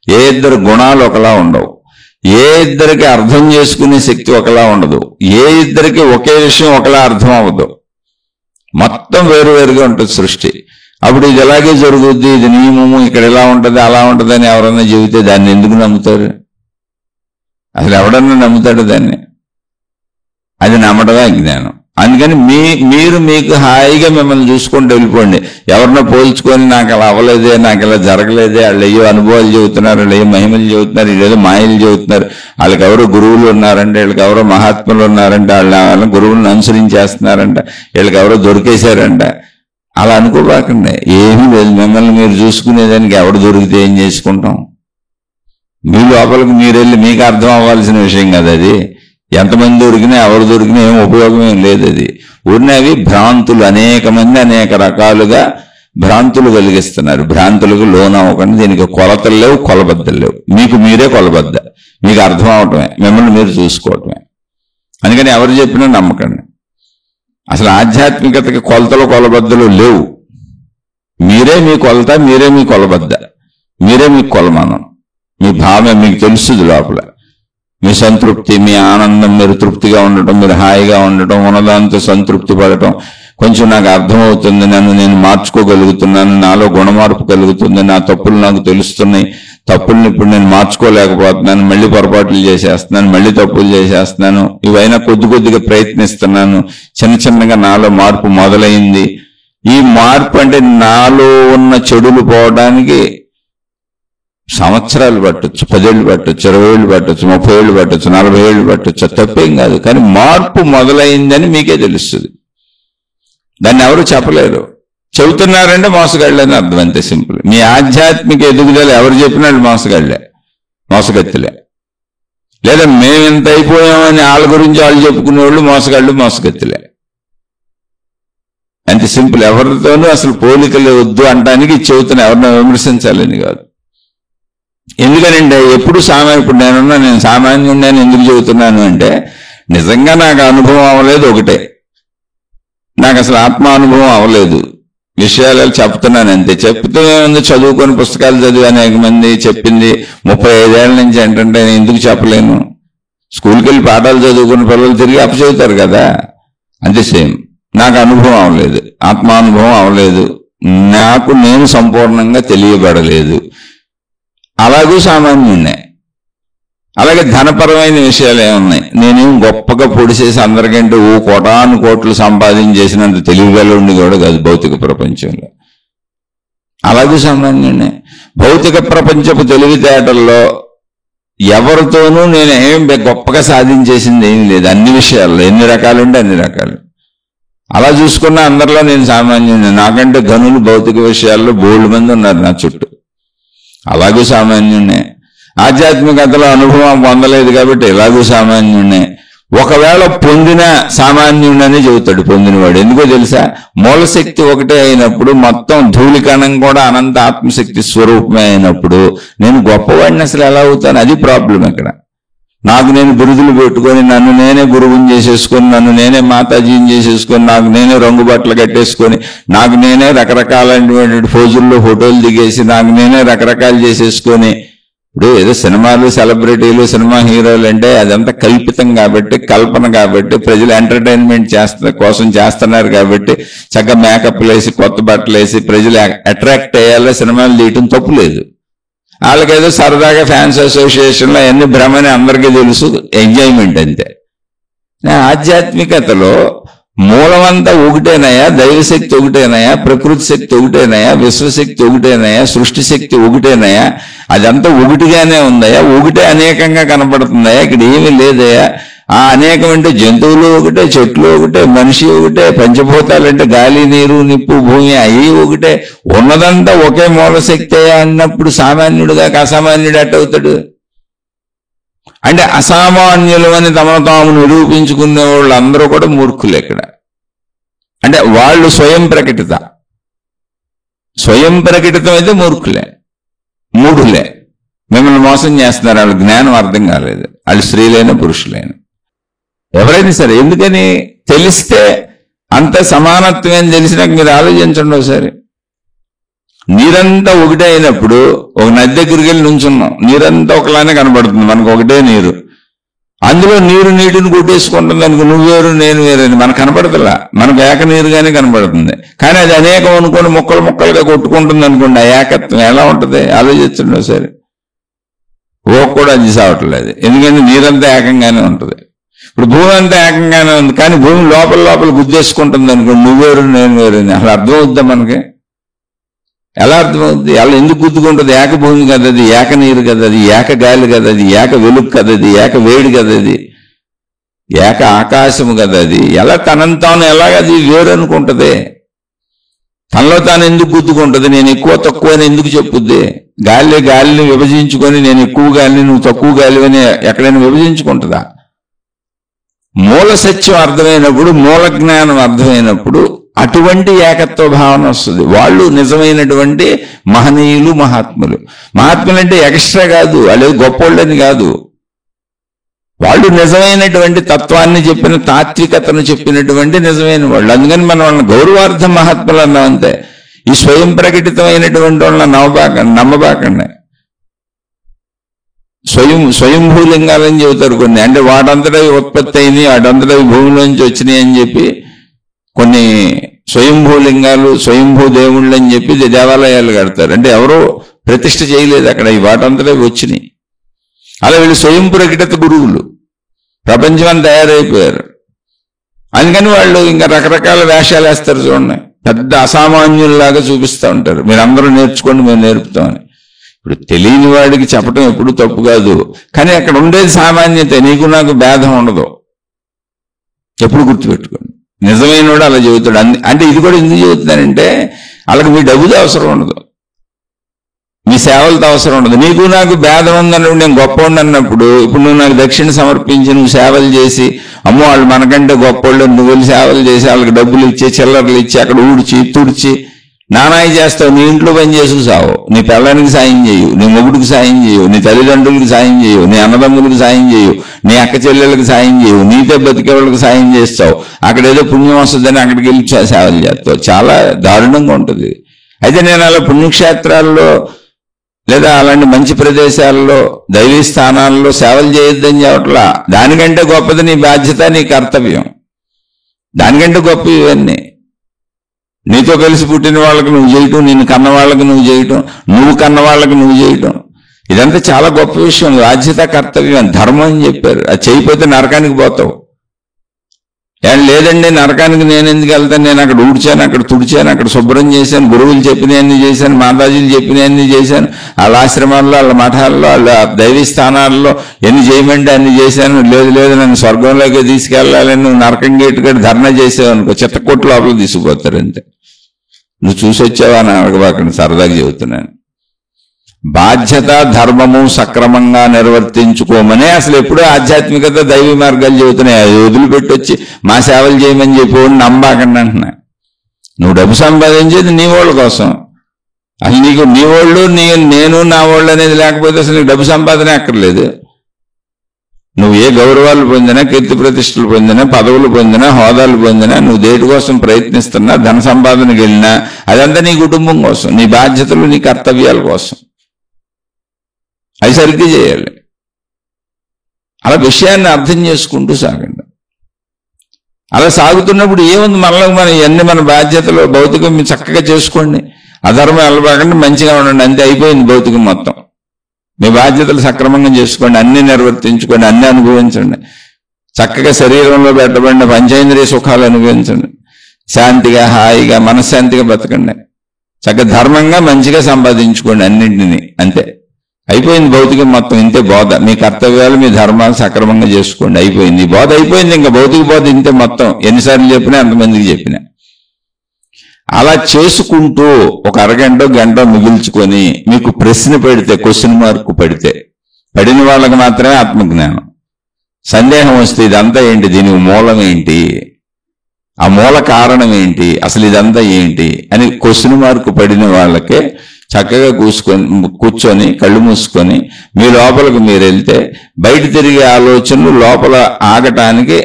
A: ఏ ఇద్దరు గుణాలు ఒకలా ఉండవు, ఏ ఇద్దరికి అర్థం చేసుకునే శక్తి ఒకలా ఉండదు, ఏ ఇద్దరికి ఒకే విషయం ఒకలా అర్థం అవ్వదు. మొత్తం వేరువేరుగా ఉంటుంది సృష్టి. అప్పుడు ఇది ఎలాగే జరుగుద్ది, ఇది నియమము, ఇక్కడ ఇలా ఉంటుంది అలా ఉంటుంది అని ఎవరన్నా చెబితే దాన్ని ఎందుకు నమ్ముతారు? అసలు ఎవడన్నా నమ్ముతాడు దాన్ని? అది నమ్మడమే అజ్ఞానం. అందుకని మీరు మీకు హాయిగా మిమ్మల్ని చూసుకుంటూ వెళ్ళిపోండి. ఎవరినో పోల్చుకొని నాకు అలా అవ్వలేదే, నాకు ఇలా జరగలేదే, వాళ్ళు ఏయో అనుభవాలు చెబుతున్నారు, వాళ్ళు ఏ మహిమలు చెబుతున్నారు, వీళ్ళేదో మాయలు చెబుతున్నారు, వాళ్ళకి ఎవరో గురువులు ఉన్నారంటే, వీళ్ళకి ఎవరో మహాత్ములు ఉన్నారంటే, వాళ్ళ గురువులను అనుసరించేస్తున్నారంట, వీళ్ళకి ఎవరో దొరికేశారంట. అలా అనుకోబాకండి, ఏమీ లేదు. మిమ్మల్ని మీరు చూసుకునేదానికి ఎవడు దొరికితే ఏం చేసుకుంటాం? మీ లోపలికి మీరు వెళ్ళి మీకు అర్థం అవ్వాల్సిన విషయం కదా అది. ఎంతమంది దొరికినా ఎవరు దొరికినా ఏం ఉపయోగం ఏం లేదు. అది ఉన్నవి భ్రాంతులు, అనేక మంది అనేక రకాలుగా భ్రాంతులు కలిగిస్తున్నారు. భ్రాంతులకు లోనవ్వకుండా దీనికి కొలతలు లేవు, కొలబద్దలు లేవు. మీకు మీరే కొలబద్ద, మీకు అర్థం అవటమే, మిమ్మల్ని మీరు చూసుకోవటమే. అందుకని ఎవరు చెప్పినా నమ్మకండి. అసలు ఆధ్యాత్మికతకి కొలతలు కొలబద్దలు లేవు. మీరే మీ కొలత, మీరే మీ కొలబద్ద, మీరే మీ కొలమానం. మీ భావం మీకు తెలుస్తుంది లోపల. మీ సంతృప్తి, మీ ఆనందం, మీరు తృప్తిగా ఉండటం, మీరు హాయిగా ఉండటం, ఉన్నదాంతో సంతృప్తి పడటం, కొంచెం నాకు అర్థమవుతుంది, నన్ను నేను మార్చుకోగలుగుతున్నాను, నాలో గుణమార్పు కలుగుతుంది, నా తప్పులు నాకు తెలుస్తున్నాయి, తప్పుల్ని ఇప్పుడు నేను మార్చుకోలేకపోతున్నాను, మళ్ళీ పొరపాట్లు చేసేస్తున్నాను, మళ్ళీ తప్పులు చేసేస్తున్నాను, ఇవైనా కొద్దిగా ప్రయత్నిస్తున్నాను, చిన్నగా నాలో మార్పు మొదలైంది. ఈ మార్పు అంటే నాలో ఉన్న చెడులు పోవడానికి సంవత్సరాలు పట్టొచ్చు, 10 ఏళ్ళు పట్టొచ్చు, 20 ఏళ్ళు పట్టొచ్చు, 30 ఏళ్ళు పట్టొచ్చు, 40 ఏళ్ళు పట్టొచ్చు, తప్పేం కాదు. కానీ మార్పు మొదలైందని మీకే తెలుస్తుంది. దాన్ని ఎవరు చెప్పలేరు. చెబుతున్నారంటే మోసగాళ్ళని అర్థం, అంతే సింపుల్. మీ ఆధ్యాత్మిక ఎదుగుదల ఎవరు చెప్పినాడు మోసగాళ్ళే, మోసగత్తులే. లేదా మేము ఇంత అయిపోయామని వాళ్ళ గురించి వాళ్ళు చెప్పుకునేవాళ్ళు మోసగాళ్ళు, మోసగత్తులే. అంతే సింపుల్. ఎవరితోనూ అసలు పోలికలు వద్దు అంటానికి చెబుతున్నా, ఎవరినో విమర్శించాలని కాదు. ఎందుకనంటే ఎప్పుడు ఇప్పుడు నేను సామాన్యుడిని ఎందుకు చెబుతున్నాను అంటే, నిజంగా నాకు అనుభవం అవ్వలేదు ఒకటే, నాకు అసలు ఆత్మానుభవం అవ్వలేదు. విషయాలు చెప్తున్నాను అంతే. చెప్తూ ఉంది, చదువుకొని పుస్తకాలు చదివి అనేక మంది చెప్పింది 35 ఏళ్ల నుంచి ఏంటంటే నేను ఎందుకు చెప్పలేను? స్కూల్కి వెళ్ళి పాఠాలు చదువుకున్న పిల్లలు తిరిగి అప్పచెబుతారు కదా, అంతే సేమ్. నాకు అనుభవం అవ్వలేదు, ఆత్మానుభవం అవ్వలేదు, నాకు నేను సంపూర్ణంగా తెలియబడలేదు. అలాగే సామాన్యున్నే. అలాగే ధనపరమైన విషయాలు ఏమున్నాయి, నేనేం గొప్పగా పొడిచేసి అందరికంటే కోటాను కోట్లు సంపాదించేసినంత తెలివిగలుండి కూడా కాదు భౌతిక ప్రపంచంలో. అలాగే సామాన్యున్నే. భౌతిక ప్రపంచపు తెలివితేటల్లో ఎవరితోనూ నేను ఏం గొప్పగా సాధించేసింది ఏం లేదు. అన్ని విషయాల్లో ఎన్ని రకాలుంటే అన్ని రకాలు. అలా చూసుకున్న అందరిలో నేను సామాన్యున్నే. నాకంటే ఘనులు భౌతిక విషయాల్లో బోల్డ్ మంది ఉన్నారు నా చుట్టూ. అలాగే సామాన్యున్నే. ఆధ్యాత్మికతలో అనుభవం పొందలేదు కాబట్టి ఎలాగూ సామాన్యున్నే. ఒకవేళ పొందిన సామాన్యుడని చెబుతాడు పొందినవాడు. ఎందుకో తెలుసా? మూలశక్తి ఒకటే అయినప్పుడు, మొత్తం ధూళికణం కూడా అనంత ఆత్మశక్తి స్వరూపమే అయినప్పుడు నేను గొప్పవాడిని అసలు ఎలా అవుతాను? అది ప్రాబ్లం ఇక్కడ. నాకు నేను బిరుదులు పెట్టుకొని, నన్ను నేనే గురువుని చేసేసుకొని, నన్ను నేనే మాతాజీని చేసేసుకొని, నాకు నేనే రంగు బట్టలు కట్టేసుకొని, నాకు నేనే రకరకాలైనటువంటి ఫోజుల్లో ఫోటోలు దిగేసి, నాకు నేనే రకరకాలు చేసేసుకొని, ఇప్పుడు ఏదో సినిమాలు, సెలబ్రిటీలు, సినిమా హీరోలు అంటే అదంతా కల్పితం కాబట్టి, కల్పన కాబట్టి, ప్రజలు ఎంటర్టైన్మెంట్ కోసం చేస్తున్నారు కాబట్టి చక్కగా మేకప్లు వేసి, కొత్త బట్టలు వేసి ప్రజలు అట్రాక్ట్ అయ్యేలా సినిమాలు తీయటం తప్పులేదు. వాళ్ళకేదో సరదాగా ఫ్యాన్స్ అసోసియేషన్లో అన్ని భ్రమని అందరికీ తెలుసు, ఎంజాయ్మెంట్ అంతే. ఆధ్యాత్మికతలో మూలమంతా ఒకటేనయా, దైవశక్తి ఒకటేనయా, ప్రకృతి శక్తి ఒకటేనయా, విశ్వశక్తి ఒకటేనయా, సృష్టి శక్తి ఒకటేనయా, అదంతా ఒకటిగానే ఉందయా, ఒకటే అనేకంగా కనపడుతుందయా, ఇక్కడ ఏమీ లేదయా. ఆ అనేకం అంటే జంతువులు ఒకటే, చెట్లు ఒకటే, మనిషి ఒకటే, పంచభూతాలంటే గాలి, నీరు, నిప్పు, భూమి అవి ఒకటే, ఉన్నదంతా ఒకే మూలశక్తి అన్నప్పుడు సామాన్యుడుగా అసామాన్యుడు అట్టవుతాడు. అంటే అసామాన్యులు అని తమను తాము నిరూపించుకునే వాళ్ళు అందరూ కూడా మూర్ఖులు ఇక్కడ. అంటే వాళ్ళు స్వయం ప్రకటితం అయితే మూర్ఖులే, మూఢులే. మిమ్మల్ని మోసం చేస్తున్నారు, వాళ్ళ జ్ఞానం అర్థం కాలేదు. వాళ్ళు స్త్రీలైన పురుషులైన ఎవరైనా సరే. ఎందుకని? తెలిస్తే అంత సమానత్వం తెలిసినాక మీరు ఆలోచించండి ఒకసారి. నీరంతా ఒకటే అయినప్పుడు ఒక నది దగ్గరికి వెళ్ళి నుంచున్నాం, నీరంతా ఒకలానే కనబడుతుంది, మనకు ఒకటే నీరు. అందులో నీటిని కొట్టేసుకుంటుంది అనుకో, నువ్వు వేరు నేను వేరని మనకు కనపడతలా, మనకు ఏక నీరుగానే కనబడుతుంది. కానీ అది అనేకం అనుకోని ముక్కలుగా కొట్టుకుంటుంది అనుకోండి, ఆ ఏకత్వం ఎలా ఉంటుంది ఆలోచించండి ఒకసారి. కూడా అది సావట్లేదు, ఎందుకంటే నీరంతా ఏకంగానే ఉంటుంది. ఇప్పుడు భూమి అంతా ఏకంగానే ఉంది, కానీ భూమి లోపల గుద్దేసుకుంటుంది అనుకోండి, నువ్వేరు నేను వేరని. అసలు అర్థమవుద్దా మనకి? ఎలా అర్థమవుద్ది? అలా ఎందుకు గుద్దుకుంటుంది? ఏక భూమి కదా అది, ఏక నీరు కదా అది, ఏక గాలి కదా అది, ఏక వెలుగు కదా అది, ఏక వేడి కదా అది, ఏక ఆకాశము కదా అది. ఎలా తనంతాను ఎలాగది వేరు అనుకుంటుంది? తనలో తాను ఎందుకు గుద్దుకుంటుంది? నేను ఎక్కువ తక్కువ అని ఎందుకు చెప్పుద్ది? గాలిని విభజించుకొని నేను ఎక్కువ గాలిని నువ్వు తక్కువ గాలి అని ఎక్కడైనా విభజించుకుంటుందా? మూల సత్యం అర్థమైనప్పుడు, మూల జ్ఞానం అర్థమైనప్పుడు అటువంటి ఏకత్వ భావన వస్తుంది. వాళ్ళు నిజమైనటువంటి మహనీయులు, మహాత్ములు. మహాత్ములు అంటే ఎక్స్ట్రా కాదు, వాళ్ళు గొప్పోళ్ళని కాదు. వాళ్ళు నిజమైనటువంటి తత్వాన్ని చెప్పిన, తాత్వికతను చెప్పినటువంటి నిజమైన వాళ్ళు. అందుకని మనం వాళ్ళని గౌరవార్థ మహాత్ములు అన్నాం అంతే. ఈ స్వయం ప్రకటితమైనటువంటి వాళ్ళని నమ్మబాకండి. స్వయంభూలింగాలని చెబుతారు కొన్ని. అంటే వాటంతటా ఉత్పత్తి అయినాయి, వాటంతటా భూమిలోంచి వచ్చినాయి అని చెప్పి కొన్ని స్వయంభూలింగాలు, స్వయంభూ దేవుళ్ళు అని చెప్పి దేవాలయాలు కడతారు. అంటే ఎవరో ప్రతిష్ఠ చేయలేదు అక్కడ, ఈ వాటంతటా వచ్చినాయి. అలా వీళ్ళు స్వయం ప్రకటిత గురువులు, ప్రపంచం తయారైపోయారు. అందుకని వాళ్ళు ఇంకా రకరకాల వేషాలు వేస్తారు చూడండి, పెద్ద అసామాన్యుల్లాగా చూపిస్తూ ఉంటారు. మీరు అందరూ నేర్చుకోండి, మేము నేర్పుతామని. ఇప్పుడు తెలియని వాడికి చెప్పడం ఎప్పుడు తప్పు కాదు, కానీ అక్కడ ఉండేది సామాన్యత. నీకు నాకు భేదం ఉండదు, ఎప్పుడు గుర్తుపెట్టుకోండి. నిజమైన వాడు అలా చెబుతాడు. అంటే ఇది కూడా ఎందుకు చెబుతున్నానంటే, వాళ్ళకి మీ డబ్బుది అవసరం ఉండదు, మీ సేవలతో అవసరం ఉండదు. నీకు నాకు భేదం ఉందన్నప్పుడు, నేను గొప్పవాడిని అన్నప్పుడు, ఇప్పుడు నువ్వు నాకు దక్షిణ సమర్పించి నువ్వు సేవలు చేసి, అమ్మో వాళ్ళు మనకంటే గొప్పవాళ్ళు, నువ్వు వెళ్ళి సేవలు చేసి వాళ్ళకి డబ్బులు ఇచ్చి, చిల్లర్లు ఇచ్చి, అక్కడ ఊడ్చి తుడిచి నానాయి చేస్తావు. నీ ఇంట్లో పని చేసుకు సావు, నీ పిల్లానికి సాయం చేయవు, నీ మొగుడికి సాయం చేయవు, నీ తల్లిదండ్రులకి సాయం చేయవు, నీ అన్నదమ్ములకు సాయం చేయవు, నీ అక్క చెల్లెళ్ళకి సాయం చేయవు, నీతో బతికే వాళ్ళకి సాయం చేస్తావు. అక్కడ ఏదో పుణ్యం వస్తుందని అక్కడికి వెళ్ళి సేవలు చేస్తావు. చాలా దారుణంగా ఉంటుంది. అయితే నేను అలా పుణ్యక్షేత్రాల్లో లేదా అలాంటి మంచి ప్రదేశాల్లో, దైవీ స్థానాల్లో సేవలు చేయొద్దని చెప్పట్లా. దానికంటే గొప్పది నీ బాధ్యత, నీ కర్తవ్యం. దానికంటే గొప్ప ఇవన్నీ. నీతో కలిసి పుట్టిన వాళ్ళకి నువ్వు చేయటం, నిన్ను కన్న వాళ్ళకి నువ్వు చేయటం, నువ్వు కన్న వాళ్ళకి నువ్వు చేయటం, ఇదంతా చాలా గొప్ప విషయం. బాధ్యత, కర్తవ్యం, ధర్మం అని చెప్పారు. అది చేయకపోతే నరకానికి పోతావు. లేదండి నరకానికి నేను ఎందుకు వెళ్తాను, నేను అక్కడ ఊడ్చాను, అక్కడ తుడిచాను, అక్కడ శుభ్రం చేశాను, గురువులు చెప్పినవన్నీ చేశాను, మాతాజీలు చెప్పినవన్నీ చేశాను, వాళ్ళ ఆశ్రమాల్లో, వాళ్ళ మఠాల్లో, వాళ్ళ దైవీ స్థానాల్లో ఎన్ని చేయమంటే అన్ని చేశాను. లేదు నన్ను స్వర్గంలోకి తీసుకెళ్లాలని నువ్వు నరకం గేటుకట్టి ధర్నా చేసావు అనుకో, చెత్తకొట్టు లోపల తీసుకుపోతారు అంతే. నువ్వు చూసి వచ్చావా అని అడగబాకండి, సరదాగా చెబుతున్నాను. బాధ్యత, ధర్మము సక్రమంగా నిర్వర్తించుకోమనే అసలు ఎప్పుడూ ఆధ్యాత్మికత, దైవీ మార్గాలు చెబుతున్నాయి. అది వదిలిపెట్టి వచ్చి మా సేవలు చేయమని చెప్పి నమ్మాకండి అంటున్నా. నువ్వు డబ్బు సంపాదించేది నీ వాళ్ళ కోసం. అసలు నీకు నీ వాళ్ళు, నేను నా వాళ్ళు అనేది లేకపోతే అసలు నీకు డబ్బు సంపాదనే అక్కర్లేదు. నువ్వు ఏ గౌరవాలు పొందినా, కీర్తి ప్రతిష్టలు పొందినా, పదవులు పొందినా, హోదాలు పొందినా, నువ్వు దేటి కోసం ప్రయత్నిస్తున్నా, ధన సంపాదనకి వెళ్ళినా అదంతా నీ కుటుంబం కోసం, నీ బాధ్యతలు, నీ కర్తవ్యాల కోసం. అవి సరిగ్గా చేయాలి. అలా విషయాన్ని అర్థం చేసుకుంటూ సాగండి. అలా సాగుతున్నప్పుడు ఏముంది, మనలో మన బాధ్యతలు భౌతికం చక్కగా చేసుకోండి, అధర్మం వెళ్ళబాకండి, మంచిగా ఉండండి, అంతే. అయిపోయింది భౌతికం మొత్తం. మీ బాధ్యతలు సక్రమంగా చేసుకోండి, అన్ని నిర్వర్తించుకోండి, అన్ని అనుభవించండి. చక్కగా శరీరంలో పెట్టబడిన పంచేంద్రియ సుఖాలు అనుభవించండి. శాంతిగా, హాయిగా, మనశ్శాంతిగా బతకండి. చక్కగా ధర్మంగా మంచిగా సంపాదించుకోండి అన్నింటినీ, అంతే. అయిపోయింది భౌతికం మొత్తం. ఇంతే బోధ. మీ కర్తవ్యాలు, మీ ధర్మాలు సక్రమంగా చేసుకోండి, అయిపోయింది. ఈ బోధ అయిపోయింది. ఇంకా భౌతిక బోధ ఇంతే మొత్తం. ఎన్నిసార్లు చెప్పినా, ఎంతమందికి చెప్పినా. అలా చేసుకుంటూ ఒక అరగంట, గంట మిగిల్చుకొని మీకు ప్రశ్న పెడితే, క్వశ్చన్ మార్క్ పడిన వాళ్ళకి మాత్రమే ఆత్మజ్ఞానం. సందేహం వస్తే ఇదంతా ఏంటి, దీనికి మూలం ఏంటి, ఆ మూల కారణం ఏంటి, అసలు ఇదంతా ఏంటి అని క్వశ్చన్ మార్క్ పడిన వాళ్ళకే చక్కగా కూర్చొని కళ్ళు మూసుకొని మీ లోపలికి మీరు వెళ్తే బయట తిరిగే ఆలోచనలు లోపల ఆగటానికి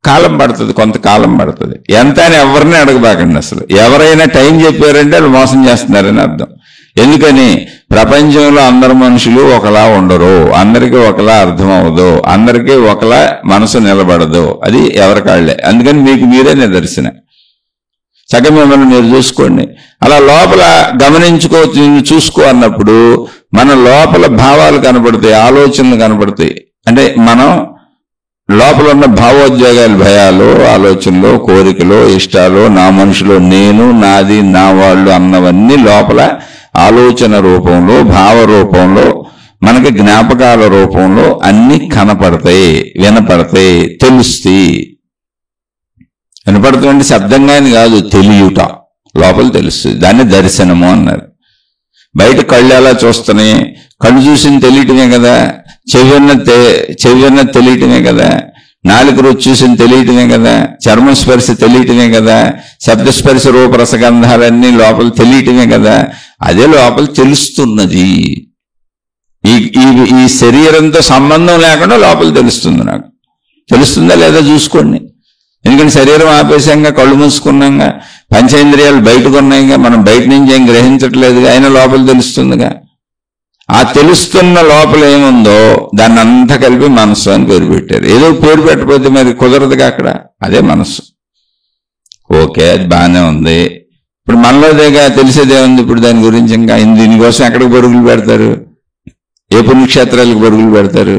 A: కాలం పడుతుంది, కొంతకాలం పడుతుంది. ఎంత అని ఎవరిని అడగబాకండి. అసలు ఎవరైనా టైం చెప్పారంటే వాళ్ళు మోసం చేస్తున్నారని అర్థం. ఎందుకని ప్రపంచంలో అందరు మనుషులు ఒకలా ఉండరు, అందరికీ ఒకలా అర్థం అవ్వదు, అందరికీ ఒకలా మనసు నిలబడదు. అది ఎవరికాళ్లే. అందుకని మీకు మీరే నిదర్శన. చక్కగా మిమ్మల్ని మీరు చూసుకోండి. అలా లోపల చూసుకో అన్నప్పుడు మన లోపల భావాలు కనపడతాయి, ఆలోచనలు కనపడతాయి. అంటే మనం లోపల ఉన్న భావోద్వేగాలు, భయాలు, ఆలోచనలు, కోరికలు, ఇష్టాలు, నా మనుషులు, నేను, నాది, నా వాళ్ళు అన్నవన్నీ లోపల ఆలోచన రూపంలో, భావ రూపంలో, మనకి జ్ఞాపకాల రూపంలో అన్ని కనపడతాయి, వినపడతాయి, తెలుస్తాయి. వినపడుతుంది శబ్దంగాని కాదు, తెలియట. లోపల తెలుస్తుంది. దాన్ని దర్శనము అన్నారు. బయట కళ్ళు ఎలా చూస్తున్నాయి, కళ్ళు చూసింది తెలియటమే కదా. చెవిన్న తెలియటమే కదా. నాలుక రుచి చూసింది తెలియటమే కదా. చర్మస్పర్శ తెలియటమే కదా. శబ్దస్పర్శ రూపరసగంధాలన్నీ లోపల తెలియటమే కదా. అదే లోపల తెలుస్తున్నది. ఈ ఈ శరీరంతో సంబంధం లేకుండా లోపల తెలుస్తుంది. నాకు తెలుస్తుందా లేదా చూసుకోండి. ఎందుకంటే శరీరం ఆపేశాంగా, కళ్ళు మూసుకున్నాగా, పంచేంద్రియాలు బయటకు ఉన్నాయిగా, మనం బయట నుంచి ఏం గ్రహించట్లేదుగా, అయినా లోపల తెలుస్తుందిగా. ఆ తెలుస్తున్న లోపల ఏముందో దాన్ని అంతా కలిపి మనస్సు అని పేరు పెట్టారు. ఏదో పేరు పెట్టకపోతే మరి కుదరదుగా అక్కడ. అదే మనస్సు. ఓకే, అది బాగానే ఉంది. ఇప్పుడు మనలోదేగా తెలిసేదేముంది ఇప్పుడు దాని గురించి. ఇంకా దీనికోసం ఎక్కడికి పరుగులు పెడతారు? ఏ పుణ్యక్షేత్రాలకు పరుగులు పెడతారు?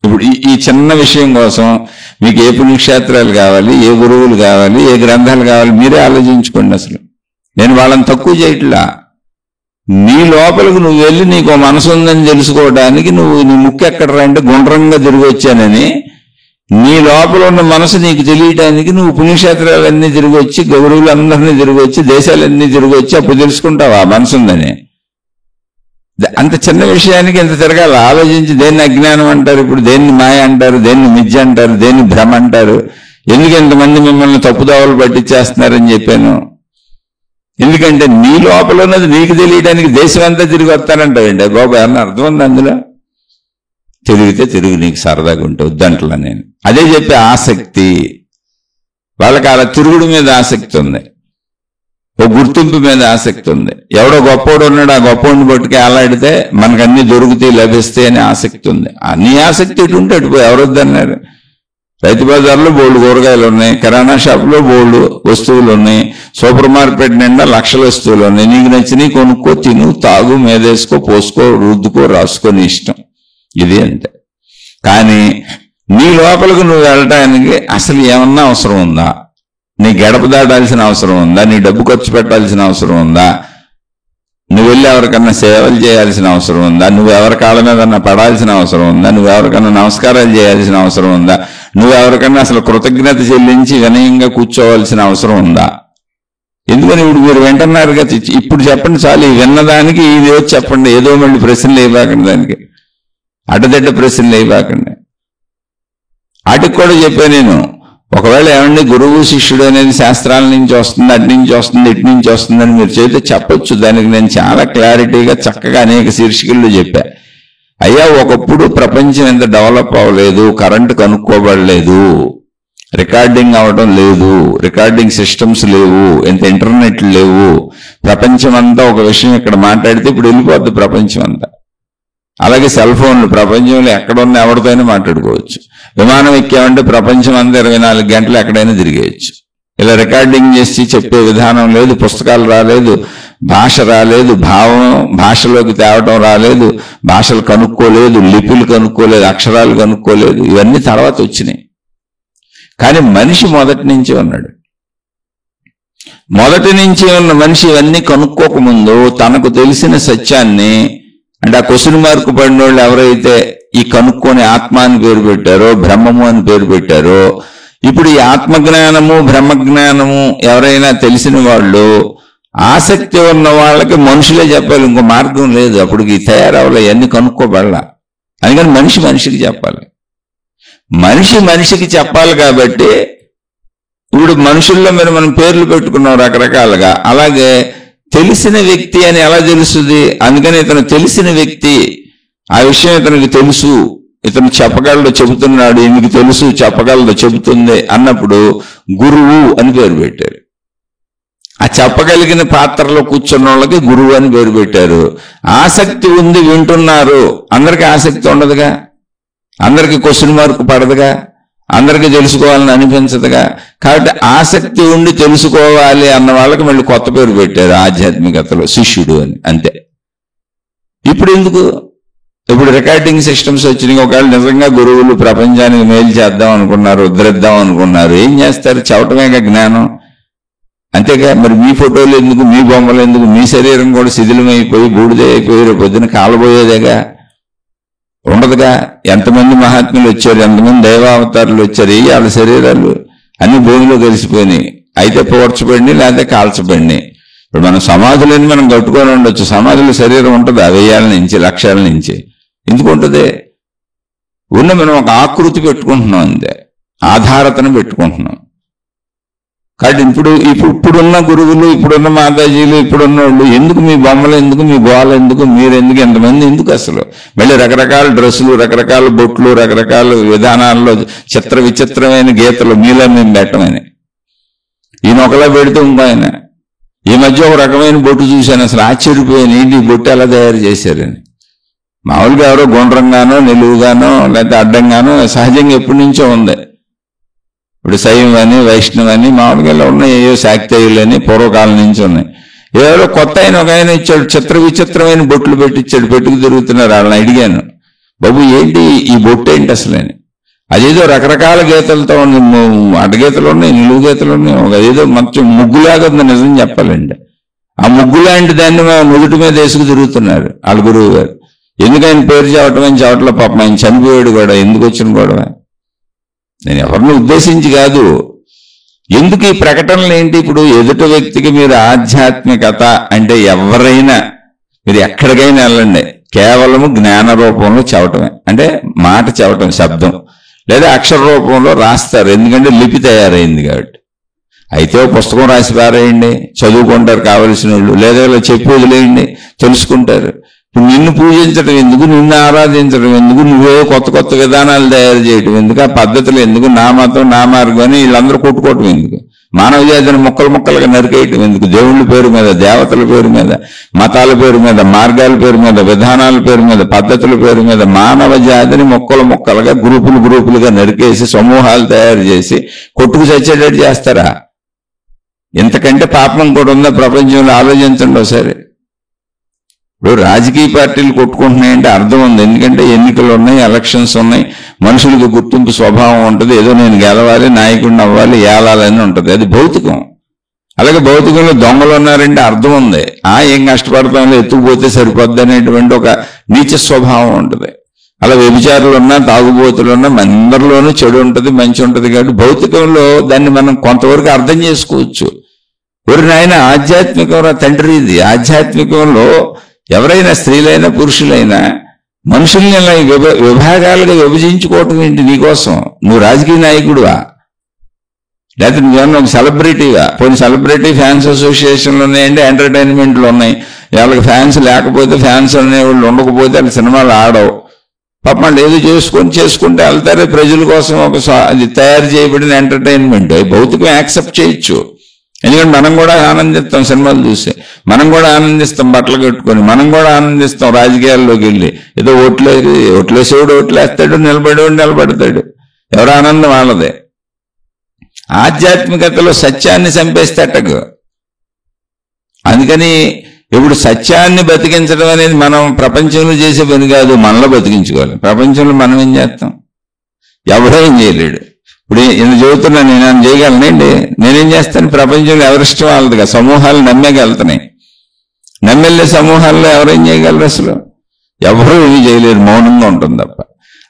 A: ఇప్పుడు ఈ చిన్న విషయం కోసం మీకు ఏ పుణ్యక్షేత్రాలు కావాలి, ఏ గురువులు కావాలి, ఏ గ్రంథాలు కావాలి, మీరే ఆలోచించుకోండి. అసలు నేను వాళ్ళని తక్కువ చేయట్లా. నీ లోపలికి నువ్వు వెళ్ళి నీకు మనసు ఉందని తెలుసుకోవడానికి నీ ముక్కు ఎక్కడ అంటే గుండ్రంగా తిరిగి వచ్చానని, నీ లోపల ఉన్న మనసు నీకు తెలియటానికి నువ్వు పుణ్యక్షేత్రాలన్నీ తిరిగి వచ్చి, గురువులందరినీ తిరిగి వచ్చి, దేశాలన్నీ తిరిగి వచ్చి అప్పుడు తెలుసుకుంటావా మనసు ఉందని? అంత చిన్న విషయానికి ఎంత తిరగాలి? ఆలోచించి దేన్ని అజ్ఞానం అంటారు, ఇప్పుడు దేన్ని మాయ అంటారు, దేన్ని మిథ్య అంటారు, దేన్ని భ్రమ అంటారు. ఎందుకు ఎంతమంది మిమ్మల్ని తప్పుదోవలు పట్టించేస్తున్నారని చెప్పాను. ఎందుకంటే నీ లోపల ఉన్నది నీకు తెలియడానికి దేశం అంతా తిరిగి వస్తానంటావండి బాబు. ఏమన్నా అర్థం ఉంది అందులో? తిరిగితే తిరిగి నీకు సరదాగా ఉంటే వద్దంటలా నేను. అదే చెప్పే ఆసక్తి. వాళ్ళకి అలా తిరుగుడు మీద ఆసక్తి ఉంది, ఓ గుర్తింపు మీద ఆసక్తి ఉంది. ఎవడో గొప్పోడు ఉన్నాడు, ఆ గొప్పోడిని పట్టుకే అలాడితే మనకు అన్ని దొరుకుతాయి, లభిస్తాయి అని ఆసక్తి ఉంది. నీ ఆసక్తి ఎటు ఉంటే అటుపోయి ఎవరొద్దన్నారు? రైతు బజార్లో బోల్డ్ కూరగాయలు ఉన్నాయి, కిరాణా షాపులో బోల్డ్ వస్తువులు ఉన్నాయి, సూపర్ మార్కెట్ నిండా లక్షల వస్తువులు ఉన్నాయి. నీకు నచ్చినవి కొనుక్కో, తిను, తాగు, మీదేసుకో, పోసుకో, రుద్దుకో, రాసుకొని ఇష్టం. ఇది అంతే. కానీ నీ లోపలికి నువ్వు వెళ్ళటానికి అసలు ఏమన్నా అవసరం ఉందా? నీ గడప దాటాల్సిన అవసరం ఉందా? నీ డబ్బు ఖర్చు పెట్టాల్సిన అవసరం ఉందా? నువ్వు వెళ్ళి ఎవరికన్నా సేవలు చేయాల్సిన అవసరం ఉందా? నువ్వు ఎవరి కాళ్ళ మీద పడాల్సిన అవసరం ఉందా? నువ్వు ఎవరికన్నా నమస్కారాలు చేయాల్సిన అవసరం ఉందా? నువ్వు ఎవరికన్నా అసలు కృతజ్ఞత చెల్లించి వినయంగా కూర్చోవలసిన అవసరం ఉందా? ఎందుకని ఇప్పుడు మీరు వింటున్నారుగా, ఇప్పుడు చెప్పండి చాలు. ఈ విన్నదానికి ఇది చెప్పండి. ఏదో మళ్ళీ ప్రశ్నలు వేయబాకండి, దానికి అడ్డదిడ్డ ప్రశ్నలు వేయబాకండి. వాటికి కూడా చెప్పాను నేను. ఒకవేళ ఏమండి గురువు శిష్యుడు అనేది శాస్త్రాల నుంచి వస్తుంది, అటు నుంచి వస్తుంది, ఇటు నుంచి వస్తుందని మీరు చెబితే చెప్పొచ్చు. దానికి నేను చాలా క్లారిటీగా చక్కగా అనేక శీర్షికల్లో చెప్పా. అయ్యా, ఒకప్పుడు ప్రపంచం ఎంత డెవలప్ అవ్వలేదు, కరెంటు కనుక్కోబడలేదు, రికార్డింగ్ అవడం లేదు, రికార్డింగ్ సిస్టమ్స్ లేవు, ఎంత ఇంటర్నెట్ లేవు. ప్రపంచం అంతా ఒక విషయం ఇక్కడ మాట్లాడితే ఇప్పుడు వెళ్ళిపోద్ది ప్రపంచం అంతా. అలాగే సెల్ ఫోన్లు ప్రపంచంలో ఎక్కడున్నా ఎవరితోనే మాట్లాడుకోవచ్చు. విమానం ఎక్కామంటే ప్రపంచం అంతా 24 గంటలు ఎక్కడైనా తిరిగేయచ్చు. ఇలా రికార్డింగ్ చేసి చెప్పే విధానం లేదు, పుస్తకాలు రాలేదు, భాష రాలేదు, భాషలోకి తేవటం రాలేదు, భాషలు కనుక్కోలేదు, లిపులు కనుక్కోలేదు, అక్షరాలు కనుక్కోలేదు. ఇవన్నీ తర్వాత వచ్చినాయి. కానీ మనిషి మొదటి నుంచే ఉన్నాడు. మొదటి నుంచి ఉన్న మనిషి ఇవన్నీ కనుక్కోకముందు తనకు తెలిసిన సత్యాన్ని, అంటే ఆ క్వశ్చన్ మార్క్ పడిన వాళ్ళు ఎవరైతే ఈ కనుక్కొని ఆత్మ అని పేరు పెట్టారో, బ్రహ్మము అని పేరు పెట్టారో, ఇప్పుడు ఈ ఆత్మజ్ఞానము బ్రహ్మజ్ఞానము ఎవరైనా తెలిసిన వాళ్ళు, ఆసక్తి ఉన్న వాళ్ళకి మనుషులే చెప్పాలి, ఇంకో మార్గం లేదు. అప్పుడు ఈ తయారవ్వాలి, అన్ని కనుక్కోబడాల. అందుకని మనిషి మనిషికి చెప్పాలి. మనిషి మనిషికి చెప్పాలి. కాబట్టి ఇప్పుడు మనుషుల్లో మనం పేర్లు పెట్టుకున్నాం రకరకాలుగా. అలాగే తెలిసిన వ్యక్తి అని ఎలా తెలుస్తుంది? అందుకని ఇతను తెలిసిన వ్యక్తి, ఆ విషయం ఇతనికి తెలుసు, ఇతను చెప్పగలడు, చెబుతున్నాడు, ఈమెకి తెలుసు, చెప్పగలడు, చెబుతుంది అన్నప్పుడు గురువు అని పేరు పెట్టారు. ఆ చెప్పగలిగిన పాత్రలో కూర్చున్న వాళ్ళకి గురువు అని పేరు పెట్టారు. ఆసక్తి ఉంది, వింటున్నారు. అందరికీ ఆసక్తి ఉండదుగా, అందరికీ క్వశ్చన్ మార్క్ పడదుగా, అందరికీ తెలుసుకోవాలని అనిపించదుగా. కాబట్టి ఆసక్తి ఉండి తెలుసుకోవాలి అన్న వాళ్ళకి మళ్ళీ కొత్త పేరు పెట్టారు ఆధ్యాత్మికతలో, శిష్యుడు అని. అంతే. ఇప్పుడు ఎందుకు? ఇప్పుడు రికార్డింగ్ సిస్టమ్స్ వచ్చినాయి. ఒకవేళ నిజంగా గురువులు ప్రపంచానికి మేలు చేద్దాం అనుకున్నారు, ఉద్ధరిద్దాం అనుకున్నారు, ఏం చేస్తారు? చెప్పటమేగా జ్ఞానం. అంతేగా. మరి మీ ఫోటోలు ఎందుకు, మీ బొమ్మలు ఎందుకు? మీ శరీరం కూడా శిథిలమైపోయి బూడిదే అయిపోయి రేపు పొద్దున కాలబోయేదేగా, ఉండదుగా. ఎంతమంది మహాత్ములు వచ్చారు, ఎంతమంది దైవావతారులు వచ్చారు, వాళ్ళ శరీరాలు అన్ని భూమిలో కలిసిపోయినాయి. అయితే పోడ్చబడినాయి, లేకపోతే కాల్చబడినాయి. ఇప్పుడు మన సమాధులని మనం కట్టుకొని ఉండొచ్చు, సమాధుల శరీరం ఉంటుంది 1000 నుంచి 1,00,000 నుంచి. ఎందుకు ఉంటుంది? మనం ఒక ఆకృతి పెట్టుకుంటున్నాం, అంతే, ఆధారతను పెట్టుకుంటున్నాం. కాబట్టి ఇప్పుడున్న గురువులు, ఇప్పుడున్న మాతాజీలు, ఇప్పుడున్న వాళ్ళు ఎందుకు మీ బొమ్మలు ఎందుకు, మీ గోళ ఎందుకు, మీరెందుకు, ఎంతమంది ఎందుకు అసలు? మళ్ళీ రకరకాల డ్రెస్సులు, రకరకాల బొట్లు, రకరకాల విధానాల్లో చిత్ర విచిత్రమైన గీతలు మీలో మేము పెట్టమని. ఈయన ఒకలా పెడితే ఇంకో ఆయన. ఈ మధ్య ఒక రకమైన బొట్టు చూశాను, అసలు ఆశ్చర్యపోయాను, ఏంటి ఈ బొట్టు ఎలా తయారు చేశారని. మామూలుగా ఎవరో గుండ్రంగానో నిలువుగానో లేకపోతే అడ్డంగానో సహజంగా ఎప్పటి నుంచో ఉంది. ఇప్పుడు శైవం అని, వైష్ణవ్ అని మామూలుగా ఇలా ఉన్నాయి, ఏవో శాక్తేయులు అని పూర్వకాలం నుంచి ఉన్నాయి. ఎవరో కొత్త ఆయన ఒక ఆయన ఇచ్చాడు, చిత్ర విచిత్రమైన బొట్లు పెట్టించాడు, పెట్టుకు తిరుగుతున్నారు. వాళ్ళని అడిగాను, బాబు ఏంటి ఈ బొట్టు ఏంటి అసలు అని. అదేదో రకరకాల గీతలతో ఉంది, అడ్డగీతలు ఉన్నాయి, నిలువు గీతలు ఉన్నాయి, అదేదో మంచి ముగ్గులాగా ఉంది నిజం చెప్పాలండి. ఆ ముగ్గులాంటి దాన్ని నుదుటి మీద వేసుకు తిరుగుతున్నారు వాళ్ళ గురువు గారు. ఎందుకు ఆయన పేరు చెప్పటం అని చెప్పట్లో పాపం ఆయన చనిపోయాడు కూడా. ఎందుకు వచ్చిన గొడవ? నేను ఎవరిని ఉద్దేశించి కాదు. ఎందుకు ఈ ప్రకటనలు ఏంటి? ఇప్పుడు ఎదుటి వ్యక్తికి మీరు ఆధ్యాత్మికత అంటే ఎవరైనా మీరు ఎక్కడికైనా వెళ్ళండి, కేవలము జ్ఞాన రూపంలో చెప్పటమే. అంటే మాట చెప్పటం, శబ్దం, లేదా అక్షర రూపంలో రాస్తారు, ఎందుకంటే లిపి తయారైంది కాబట్టి. అయితే పుస్తకం రాసి పారేయండి, చదువుకుంటారు కావలసిన వాళ్ళు, లేదా ఇలా చెప్పి వదిలేయండి, తెలుసుకుంటారు. ఇప్పుడు నిన్ను పూజించడం ఎందుకు, నిన్ను ఆరాధించడం ఎందుకు, నువ్వే కొత్త కొత్త విధానాలు తయారు చేయటం ఎందుకు, ఆ పద్ధతులు ఎందుకు, నా మతం నా మార్గం అని వీళ్ళందరూ కొట్టుకోవటం ఎందుకు, మానవ జాతిని ముక్కలు ముక్కలుగా నరికేయటం ఎందుకు, దేవుళ్ళ పేరు మీద, దేవతల పేరు మీద, మతాల పేరు మీద, మార్గాల పేరు మీద, విధానాల పేరు మీద, పద్ధతుల పేరు మీద మానవ జాతిని ముక్కలు ముక్కలుగా గ్రూపులుగా నరికేసి సమూహాలు తయారు చేసి కొట్టుకు చచ్చేటట్టు చేస్తారా? ఇంతకంటే పాపం కూడా ఉందా ప్రపంచంలో? ఆలోచించండి ఒకసారి. ఇప్పుడు రాజకీయ పార్టీలు కొట్టుకుంటున్నాయంటే అర్థం ఉంది, ఎందుకంటే ఎన్నికలు ఉన్నాయి, ఎలక్షన్స్ ఉన్నాయి, మనుషులకు గుర్తింపు స్వభావం ఉంటుంది, ఏదో నేను గెలవాలి, నాయకుడిని అవ్వాలి, ఏలాలని ఉంటుంది, అది భౌతికం. అలాగే భౌతికంలో దొంగలు ఉన్నారంటే అర్థం ఉంది, ఏం కష్టపడతాంలో ఎత్తుకుపోతే సరిపోద్ది అనేటువంటి ఒక నీచ స్వభావం ఉంటుంది. అలా వ్యభిచారులు ఉన్నా, తాగుబోతులు ఉన్నా, అందరిలోనూ చెడు ఉంటుంది, మంచి ఉంటుంది. కాబట్టి భౌతికంలో దాన్ని మనం కొంతవరకు అర్థం చేసుకోవచ్చు. ఎవరి నాయన ఆధ్యాత్మికం తండ్రి, ఇది ఆధ్యాత్మికంలో ఎవరైనా స్త్రీలైనా పురుషులైనా మనుషుల్ని ఇలా విభాగాలుగా విభజించుకోవటం ఏంటి నీకోసం? నువ్వు రాజకీయ నాయకుడువా, లేకపోతే నువ్వేమన్నా ఒక సెలబ్రిటీవా? కొన్ని సెలబ్రిటీ ఫ్యాన్స్ అసోసియేషన్లు ఉన్నాయండి, ఎంటర్టైన్మెంట్లు ఉన్నాయి. వాళ్ళకి ఫ్యాన్స్ లేకపోతే, ఫ్యాన్స్ అనేవాళ్ళు ఉండకపోతే వాళ్ళ సినిమాలు ఆడవు. పాపం వాళ్ళు ఏదో చేసుకుంటే వెళ్తారే ప్రజల కోసం. అది తయారు చేయబడిన ఎంటర్టైన్మెంట్, భౌతికం యాక్సెప్ట్ చేయొచ్చు. ఎందుకంటే మనం కూడా ఆనందిస్తాం సినిమాలు చూసి, మనం కూడా ఆనందిస్తాం బట్టలు కట్టుకొని, మనం కూడా ఆనందిస్తాం రాజకీయాల్లోకి వెళ్ళి. ఏదో ఓట్లేసేవాడు ఓట్లేస్తాడు, నిలబడేవాడు నిలబడతాడు, ఎవరు ఆనందం వాళ్ళదే. ఆధ్యాత్మికతలో సత్యాన్ని చంపేస్తేటకు. అందుకని ఇప్పుడు సత్యాన్ని బతికించడం అనేది మనం ప్రపంచంలో చేసే పని కాదు, మనలో బతికించుకోవాలి. ప్రపంచంలో మనం ఏం చేస్తాం? ఎవడో ఏం చేయలేడు. ఇప్పుడు నేను చెబుతున్నా, నేను చేయగలనండి. నేనేం చేస్తాను? ప్రపంచంలో ఎవరిష్టం వాళ్ళదిగా సమూహాలు నమ్మేగలుగుతున్నాయి. నమ్మెళ్ళే సమూహాల్లో ఎవరేం చేయగలరు? అసలు ఎవరూ ఏమీ చేయలేరు, మౌనంగా ఉంటుంది తప్ప.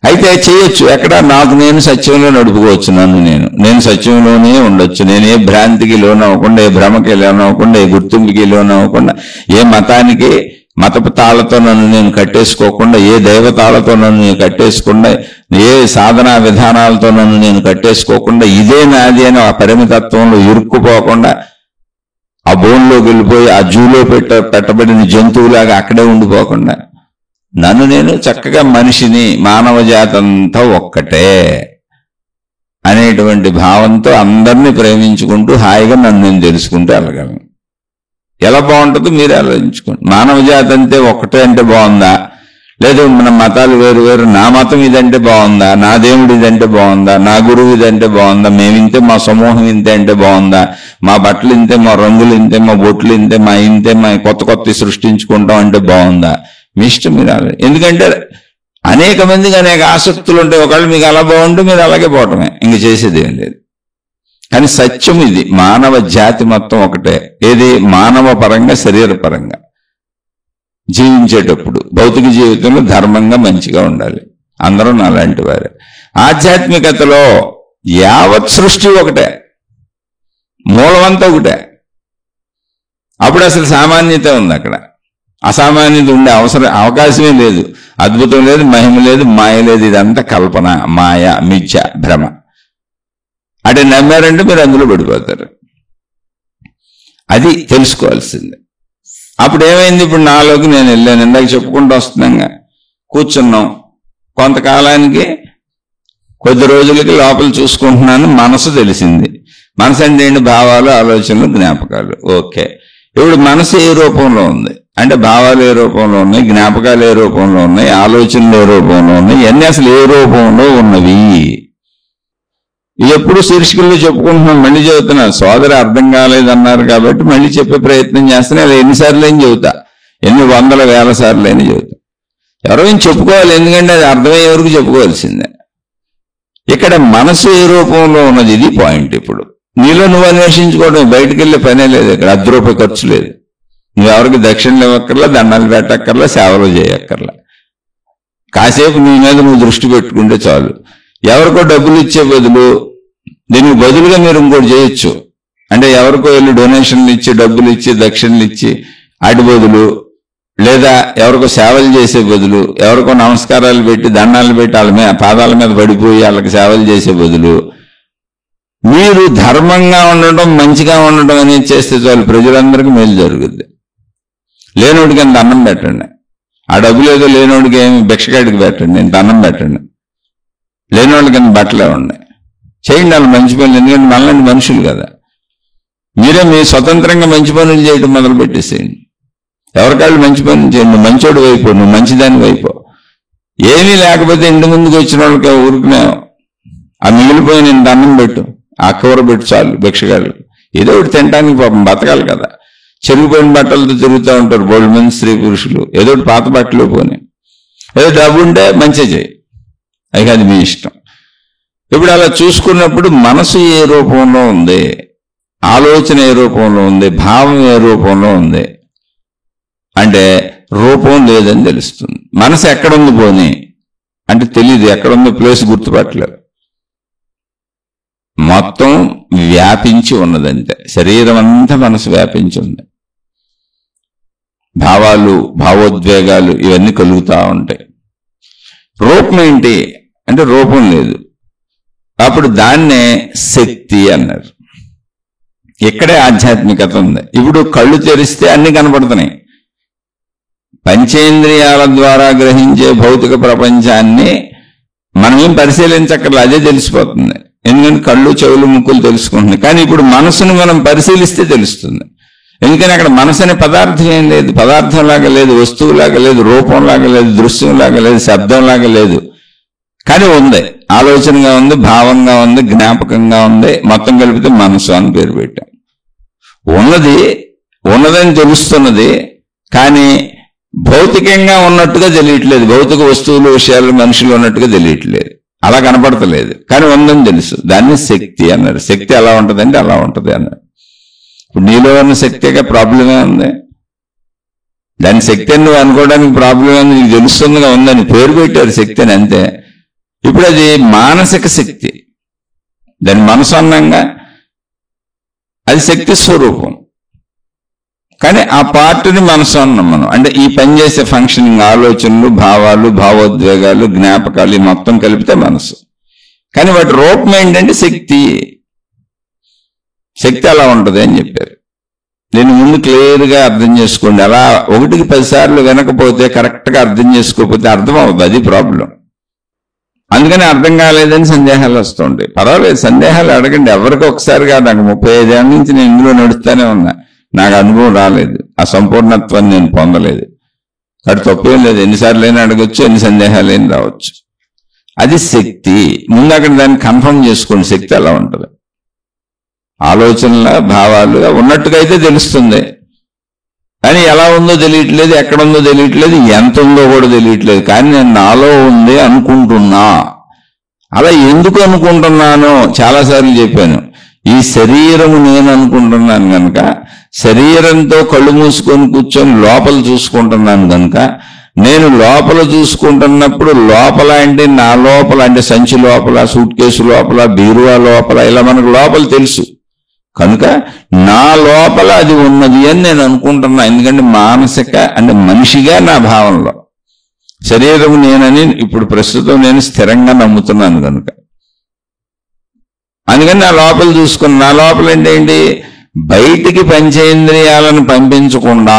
A: అయితే చేయొచ్చు, ఎక్కడ నాకు నేను సత్యంలో నడుపుకోవచ్చు. నేను సత్యంలోనే ఉండొచ్చు. నేను ఏ భ్రాంతికి లోనవ్వకుండా, ఏ భ్రమకి లోనవ్వకుండా, ఏ గుర్తింపుకి లోనవ్వకుండా, ఏ మతానికి మతపు తాళ్లతో నన్ను నేను కట్టేసుకోకుండా, ఏ దైవతాళ్లతో నన్ను నేను కట్టేసుకుండా, ఏ సాధనా విధానాలతో నన్ను నేను కట్టేసుకోకుండా, ఇదే నాది అని ఆ పరిమితత్వంలో ఇరుక్కుపోకుండా, ఆ బోన్లోకి వెళ్ళిపోయి ఆ జూలో పెట్టబడిన జంతువులాగా అక్కడే ఉండిపోకుండా, నన్ను నేను చక్కగా మనిషిని, మానవ జాతి అంతా ఒక్కటే అనేటువంటి భావంతో అందరినీ ప్రేమించుకుంటూ హాయిగా నన్ను నేను తెలుసుకుంటూ వెళ్ళగలను. ఎలా బాగుంటుందో మీరు ఆలోచించుకోండి. మానవ జాతి అంతే ఒక్కటే అంటే బాగుందా? లేదు మన మతాలు వేరు వేరు, నా మతం ఇదంటే బాగుందా, నా దేవుడు ఇదంటే బాగుందా, నా గురువు ఇదంటే బాగుందా, మేమింతే, మా సమూహం ఇంతే అంటే బాగుందా, మా బట్టలు ఇంతే, మా రంగులు ఇంతే, మా బొట్లు ఇంతే, మా కొత్త సృష్టించుకుంటాం అంటే బాగుందా? మీ ఇష్టం మీరు. ఎందుకంటే అనేక మందికి అనేక ఆసక్తులు ఉంటాయి. ఒకళ్ళు మీకు అలా బాగుంటే మీరు అలాగే పోవటమే, ఇంక చేసేది ఏం లేదు. కానీ సత్యం ఇది, మానవ జాతి మొత్తం ఒకటే. ఏది? మానవ పరంగా, శరీర పరంగా జీవించేటప్పుడు భౌతిక జీవితంలో ధర్మంగా మంచిగా ఉండాలి. అందరూ నాలాంటి వారే. ఆధ్యాత్మికతలో యావత్ సృష్టి ఒకటే, మూలమంతా ఒకటే. అప్పుడు అసలు సామాన్యత ఉంది, అక్కడ అసామాన్యత ఉండే అవకాశమే లేదు. అద్భుతం లేదు, మహిమ లేదు, మాయ లేదు. ఇదంతా కల్పన, మాయ, మిథ్య, భ్రమ. అంటే నమ్మారంటే మీరు అందులో పడిపోతారు. అది తెలుసుకోవాల్సింది. అప్పుడు ఏమైంది, ఇప్పుడు నాలోకి నేను వెళ్ళాను, ఇందాక చెప్పుకుంటూ వస్తున్నాగా, కూర్చున్నాం, కొంతకాలానికి కొద్ది రోజులకి లోపల చూసుకుంటున్నాను, మనసు తెలిసింది. మనసు అంటే ఏంటి? భావాలు, ఆలోచనలు, జ్ఞాపకాలు. ఓకే, ఇప్పుడు మనసు ఏ రూపంలో ఉంది అంటే భావాలు ఏ రూపంలో ఉన్నాయి, జ్ఞాపకాలు ఏ రూపంలో ఉన్నాయి, ఆలోచనలు ఏ రూపంలో ఉన్నాయి, ఇవన్నీ అసలు ఏ రూపంలో ఉన్నవి? ఎప్పుడు శీర్షికల్లో చెప్పుకుంటున్నాం, మళ్ళీ చెబుతున్నా. సోదరు అర్థం కాలేదన్నారు కాబట్టి మళ్ళీ చెప్పే ప్రయత్నం చేస్తున్నా. అది ఎన్నిసార్లు అయినా చెబుతా, ఎన్ని వందల వేల సార్లు అయినా చెబుతా. ఎవరైనా చెప్పుకోవాలి, ఎందుకంటే అది అర్థమయ్యే వరకు చెప్పుకోవాల్సిందే. ఇక్కడ మనసు ఏ రూపంలో ఉన్నది, ఇది పాయింట్. ఇప్పుడు నీలో నువ్వు అన్వేషించుకోవడం, బయటకు వెళ్ళే పనే లేదు. ఇక్కడ 10 రూపాయలు ఖర్చు లేదు. నువ్వెవరికి దక్షిణలు ఇవ్వక్కర్లా, దండాలు పెట్టక్కర్లా, సేవలు చేయక్కర్లా. కాసేపు నీ మీద నువ్వు దృష్టి పెట్టుకుంటే చాలు. ఎవరికో డబ్బులు ఇచ్చే బదులు దీనికి బదులుగా మీరు ఇంకోటి చేయొచ్చు. అంటే ఎవరికో వెళ్ళి డొనేషన్లు ఇచ్చి, డబ్బులు ఇచ్చి, దక్షిణలు ఇచ్చి, అటు బదులు, లేదా ఎవరికో సేవలు చేసే బదులు, ఎవరికో నమస్కారాలు పెట్టి, దండాలు పెట్టి, వాళ్ళ మీద పాదాల మీద పడిపోయి వాళ్ళకి సేవలు చేసే బదులు మీరు ధర్మంగా ఉండటం, మంచిగా ఉండటం అనేది చేస్తే చాలు, ప్రజలందరికీ మేలు జరుగుద్ది. లేనోడికి ఎంత అన్నం పెట్టండి, ఆ డబ్బులు ఏదో లేనోడికి ఏమి భిక్షగాడికి పెట్టండి, ఇంత అన్నం పెట్టండి. లేనివాళ్ళకి ఎంత బట్టలే ఉన్నాయి, చేయండి వాళ్ళు మంచి పనులు. ఎందుకంటే మనలాంటి మనుషులు కదా. మీరే మీ స్వతంత్రంగా మంచి పనులు చేయడం మొదలు పెట్టేసేయండి. ఎవరికాళ్ళు మంచి పనులు చేయండి. నువ్వు మంచోడు వైపు, నువ్వు మంచిదాని వైపు. ఏమీ లేకపోతే ఇంటి ముందుకు వచ్చిన వాళ్ళకి ఊరుకునే ఆ మిగిలిపోయిన ఇంత అన్నం పెట్టు, ఆ కూర పెట్టు చాలు. భిక్షగాళ్ళు ఏదో ఒకటి తినడానికి పాపం బతకాలి కదా. చెరిగిపోయిన బట్టలతో తిరుగుతూ ఉంటారు బోల్డ్ మంది స్త్రీ పురుషులు. ఏదో ఒకటి పాత బట్టలు పోనీ, ఏదో డబ్బు ఉంటే మంచిగా చేయి, అయితే అది మీ ఇష్టం. ఇప్పుడు అలా చూసుకున్నప్పుడు మనసు ఏ రూపంలో ఉంది, ఆలోచన ఏ రూపంలో ఉంది, భావం ఏ రూపంలో ఉంది అంటే రూపం లేదని తెలుస్తుంది. మనసు ఎక్కడుంది పోనీ అంటే తెలియదు, ఎక్కడుందో ప్లేస్ గుర్తుపట్టలేదు. మొత్తం వ్యాపించి ఉన్నదంటే శరీరం అంతా మనసు వ్యాపించి ఉంది. భావాలు, భావోద్వేగాలు ఇవన్నీ కలుగుతూ ఉంటాయి. రూపం ఏంటి అంటే రూపం లేదు. అప్పుడు దాన్నే శక్తి అన్నారు. ఇక్కడే ఆధ్యాత్మికత ఉంది. ఇప్పుడు కళ్ళు తెరిస్తే అన్ని కనపడుతున్నాయి. పంచేంద్రియాల ద్వారా గ్రహించే భౌతిక ప్రపంచాన్ని మనమేం పరిశీలించక్కర్లేదు, అదే తెలిసిపోతుంది. ఎందుకంటే కళ్ళు, చెవులు, ముక్కులు తెలుసుకుంటుంది. కానీ ఇప్పుడు మనసును మనం పరిశీలిస్తే తెలుస్తుంది. ఎందుకని అక్కడ మనసు అనే పదార్థం ఏం లేదు, పదార్థంలాగా లేదు, వస్తువులాగా లేదు, రూపంలాగా లేదు, దృశ్యంలాగా లేదు, శబ్దంలాగా లేదు. కానీ ఉంది, ఆలోచనగా ఉంది, భావంగా ఉంది, జ్ఞాపకంగా ఉంది. మొత్తం కలిపితే మనసు అని పేరు పెట్టాం. ఉన్నదని తెలుస్తున్నది, కానీ భౌతికంగా ఉన్నట్టుగా తెలియట్లేదు. భౌతిక వస్తువులు, విషయాలు, మనుషులు ఉన్నట్టుగా తెలియట్లేదు, అలా కనపడతలేదు. కానీ ఉందని తెలుసు. దాన్ని శక్తి అన్నారు. శక్తి ఎలా ఉంటుందంటే అలా ఉంటుంది అన్నారు. ఇప్పుడు నీలో ఉన్న శక్తిగా ప్రాబ్లమే ఉంది. దాని శక్తి అని నువ్వు అనుకోవడానికి ప్రాబ్లం ఉంది, నీకు తెలుస్తుందిగా ఉందని పేరు పెట్టారు శక్తి అని, అంతే. ఇప్పుడు అది మానసిక శక్తి, దాని మనసు అన్నంగా అది శక్తి స్వరూపం. కానీ ఆ పార్ట్ని మనసు అన్నాం మనం. అంటే ఈ పనిచేసే ఫంక్షనింగ్, ఆలోచనలు, భావాలు, భావోద్వేగాలు, జ్ఞాపకాలు మొత్తం కలిపితే మనసు. కానీ వాటి రూపం ఏంటంటే శక్తి. శక్తి అలా ఉంటుంది అని చెప్పారు. దీన్ని ముందు క్లియర్గా అర్థం చేసుకోండి. అలా 1కి 10 సార్లు వినకపోతే, కరెక్ట్గా అర్థం చేసుకోకపోతే అర్థం అవుతుంది, అది ప్రాబ్లం. అందుకని అర్థం కాలేదని సందేహాలు వస్తుంటాయి. పర్వాలేదు, సందేహాలు అడగండి. ఎవరికి ఒకసారి కాదు, నాకు 35 ఏళ్ళ నుంచి నేను ఇందులో నడుస్తూనే ఉన్నా. నాకు అనుభవం రాలేదు, ఆ సంపూర్ణత్వాన్ని నేను పొందలేదు. అటు తప్పేం లేదు, ఎన్నిసార్లు అయినా అడగచ్చు, ఎన్ని సందేహాలు అయినా రావచ్చు. అది శక్తి. ముందు అక్కడ దాన్ని కన్ఫర్మ్ చేసుకోండి, శక్తి అలా ఉంటుంది. ఆలోచనల, భావాలుగా ఉన్నట్టుగా అయితే తెలుస్తుంది, కానీ ఎలా ఉందో తెలియట్లేదు, ఎక్కడుందో తెలియట్లేదు, ఎంత ఉందో కూడా తెలియట్లేదు. కానీ నేను నాలో ఉంది అనుకుంటున్నా. అలా ఎందుకు అనుకుంటున్నానో చాలాసార్లు చెప్పాను. ఈ శరీరము నేను అనుకుంటున్నాను కనుక, శరీరంతో కళ్ళు మూసుకొని కూర్చొని లోపల చూసుకుంటున్నాను కనుక, నేను లోపల చూసుకుంటున్నప్పుడు లోపల అంటే నా లోపల అంటే సంచి లోపల, సూట్ కేసు లోపల, బీరువా లోపల, ఇలా మనకు లోపల తెలుసు కనుక నా లోపల అది ఉన్నది అని నేను అనుకుంటున్నా. ఎందుకంటే మానసిక అంటే మనిషిగా నా భావనలో శరీరము నేనని ఇప్పుడు ప్రస్తుతం నేను స్థిరంగా నమ్ముతున్నాను కనుక, అందుకని నా లోపల చూసుకుని, నా లోపల అంటే ఏంటి, బయటికి పంచేంద్రియాలను పంపించకుండా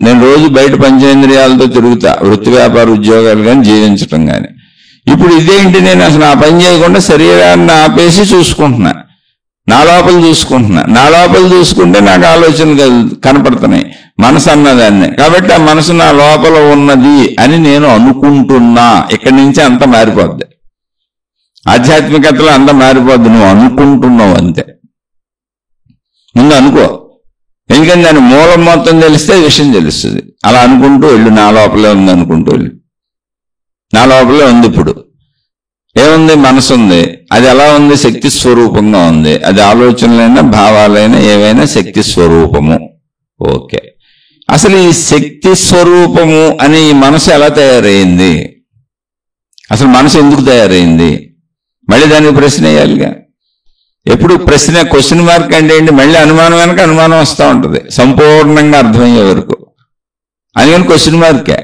A: నేను రోజు బయట పంచేంద్రియాలతో తిరుగుతా, వృత్తి వ్యాపార ఉద్యోగాలు కానీ జీవించటం కానీ. ఇప్పుడు ఇదేంటి, నేను అసలు ఆ పని చేయకుండా శరీరాన్ని ఆపేసి చూసుకుంటున్నా, నా లోపల చూసుకుంటున్నా. నా లోపల చూసుకుంటే నాకు ఆలోచనలు కనపడుతున్నాయి, మనసు అన్నదాన్ని. కాబట్టి ఆ మనసు నా లోపల ఉన్నది అని నేను అనుకుంటున్నా. ఇక్కడి నుంచి అంతా మారిపోద్ది, ఆధ్యాత్మికతలో అంతా మారిపోద్ది. నువ్వు అనుకుంటున్నావు అంతే. ముందు అనుకో, ఎందుకంటే దాని మూలం మొత్తం తెలిస్తే విషయం తెలుస్తుంది. అలా అనుకుంటూ వెళ్ళు, నా లోపలే ఉంది అనుకుంటూ వెళ్ళు. నా లోపలే ఉంది. ఇప్పుడు ఏముంది? మనసు ఉంది. అది ఎలా ఉంది? శక్తి స్వరూపంగా ఉంది. అది ఆలోచనలైనా భావాలైనా ఏవైనా శక్తి స్వరూపము. ఓకే, అసలు ఈ శక్తి స్వరూపము అని ఈ మనసు ఎలా తయారైంది? అసలు మనసు ఎందుకు తయారైంది? మళ్ళీ దానికి ప్రశ్న వేయాలిగా. ఎప్పుడు ప్రశ్న క్వశ్చన్ మార్క్ అంటే ఏంటి? మళ్ళీ అనుమానం వెనక అనుమానం వస్తూ ఉంటుంది సంపూర్ణంగా అర్థమయ్యే వరకు. అందుకని క్వశ్చన్ మార్కే.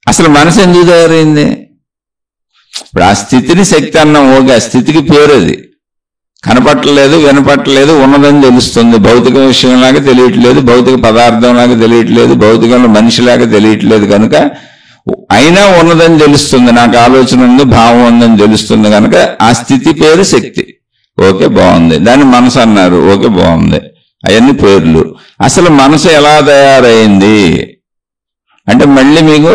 A: అసలు మనసు ఎందుకు తయారైంది? ఇప్పుడు ఆ స్థితిని శక్తి అన్నాం. ఓకే, ఆ స్థితికి పేరు అది. కనపట్టలేదు, వినపట్టలేదు, ఉన్నదని తెలుస్తుంది. భౌతిక విషయంలాగా తెలియట్లేదు, భౌతిక పదార్థంలాగా తెలియట్లేదు, భౌతికంలో మనిషిలాగా తెలియట్లేదు. కనుక అయినా ఉన్నదని తెలుస్తుంది. నాకు ఆలోచన ఉంది, భావం ఉందని తెలుస్తుంది. కనుక ఆ స్థితి పేరు శక్తి. ఓకే, బాగుంది. దాన్ని మనసు అన్నారు. ఓకే, బాగుంది. అవన్నీ పేర్లు. అసలు మనసు ఎలా తయారైంది అంటే మళ్ళీ మీకు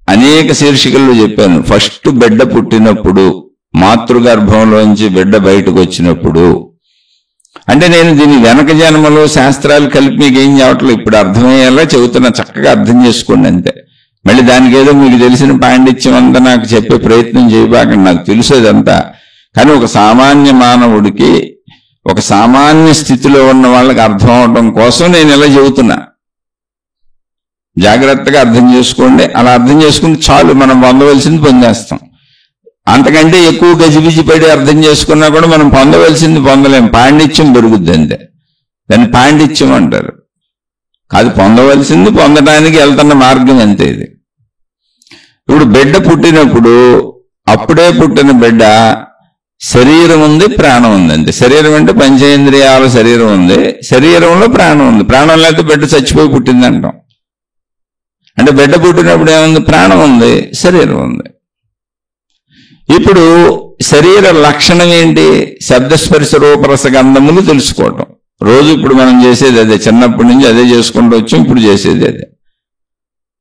A: అనేక శీర్షికల్లో చెప్పాను. ఫస్ట్ బిడ్డ పుట్టినప్పుడు, మాతృగర్భంలోంచి బిడ్డ బయటకు వచ్చినప్పుడు, అంటే నేను దీని వెనక జన్మలో శాస్త్రాలు కలిపి మీకు ఏం చెప్పట్లేదు, ఇప్పుడు అర్థమయ్యేలా చెబుతున్నా. చక్కగా అర్థం చేసుకోండి అంతే. మళ్ళీ దానికి ఏదో మీకు తెలిసిన పాండిత్యం అంతా నాకు చెప్పే ప్రయత్నం చేయబాకండి, నాకు తెలుసేదంతా. కానీ ఒక సామాన్య మానవుడికి, ఒక సామాన్య స్థితిలో ఉన్న వాళ్ళకి అర్థం అవడం కోసం నేను ఇలా చెబుతున్నా. జాగ్రత్తగా అర్థం చేసుకోండి. అలా అర్థం చేసుకుంటే చాలు, మనం పొందవలసింది పొందేస్తాం. అంతకంటే ఎక్కువ గజిబిజి పడి అర్థం చేసుకున్నా కూడా మనం పొందవలసింది పొందలేం. పాండిత్యం పెరుగుద్ది అంతే. దాన్ని పాండిత్యం అంటారు. కాదు, పొందవలసింది పొందడానికి వెళ్తున్న మార్గం అంతే ఇది. ఇప్పుడు బిడ్డ పుట్టినప్పుడు, అప్పుడే పుట్టిన బిడ్డ శరీరం ఉంది, ప్రాణం ఉంది అంతే. శరీరం అంటే పంచేంద్రియాల శరీరం ఉంది, శరీరంలో ప్రాణం ఉంది. ప్రాణం లేకపోతే బిడ్డ చచ్చిపోయి పుట్టింది అంటాం. అంటే బిడ్డ పుట్టినప్పుడు ఏముంది? ప్రాణం ఉంది, శరీరం ఉంది. ఇప్పుడు శరీర లక్షణం ఏంటి? శబ్దస్పర్శ రూపరస గంధములు తెలుసుకోవటం. రోజు ఇప్పుడు మనం చేసేది అదే. చిన్నప్పటి నుంచి అదే చేసుకుంటూ వచ్చాం, ఇప్పుడు చేసేది అదే.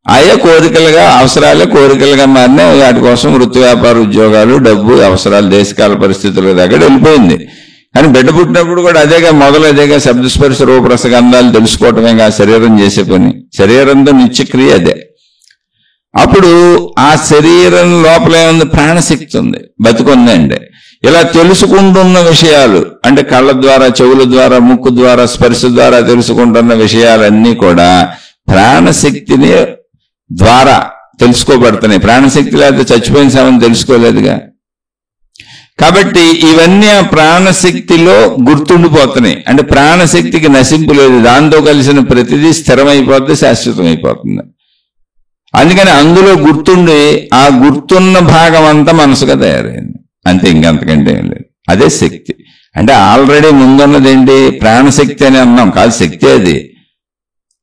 A: ఆయా కోరికలుగా, అవసరాలే కోరికలుగా మారినాయి. వాటి కోసం వృత్తి వ్యాపార ఉద్యోగాలు, డబ్బు, అవసరాలు, దేశకాల పరిస్థితుల దగ్గర వెళ్ళిపోయింది. కానీ బిడ్డ పుట్టినప్పుడు కూడా అదేగా మొదలు, అదేగా శబ్దస్పర్శ రూపరస గంధాలు తెలుసుకోవటమేగా శరీరం చేసే పని. శరీరంతో నిత్యక్రియ అదే. అప్పుడు ఆ శరీరం లోపల ఏముంది? ప్రాణశక్తి ఉంది, బతికుంది అండి. ఇలా తెలుసుకుంటున్న విషయాలు అంటే కళ్ళ ద్వారా, చెవుల ద్వారా, ముక్కు ద్వారా, స్పర్శ ద్వారా తెలుసుకుంటున్న విషయాలన్నీ కూడా ప్రాణశక్తిని ద్వారా తెలుసుకోబడుతున్నాయి. ప్రాణశక్తి లేకపోతే చచ్చిపోయిన సమయం తెలుసుకోలేదుగా. కాబట్టి ఇవన్నీ ఆ ప్రాణశక్తిలో గుర్తుండిపోతున్నాయి. అంటే ప్రాణశక్తికి నశింపు లేదు. దాంతో కలిసిన ప్రతిదీ స్థిరమైపోతుంది, శాశ్వతమైపోతుంది. అందుకని అందులో గుర్తుండి ఆ గుర్తున్న భాగం అంతా మనసుగా తయారైంది అంతే. ఇంకంతకంటే ఏం లేదు. అదే శక్తి. అంటే ఆల్రెడీ ముందున్నది ఏంటి? ప్రాణశక్తి అని అన్నాం. కాదు, శక్తి అది.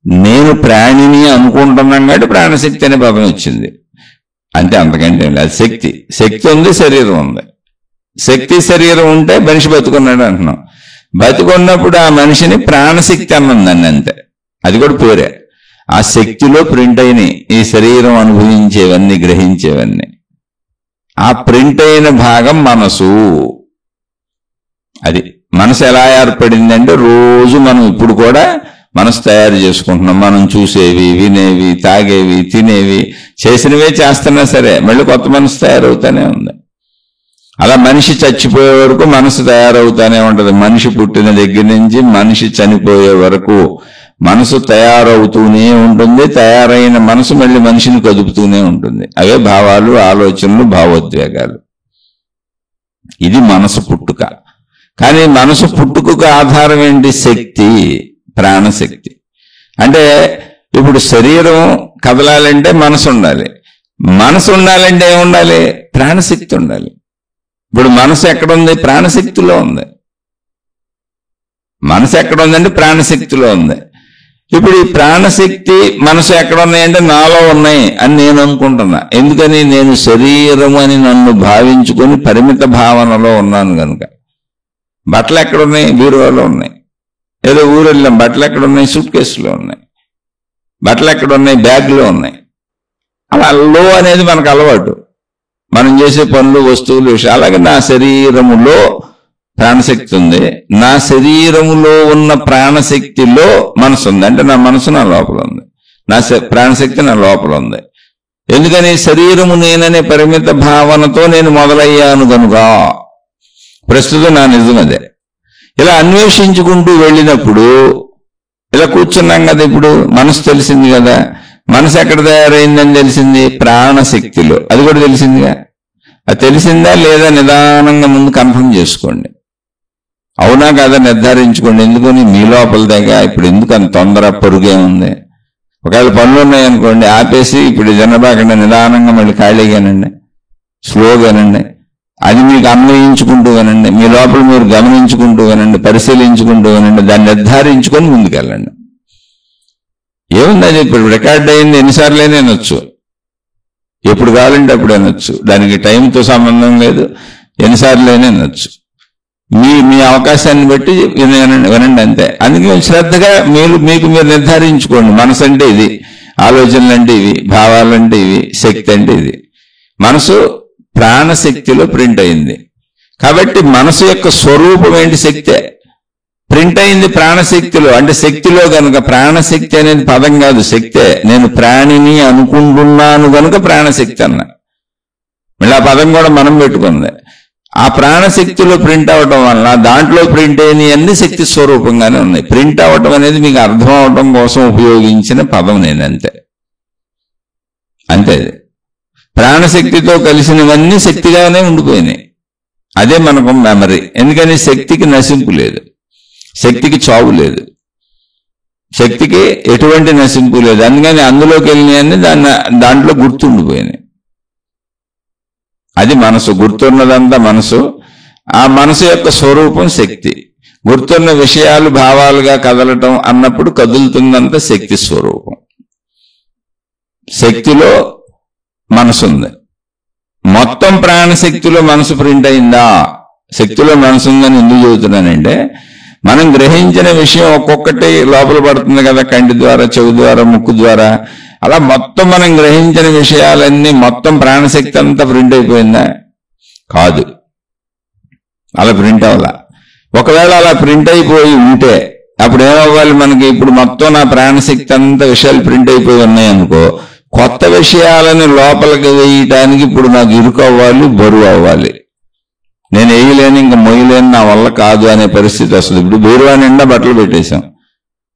A: నేను ప్రాణిని అనుకుంటున్నాం కాబట్టి ప్రాణశక్తి అనే పదం వచ్చింది అంతే. అంతకంటే ఏం లేదు. శక్తి, శక్తి ఉంది, శరీరం ఉంది. శక్తి శరీరం ఉంటే మనిషి బతుకున్నాడు అంటున్నాం. బతుకున్నప్పుడు ఆ మనిషిని ప్రాణశక్తి అన్నదాన్ని అంతే. అది కూడా పేరే. ఆ శక్తిలో ప్రింట్ అయినాయి ఈ శరీరం అనుభవించేవన్నీ, గ్రహించేవన్నీ. ఆ ప్రింట్ అయిన భాగం మనసు. అది మనసు ఎలా ఏర్పడిందంటే రోజు మనం ఇప్పుడు కూడా మనసు తయారు చేసుకుంటున్నాం. మనం చూసేవి, వినేవి, తాగేవి, తినేవి, చేసినవే చేస్తున్నా సరే మళ్ళీ కొత్త మనసు తయారవుతానే ఉంది. అలా మనిషి చచ్చిపోయే వరకు మనసు తయారవుతానే ఉంటది. మనిషి పుట్టిన దగ్గర నుంచి మనిషి చనిపోయే వరకు మనసు తయారవుతూనే ఉంటుంది. తయారైన మనసు మళ్ళీ మనిషిని కదుపుతూనే ఉంటుంది. అవే భావాలు, ఆలోచనలు, భావోద్వేగాలు. ఇది మనసు పుట్టుక. కానీ మనసు పుట్టుకకు ఆధారం ఏంటి? శక్తి, ప్రాణశక్తి. అంటే ఇప్పుడు శరీరం కదలాలంటే మనసు ఉండాలి. మనసు ఉండాలంటే ఏముండాలి? ప్రాణశక్తి ఉండాలి. ఇప్పుడు మనసు ఎక్కడుంది? ప్రాణశక్తిలో ఉంది. మనసు ఎక్కడ ఉందంటే ప్రాణశక్తిలో ఉంది. ఇప్పుడు ఈ ప్రాణశక్తి మనసు ఎక్కడ ఉన్నాయంటే నాలో ఉన్నాయి అని నేను అనుకుంటున్నా. ఎందుకని? నేను శరీరం అని నన్ను భావించుకొని పరిమిత భావనలో ఉన్నాను కనుక. బట్టలు ఎక్కడున్నాయి? బీరువాలో ఉన్నాయి. ఏదో ఊరు వెళ్ళాం, బట్టలు ఎక్కడున్నాయి? సూట్ కేసులో ఉన్నాయి. బట్టలు ఎక్కడున్నాయి? బ్యాగ్లో ఉన్నాయి. అలా లో అనేది మనకు అలవాటు, మనం చేసే పనులు, వస్తువులు, విషయాలు. అలాగే నా శరీరములో ప్రాణశక్తి ఉంది. నా శరీరములో ఉన్న ప్రాణశక్తిలో మనసు ఉంది. అంటే నా మనసు నా లోపల ఉంది, నా ప్రాణశక్తి నా లోపల ఉంది. ఎందుకని? శరీరము నేననే పరిమిత భావనతో నేను మొదలయ్యాను కనుక. ప్రస్తుతం నా నిజం అదే. ఇలా అన్వేషించుకుంటూ వెళ్ళినప్పుడు ఇలా కూర్చున్నాం కదా, ఇప్పుడు మనసు తెలిసింది కదా. మనసు ఎక్కడ తయారైందని తెలిసింది? ప్రాణశక్తిలో. అది కూడా తెలిసిందిగా. అది తెలిసిందా లేదా నిదానంగా ముందు కన్ఫర్మ్ చేసుకోండి. అవునా కదా నిర్ధారించుకోండి. ఎందుకని? మీ లోపల దగ్గర ఇప్పుడు ఎందుకు అంత తొందర, పరుగే ఉంది? ఒకవేళ పనులు ఉన్నాయనుకోండి, ఆపేసి ఇప్పుడు జనబాకుండా నిదానంగా మళ్ళీ ఖాళీగానండి, స్లోగానండి. అది మీకు అన్వయించుకుంటూ వినండి, మీ లోపల మీరు గమనించుకుంటూ వినండి, పరిశీలించుకుంటూ వినండి, దాన్ని నిర్ధారించుకొని ముందుకెళ్ళండి. ఏముంది? అది ఇప్పుడు రికార్డ్ అయింది, ఎన్నిసార్లు అయినా వినొచ్చు, ఎప్పుడు కావాలంటే అప్పుడు వినొచ్చు. దానికి టైంతో సంబంధం లేదు, ఎన్నిసార్లు అయినా వినొచ్చు. మీ అవకాశాన్ని బట్టి వినండి అంతే. అందుకే శ్రద్ధగా మీకు మీరు నిర్ధారించుకోండి. మనసు అంటే ఇది, ఆలోచనలు అంటే ఇవి, భావాలంటే ఇవి, శక్తి అంటే ఇది. మనసు ప్రాణశక్తిలో ప్రింట్ అయింది కాబట్టి మనసు యొక్క స్వరూపం ఏంటి? శక్తే. ప్రింట్ అయింది ప్రాణశక్తిలో. అంటే శక్తిలో కనుక, ప్రాణశక్తి అనేది పదం కాదు, శక్తే. నేను ప్రాణిని అనుకుంటున్నాను కనుక ప్రాణశక్తి అన్నా. మళ్ళీ ఆ పదం కూడా మనం పెట్టుకుంది. ఆ ప్రాణశక్తిలో ప్రింట్ అవటం వల్ల దాంట్లో ప్రింట్ అయిన అన్ని శక్తి స్వరూపంగానే ఉన్నాయి. ప్రింట్ అవటం అనేది మీకు అర్థం అవటం కోసం ఉపయోగించిన పదం నేనంతే. అంతే. ప్రాణశక్తితో కలిసినవన్నీ శక్తిగానే ఉండిపోయినాయి. అదే మనకు మెమరీ. ఎందుకని? శక్తికి నశింపు లేదు, శక్తికి చావు లేదు, శక్తికి ఎటువంటి నశింపు లేదు. అందుకని అందులోకి వెళ్ళినాయని దాంట్లో గుర్తుండిపోయినాయి. అది మనసు. గుర్తున్నదంతా మనసు. ఆ మనసు యొక్క స్వరూపం శక్తి. గుర్తున్న విషయాలు భావాలుగా కదలటం అన్నప్పుడు కదులుతుందంతా శక్తి స్వరూపం. శక్తిలో మనసు ఉంది. మొత్తం ప్రాణశక్తిలో మనసు ప్రింట్ అయిందా? శక్తిలో మనసు ఉందని ఎందుకు చెబుతున్నానంటే, మనం గ్రహించిన విషయం ఒక్కొక్కటి లోపల పడుతుంది కదా, కంటి ద్వారా, చెవి ద్వారా, ముక్కు ద్వారా. అలా మొత్తం మనం గ్రహించిన విషయాలన్నీ మొత్తం ప్రాణశక్తి అంతా ప్రింట్ అయిపోయిందా? కాదు, అలా ప్రింట్ అవ్వాల. ఒకవేళ అలా ప్రింట్ అయిపోయి ఉంటే అప్పుడు ఏమవ్వాలి మనకి? ఇప్పుడు మొత్తం నా ప్రాణశక్తి అంతా విషయాలు ప్రింట్ అయిపోయి ఉన్నాయనుకో, కొత్త విషయాలని లోపలికి వేయటానికి ఇప్పుడు నాకు ఇరుకు అవ్వాలి, బరువు అవ్వాలి. నేను వేయలేను, ఇంకా మొయ్యలేను, నా వల్ల కాదు అనే పరిస్థితి వస్తుంది. ఇప్పుడు బీరువా నిండా బట్టలు పెట్టేశాం,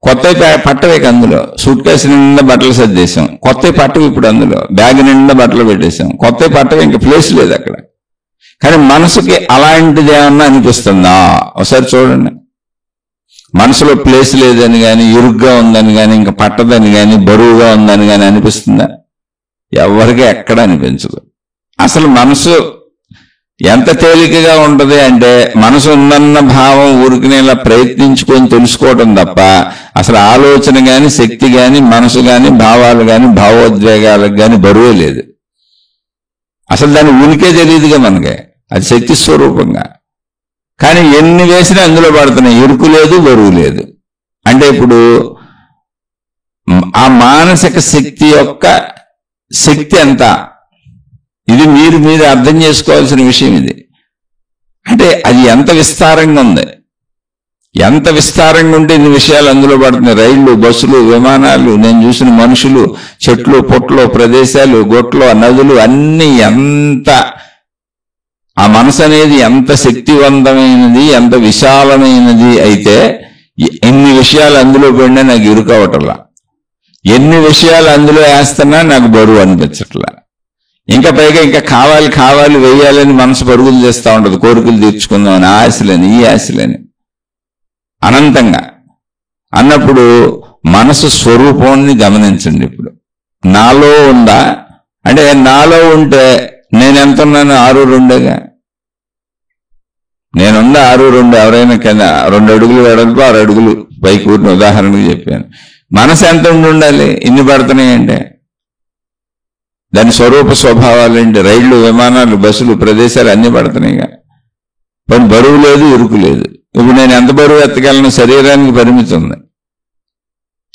A: కొత్త పట్టవే. అందులో సూట్ కేసు నిండా బట్టలు సర్దేశాం, కొత్త పట్టవు. ఇప్పుడు అందులో బ్యాగ్ నిండా బట్టలు పెట్టేశాం, కొత్త పట్టవే. ఇంకా ప్లేస్ లేదు అక్కడ. కానీ మనసుకి అలాంటిది ఏమన్నా అనిపిస్తుందా? ఒకసారి చూడండి. మనసులో ప్లేస్ లేదని కానీ, ఇరుగ్గా ఉందని కానీ, ఇంకా పట్టదని కానీ, బరువుగా ఉందని కానీ అనిపిస్తుందా? ఎవరికి ఎక్కడ అనిపించదు. అసలు మనసు ఎంత తేలికగా ఉంటది అంటే, మనసు ఉందన్న భావం ఊరికినే ఇలా ప్రయత్నించుకొని తెలుసుకోవటం తప్ప అసలు ఆలోచన గాని, శక్తి గాని, మనసు గాని, భావాలు గాని, భావోద్వేగాలకు గాని బరువే లేదు. అసలు దాని ఉనికే తెలియదుగా మనకి, అది శక్తి స్వరూపంగా. కానీ ఎన్ని వేసినా అందులో పడుతున్నాయి, ఇరుకు లేదు, బరువు లేదు. అంటే ఇప్పుడు ఆ మానసిక శక్తి యొక్క శక్తి ఎంత? ఇది మీరు అర్థం చేసుకోవాల్సిన విషయం ఇది. అంటే అది ఎంత విస్తారంగా ఉంది, ఎంత విస్తారంగా ఉంటే ఇన్ని విషయాలు అందులో పడుతున్నాయి. రైళ్లు, బస్సులు, విమానాలు, నేను చూసిన మనుషులు, చెట్లు, పొట్లు, ప్రదేశాలు, గొట్లు, నదులు అన్ని ఎంత, ఆ మనసు అనేది ఎంత శక్తివంతమైనది, ఎంత విశాలమైనది అయితే ఎన్ని విషయాలు అందులో పడినా నాకు ఇరుకవటంలా, ఎన్ని విషయాలు అందులో వేస్తున్నా నాకు బరువు అనిపించట్లా. ఇంకా పైగా ఇంకా కావాలి వేయాలని మనసు పరుగులు చేస్తూ ఉంటుంది, కోరికలు తీర్చుకుందామని, ఆశలని, ఈ ఆశలని అనంతంగా. అన్నప్పుడు మనసు స్వరూపాన్ని గమనించండి. ఇప్పుడు నాలో ఉందా అంటే, నాలో ఉంటే నేను ఎంత ఉన్నాను? 6-2గా నేనున్న కింద 6'2" ఎవరైనా కింద 2 అడుగులు వెడల్పు 6 అడుగులు పైకి ఊరిని ఉదాహరణకు చెప్పాను. మనసు ఎంత ఉండాలి ఇన్ని పడుతున్నాయంటే? దాని స్వరూప స్వభావాలు ఏంటి? రైళ్లు, విమానాలు, బస్సులు, ప్రదేశాలు అన్ని పడుతున్నాయిగా. కానీ బరువు లేదు, ఇరుకు లేదు. ఇప్పుడు నేను ఎంత బరువు ఎత్తగలను? శరీరానికి పరిమితి ఉంది.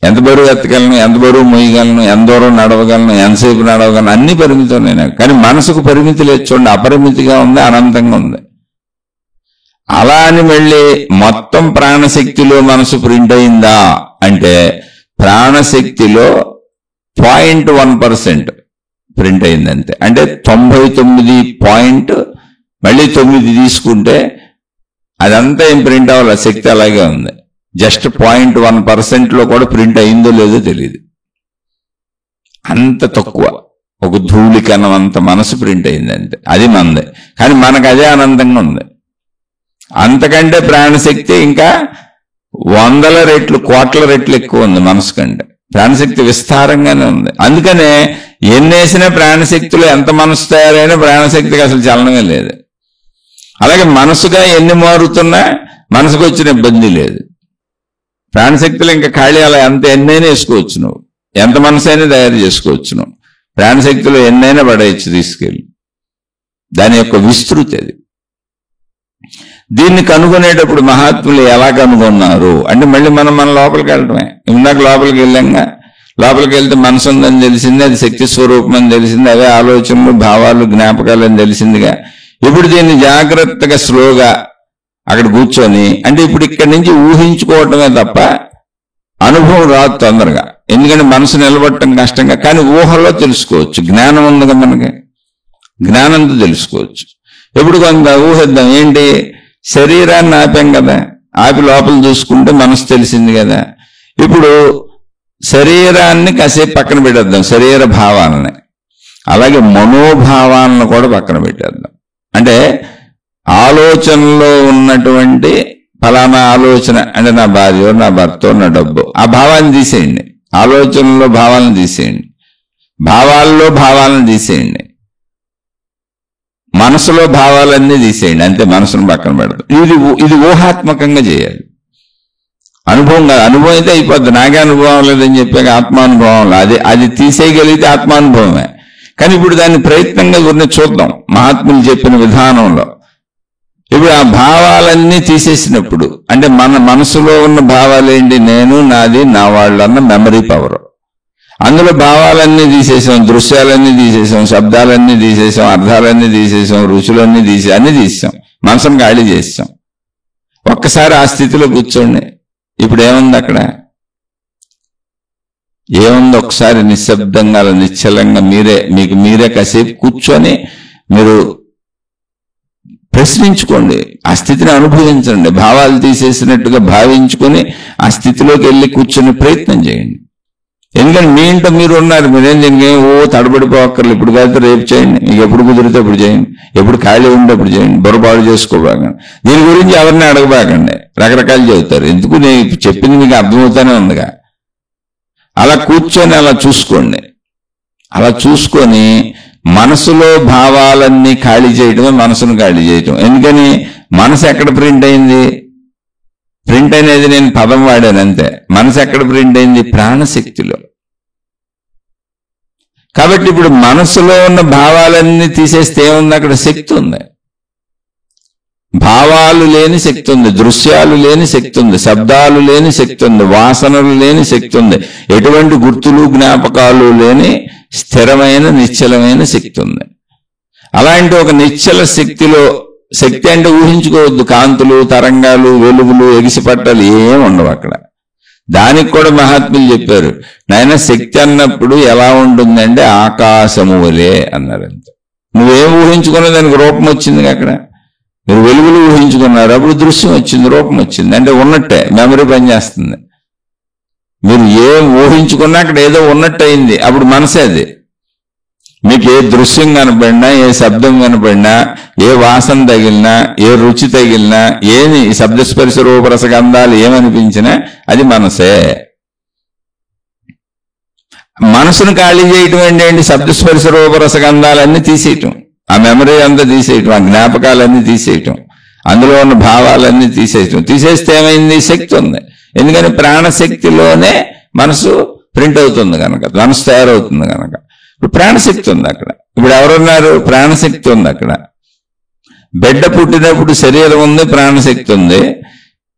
A: ఎంత బరువు ఎత్తగలను, ఎంత బరువు మోయగలను, ఎంత దూరం నడవగలను, ఎంతసేపు నడవగలను, అన్ని పరిమితి ఉన్నాయి నాకు. కానీ మనసుకు పరిమితి లేదు చూడండి, అపరిమితిగా ఉంది, అనంతంగా ఉంది. అలా అని మళ్ళీ మొత్తం ప్రాణశక్తిలో మనసు ప్రింట్ అయిందా అంటే ప్రాణశక్తిలో 0.1% ప్రింట్ అయింది అంతే. అంటే 99 మళ్ళీ 9 తీసుకుంటే అదంతా ఏం ప్రింట్ అవ్వాలి, శక్తి అలాగే ఉంది. జస్ట్ 0.1% కూడా ప్రింట్ అయిందో లేదో తెలియదు. అంత తక్కువ, ఒక ధూళి కణం అంత మనసు ప్రింట్ అయింది అంతే. అది మనదే. కానీ మనకు అదే ఆనందంగా ఉంది. అంతకంటే ప్రాణశక్తి ఇంకా 100 రెట్లు 1,00,00,000 రెట్లు ఎక్కువ ఉంది మనసు కంటే. ప్రాణశక్తి విస్తారంగానే ఉంది. అందుకనే ఎన్నేసినా ప్రాణశక్తిలో ఎంత మనసు తయారైనా ప్రాణశక్తికి అసలు చలనమే లేదు. అలాగే మనసుగా ఎన్ని మారుతున్నా మనసుకు వచ్చిన ఇబ్బంది లేదు. ప్రాణశక్తిలో ఇంకా ఖాళీ అలా ఎన్నైనా వేసుకోవచ్చు, నువ్వు ఎంత మనసు అయినా తయారు చేసుకోవచ్చు. నువ్వు ప్రాణశక్తిలో ఎన్నైనా పడేయచ్చు తీసుకెళ్ళి. దాని యొక్క విస్తృతి అది. దీన్ని కనుగొనేటప్పుడు మహాత్ములు ఎలా కనుగొన్నారు అంటే మళ్ళీ మన లోపలికి వెళ్ళటమే. ఇందాక లోపలికి వెళ్ళాంగా, లోపలికి వెళ్తే మనసు ఉందని తెలిసింది, అది శక్తి స్వరూపం అని తెలిసింది, అవే ఆలోచనలు, భావాలు, జ్ఞాపకాలు అని తెలిసిందిగా. ఇప్పుడు దీన్ని జాగ్రత్తగా స్లోగా అక్కడ కూర్చొని, అంటే ఇప్పుడు ఇక్కడి నుంచి ఊహించుకోవటమే తప్ప అనుభవం రాదు తొందరగా, ఎందుకంటే మనసు నిలబడటం కష్టంగా. కానీ ఊహలో తెలుసుకోవచ్చు, జ్ఞానం ఉందిగా మనకి, జ్ఞానంతో తెలుసుకోవచ్చు. ఎప్పుడు కొంత ఊహిద్దాం, ఏంటి శరీరాన్ని ఆపాం కదా, ఆపి లోపల చూసుకుంటే మనసు తెలిసింది కదా. ఇప్పుడు శరీరాన్ని కాసేపు పక్కన పెట్టేద్దాం, శరీర భావాలని, అలాగే మనోభావాలను కూడా పక్కన పెట్టేద్దాం. అంటే ఆలోచనలో ఉన్నటువంటి ఫలానా ఆలోచన అంటే నా భార్య, నా భర్త, నా డబ్బు, ఆ భావాన్ని తీసేయండి. ఆలోచనలో భావాలను తీసేయండి, భావాల్లో భావాలను తీసేయండి, మనసులో భావాలన్నీ తీసేయండి, అంతే. మనసును పక్కన పెడతాం. ఇది ఊహాత్మకంగా చేయాలి, అనుభవం కాదు. అనుభవం అయితే అయిపోద్ది, నాకే అనుభవం లేదని చెప్పాక ఆత్మానుభవం. అది తీసేయగలిగితే ఆత్మానుభవమే. కానీ ఇప్పుడు దాన్ని ప్రయత్నంగా గురించి చూద్దాం మహాత్ములు చెప్పిన విధానంలో. ఇప్పుడు ఆ భావాలన్నీ తీసేసినప్పుడు అంటే మన మనసులో ఉన్న భావాలేంటి, నేను, నాది, నా వాళ్ళు అన్న మెమరీ పవర్. అందులో భావాలన్నీ తీసేసాం, దృశ్యాలన్నీ తీసేసాం, శబ్దాలన్నీ తీసేసాం, అర్థాలన్నీ తీసేసాం, రుచులన్నీ అన్నీ తీసాం, మనసును ఖాళీ చేసాం. ఒక్కసారి ఆ స్థితిలో కూర్చోండి. ఇప్పుడు ఏముంది అక్కడ? ఏముంది? ఒకసారి నిశ్శబ్దంగా నిశ్చలంగా మీకు మీరే కాసేపు కూర్చొని మీరు ప్రశ్నించుకోండి, ఆ స్థితిని అనుభవించండి. భావాలు తీసేసినట్టుగా భావించుకొని ఆ స్థితిలోకి వెళ్ళి కూర్చొని ప్రయత్నం చేయండి. ఎందుకంటే మీ ఇంట్లో మీరు ఉన్నారు, మీరేం దీనికి తడబడిపోక్కర్లేదు. ఇప్పుడు కాదు రేపు చేయండి, మీకు ఎప్పుడు కుదిరితే అప్పుడు చేయండి, ఎప్పుడు ఖాళీ ఉంటే అప్పుడు చేయండి, బొరబాటు చేసుకోబాకండి. దీని గురించి ఎవరిని అడగబాకండి, రకరకాలు చెబుతారు. ఎందుకు నేను చెప్పింది మీకు అర్థమవుతానే ఉందిగా. అలా కూర్చొని అలా చూసుకోండి. అలా చూసుకొని మనసులో భావాలన్నీ ఖాళీ చేయటమే మనసును ఖాళీ చేయటం. ఎందుకని మనసు ఎక్కడ ప్రింట్ అయింది? ప్రింట్ అనేది నేను పదం వాడాను అంతే. మనసు ఎక్కడ ప్రింట్ అయింది? ప్రాణశక్తిలో. కాబట్టి ఇప్పుడు మనసులో ఉన్న భావాలన్నీ తీసేస్తే ఏముంది? అక్కడ శక్తి ఉంది. భావాలు లేని శక్తి ఉంది, దృశ్యాలు లేని శక్తి ఉంది, శబ్దాలు లేని శక్తి ఉంది, వాసనలు లేని శక్తి ఉంది, ఎటువంటి గుర్తులు జ్ఞాపకాలు లేని స్థిరమైన నిశ్చలమైన శక్తి ఉంది. అలాంటి ఒక నిశ్చల శక్తిలో, శక్తి అంటే ఊహించుకోవద్దు, కాంతులు, తరంగాలు, వెలుగులు, ఎగిసిపట్టాలు ఏం ఉండవు అక్కడ. దానికి కూడా మహాత్ములు చెప్పారు, నాయన శక్తి అన్నప్పుడు ఎలా ఉంటుందంటే ఆకాశము వలే అన్నారు. అంత నువ్వేం ఊహించుకున్నా దానికి రూపం వచ్చింది అక్కడ. మీరు వెలుగులు ఊహించుకున్నారు, అప్పుడు దృశ్యం వచ్చింది, రూపం వచ్చింది. అంటే ఉన్నట్టే మెమరీ పనిచేస్తుంది. మీరు ఏం ఊహించుకున్నా అక్కడ ఏదో ఉన్నట్టు అయింది, అప్పుడు మనసే అది. మీకు ఏ దృశ్యం కనపడినా, ఏ శబ్దం కనపడినా, ఏ వాసన తగిలినా, ఏ రుచి తగిలినా, ఏది శబ్దస్పర్శ రూపరసగంధాలు ఏమనిపించినా అది మనసే. మనసును ఖాళీ చేయటం ఏంటంటే శబ్దస్పర్శ రూపరసగంధాలన్నీ తీసేయటం, ఆ మెమరీ అంతా తీసేయటం, ఆ జ్ఞాపకాలన్నీ తీసేయటం. అందులో ఉన్న భావాలన్నీ తీసేస్తే ఏమైంది? శక్తి ఉంది. ఎందుకని ప్రాణశక్తిలోనే మనసు ప్రింట్ అవుతుంది కనుక, మనసు తయారవుతుంది కనుక. ఇప్పుడు ప్రాణశక్తి ఉంది అక్కడ. ఇప్పుడు ఎవరున్నారు? ప్రాణశక్తి ఉంది అక్కడ. బిడ్డ పుట్టినప్పుడు శరీరం ఉంది, ప్రాణశక్తి ఉంది.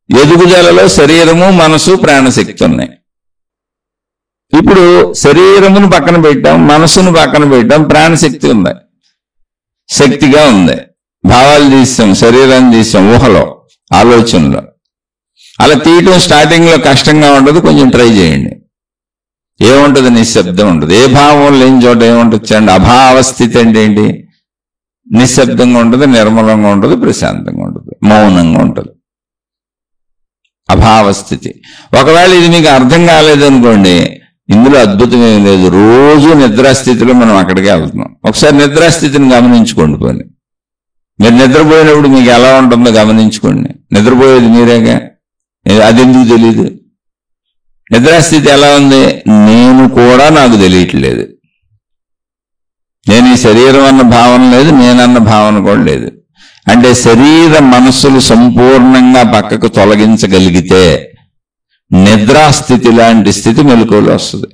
A: ఎదుగుదలలో శరీరము మనసు ప్రాణశక్తి ఉన్నాయి. ఇప్పుడు శరీరమును పక్కన పెట్టాం, మనసును పక్కన పెట్టాం, ప్రాణశక్తి ఉంది, శక్తిగా ఉంది. భావాలు తీస్తాం, శరీరాన్ని తీస్తాం, ఊహలో, ఆలోచనలో. అలా తీయటం స్టార్టింగ్ లో కష్టంగా ఉండదు, కొంచెం ట్రై చేయండి. ఏముంటుంది? నిశ్శబ్దం ఉంటుంది. ఏ భావం లేని చోట ఏముంటుంది అండి? అభావ స్థితి అంటే ఏంటి? నిశ్శబ్దంగా ఉంటుంది, నిర్మలంగా ఉంటుంది, ప్రశాంతంగా ఉంటుంది, మౌనంగా ఉంటుంది. అభావ స్థితి. ఒకవేళ ఇది మీకు అర్థం కాలేదనుకోండి, ఇందులో అద్భుతం ఏం లేదు. రోజు నిద్రాస్థితిలో మనం అక్కడికే వెళ్తున్నాం. ఒకసారి నిద్రాస్థితిని గమనించుకోండి. పోనీ మీరు నిద్రపోయినప్పుడు మీకు ఎలా ఉంటుందో గమనించుకోండి. నిద్రపోయేది మీరేగా, అది ఎందుకు తెలీదు? నిద్రాస్థితి ఎలా ఉంది? నేను కూడా నాకు తెలియట్లేదు. నేను ఈ శరీరం అన్న భావన లేదు, నేనన్న భావన కూడా లేదు. అంటే శరీర మనస్సులు సంపూర్ణంగా పక్కకు తొలగించగలిగితే నిద్రాస్థితి లాంటి స్థితి మెలకువలో వస్తుంది.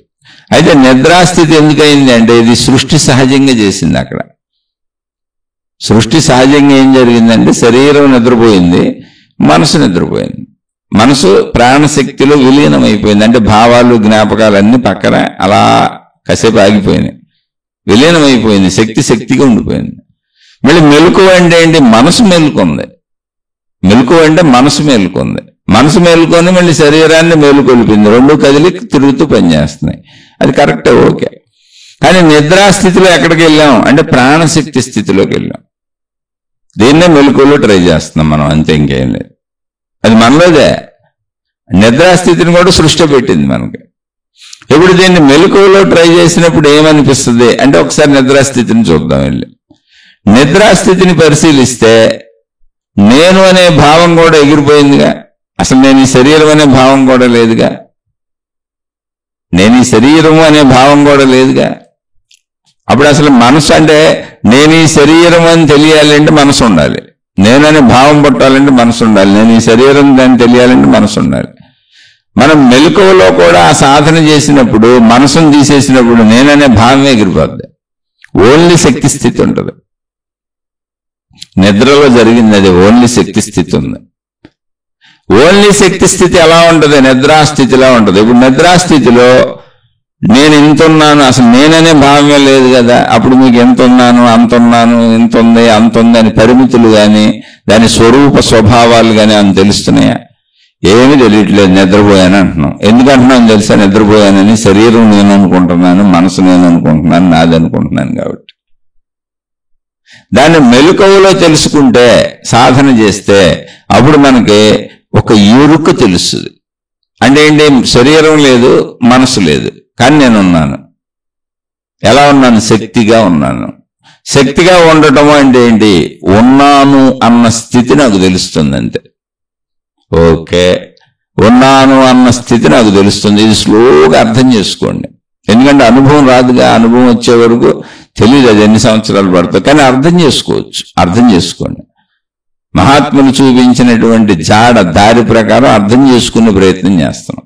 A: అయితే నిద్రాస్థితి ఎందుకయింది అంటే ఇది సృష్టి సహజంగా చేసింది. అక్కడ సృష్టి సహజంగా ఏం జరిగిందంటే శరీరం నిద్రపోయింది, మనసు నిద్రపోయింది. మనసు ప్రాణశక్తిలో విలీనం అయిపోయింది. అంటే భావాలు జ్ఞాపకాలు అన్ని పక్కన అలా కాసేపు ఆగిపోయినాయి, విలీనం అయిపోయింది, శక్తిగా ఉండిపోయింది. మళ్ళీ మెలకువ అంటే ఏంటి? మనసు మేలుకుంది. మెలకువ అంటే మనసు మేలుకుంది. మనసు మేలుకొని మళ్ళీ శరీరాన్ని మేలుకొల్పింది. రెండు కదిలి తిరుగుతూ పనిచేస్తున్నాయి. అది కరెక్టే, ఓకే. కానీ నిద్రాస్థితిలో ఎక్కడికి వెళ్ళాం అంటే ప్రాణశక్తి స్థితిలోకి వెళ్ళాం. దీన్నే మెలకువలో ట్రై చేస్తున్నాం మనం, అంతే, ఇంకేం లేదు. అది మనలోదే. నిద్రాస్థితిని కూడా సృష్టి పెట్టింది మనకి. ఇప్పుడు దీన్ని మెలకువలో ట్రై చేసినప్పుడు ఏమనిపిస్తుంది అంటే ఒకసారి నిద్రాస్థితిని చూద్దాం వెళ్ళి. నిద్రాస్థితిని పరిశీలిస్తే నేను అనే భావం కూడా ఎగిరిపోయిందిగా. అసలు నేను ఈ శరీరం అనే భావం కూడా లేదుగా. నేను ఈ శరీరము అనే భావం కూడా లేదుగా. అప్పుడు అసలు మనసు అంటే నేను ఈ శరీరం అని తెలియాలంటే మనసు ఉండాలి. నేననే భావం పుట్టాలంటే మనసు ఉండాలి. నేను ఈ శరీరం దాన్ని తెలియాలంటే మనసు ఉండాలి. మనం మెలకువలో కూడా ఆ సాధన చేసినప్పుడు, మనసును తీసేసినప్పుడు నేననే భావమే ఎగిరిపోద్ది. ఓన్లీ శక్తి స్థితి ఉంటుంది. నిద్రలో జరిగింది అది, ఓన్లీ శక్తి స్థితి ఉంది. ఓన్లీ శక్తి స్థితి ఎలా ఉంటుంది? నిద్రాస్థితిలా ఉంటుంది. ఇప్పుడు నిద్రాస్థితిలో నేను ఇంత ఉన్నాను, అసలు నేననే భావమే లేదు కదా. అప్పుడు మీకు ఎంత ఉన్నాను, అంత ఉన్నాను, ఇంత ఉంది, అంత ఉంది అని పరిమితులు కానీ దాని స్వరూప స్వభావాలు కానీ అని తెలుస్తున్నాయా? ఏమీ తెలియట్లేదు. నిద్రపోయాను అంటున్నాం. ఎందుకంటున్నాను తెలుసా? నిద్రపోయానని. శరీరం నేను అనుకుంటున్నాను, మనసు నేను అనుకుంటున్నాను, నాది అనుకుంటున్నాను కాబట్టి. దాన్ని మెలకువలో తెలుసుకుంటే, సాధన చేస్తే అప్పుడు మనకి ఒక ఎరుక తెలుస్తుంది. అంటే ఏంటి? శరీరం లేదు, మనసు లేదు, కానీ నేనున్నాను. ఎలా ఉన్నాను? శక్తిగా ఉన్నాను. శక్తిగా ఉండటం అంటే ఏంటి? ఉన్నాను అన్న స్థితి నాకు తెలుస్తుంది అంతే. ఓకే, ఉన్నాను అన్న స్థితి నాకు తెలుస్తుంది. ఇది స్లోగా అర్థం చేసుకోండి. ఎందుకంటే అనుభవం రాదుగా. అనుభవం వచ్చే వరకు తెలియదు అది ఎన్ని సంవత్సరాలు పడుతుంది, కానీ అర్థం చేసుకోవచ్చు. అర్థం చేసుకోండి. మహాత్ములు చూపించినటువంటి జాడ దారి ప్రకారం అర్థం చేసుకునే ప్రయత్నం చేస్తున్నాం.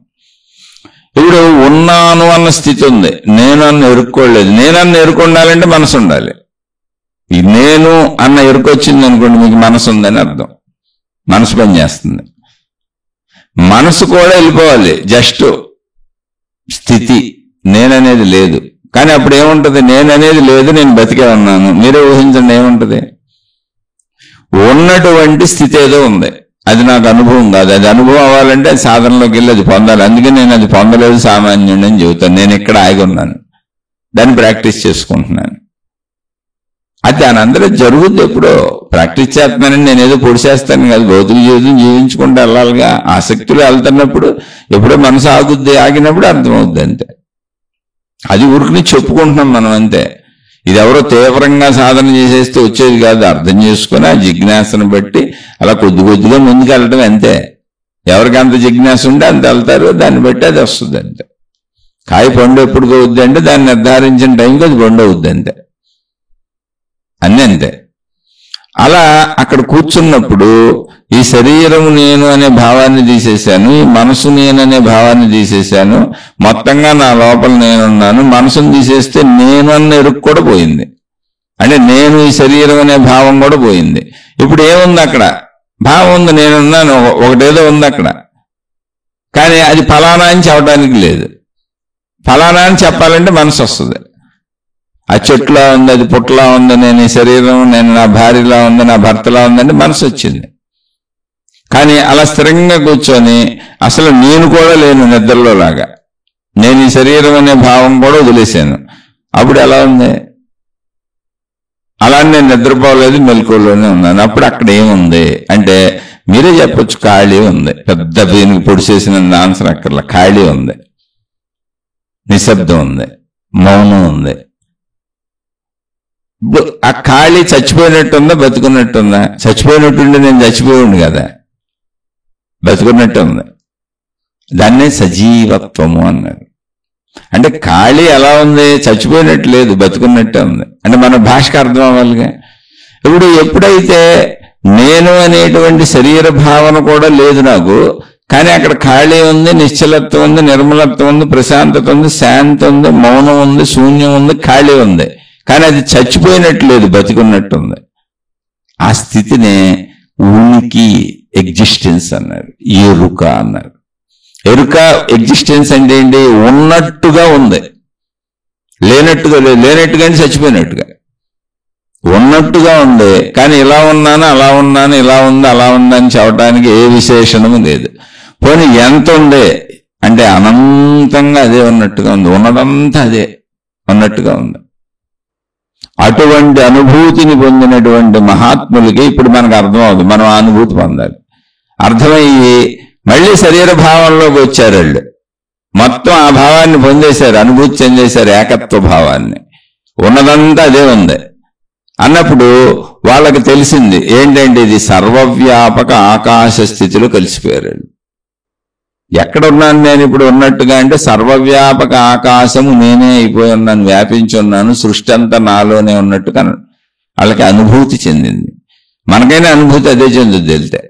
A: ఇప్పుడు ఉన్నాను అన్న స్థితి ఉంది, నేను అన్న ఎరుక్కోలేదు. నేనన్న ఎరుకొండాలంటే మనసు ఉండాలి. ఈ నేను అన్న ఎరుకొచ్చింది అనుకోండి, మీకు మనసు ఉందని అర్థం. మనసు పనిచేస్తుంది. మనసు కూడా వెళ్ళిపోవాలి. జస్ట్ స్థితి, నేననేది లేదు. కానీ అప్పుడు ఏముంటుంది? నేననేది లేదు, నేను బతికే ఉన్నాను. మీరే ఊహించండి ఏముంటుంది? ఉన్నటువంటి స్థితి ఏదో ఉంది, అది నాకు అనుభవం కాదు. అది అనుభవం అవ్వాలంటే అది సాధనలోకి వెళ్ళి అది పొందాలి. అందుకే నేను అది పొందలేదు, సామాన్యుడు అని చెబుతాను. నేను ఇక్కడ ఆగి ఉన్నాను, దాన్ని ప్రాక్టీస్ చేసుకుంటున్నాను. అది దాని అందరూ జరుగుద్ది. ఎప్పుడో ప్రాక్టీస్ చేస్తున్నానని నేను ఏదో పొడి చేస్తాను కాదు. భౌతిక జీవితం జీవించుకుంటూ వెళ్ళాలిగా. ఆసక్తిలో వెళ్తున్నప్పుడు ఎప్పుడో మనసు ఆగుద్ది, ఆగినప్పుడు అర్థమవుద్ది అంతే. అది ఊరికి చెప్పుకుంటున్నాం మనం అంతే. ఇది ఎవరో తీవ్రంగా సాధన చేసేస్తే వచ్చేది కాదు. అర్థం చేసుకుని ఆ జిజ్ఞాసను బట్టి అలా కొద్ది కొద్దిగా ముందుకు వెళ్ళటం అంతే. ఎవరికి అంత జిజ్ఞాస ఉంటే అంత వెళ్తారు, దాన్ని బట్టి అది వస్తుంది అంతే. కాయ పండు ఎప్పుడు అవుద్ది అంటే దాన్ని నిర్ధారించిన టైంకి అది పండు అవుద్ది అంతే. అన్నీ అంతే. అలా అక్కడ కూర్చున్నప్పుడు ఈ శరీరము నేను అనే భావాన్ని తీసేశాను, ఈ మనసు నేననే భావాన్ని తీసేశాను, మొత్తంగా నా లోపల నేనున్నాను. మనసును తీసేస్తే నేను అన్న ఎరుకు కూడా పోయింది. అంటే నేను ఈ శరీరం అనే భావం కూడా పోయింది. ఇప్పుడు ఏముంది అక్కడ? భావం ఉంది, నేనున్నాను, ఒకటేదో ఉంది అక్కడ. కానీ అది ఫలానా అని చెప్పడానికి లేదు. ఫలానా అని చెప్పాలంటే మనసు వస్తుంది. ఆ చెట్టులా ఉంది, అది పుట్టలా ఉంది, నేను ఈ శరీరం, నేను నా భార్యలా ఉంది, నా భర్తలా ఉందంటే మనసు వచ్చింది. కానీ అలా స్థిరంగా కూర్చొని అసలు నేను కూడా లేను, నిద్రలో లాగా నేను ఈ శరీరం అనే భావం కూడా వదిలేశాను. అప్పుడు ఎలా ఉంది? అలా నేను నిద్రపోలేదు, మెలకువలోనే ఉన్నాను. అప్పుడు అక్కడ ఏముంది అంటే మీరే చెప్పొచ్చు, ఖాళీ ఉంది. పెద్ద దీనికి పొడి చేసిన ఆన్సర్ అక్కర్లా. ఖాళీ ఉంది, నిశ్శబ్దం ఉంది, మౌనం ఉంది. ఆ ఖాళీ చచ్చిపోయినట్టుందా, బతుకున్నట్టుందా? చచ్చిపోయినట్టుండి నేను చచ్చిపోయింది కదా, బతుకున్నట్టు ఉంది. దాన్నే సజీవత్వము అన్నారు. అంటే ఖాళీ ఎలా ఉంది? చచ్చిపోయినట్టు లేదు, బతుకున్నట్టే ఉంది. అంటే మన భాషకు అర్థం అవ్వాలిగా. ఇప్పుడు ఎప్పుడైతే నేను అనేటువంటి శరీర భావన కూడా లేదు నాకు, కానీ అక్కడ ఖాళీ ఉంది, నిశ్చలత్వం ఉంది, నిర్మలత్వం ఉంది, ప్రశాంతత ఉంది, శాంతి ఉంది, మౌనం ఉంది, శూన్యం ఉంది, ఖాళీ ఉంది. కానీ అది చచ్చిపోయినట్టు లేదు, బతికున్నట్టు ఉంది. ఆ స్థితినే ఉనికి, ఎగ్జిస్టెన్స్ అన్నారు, ఎరుక అన్నారు. ఎరుక, ఎగ్జిస్టెన్స్ అంటే ఏంటి? ఉన్నట్టుగా ఉంది, లేనట్టుగా లేదు. లేనట్టుగా అంటే చచ్చిపోయినట్టుగా. ఉన్నట్టుగా ఉంది, కానీ ఇలా ఉన్నాను, అలా ఉన్నాను, ఇలా ఉంది, అలా ఉందని చెప్పడానికి ఏ విశేషణము లేదు. పోనీ ఎంత ఉంది అంటే అనంతంగా అదే ఉన్నట్టుగా ఉంది, ఉన్నదంతా అదే ఉన్నట్టుగా ఉంది. అటువంటి అనుభూతిని పొందినటువంటి మహాత్ములకి ఇప్పుడు మనకు అర్థం అవుతుంది. మనం ఆ అనుభూతి పొందాలి. అర్థమయ్యి మళ్ళీ శరీర భావంలోకి వచ్చారు వాళ్ళు. మొత్తం ఆ భావాన్ని పొందేశారు, అనుభూతి చెందేశారు, ఏకత్వ భావాన్ని. ఉన్నదంతా అదే ఉంది అన్నప్పుడు వాళ్ళకి తెలిసింది ఏంటంటే ఇది సర్వవ్యాపక ఆకాశ స్థితిలో కలిసిపోయారు. ఎక్కడున్నాను నేను ఇప్పుడు ఉన్నట్టుగా అంటే సర్వవ్యాపక ఆకాశము నేనే అయిపోయి ఉన్నాను, వ్యాపించి ఉన్నాను, సృష్టి అంతా నాలోనే ఉన్నట్టుగా వాళ్ళకి అనుభూతి చెందింది. మనకైనా అనుభూతి అదే చెందుద్ది వెళ్తే.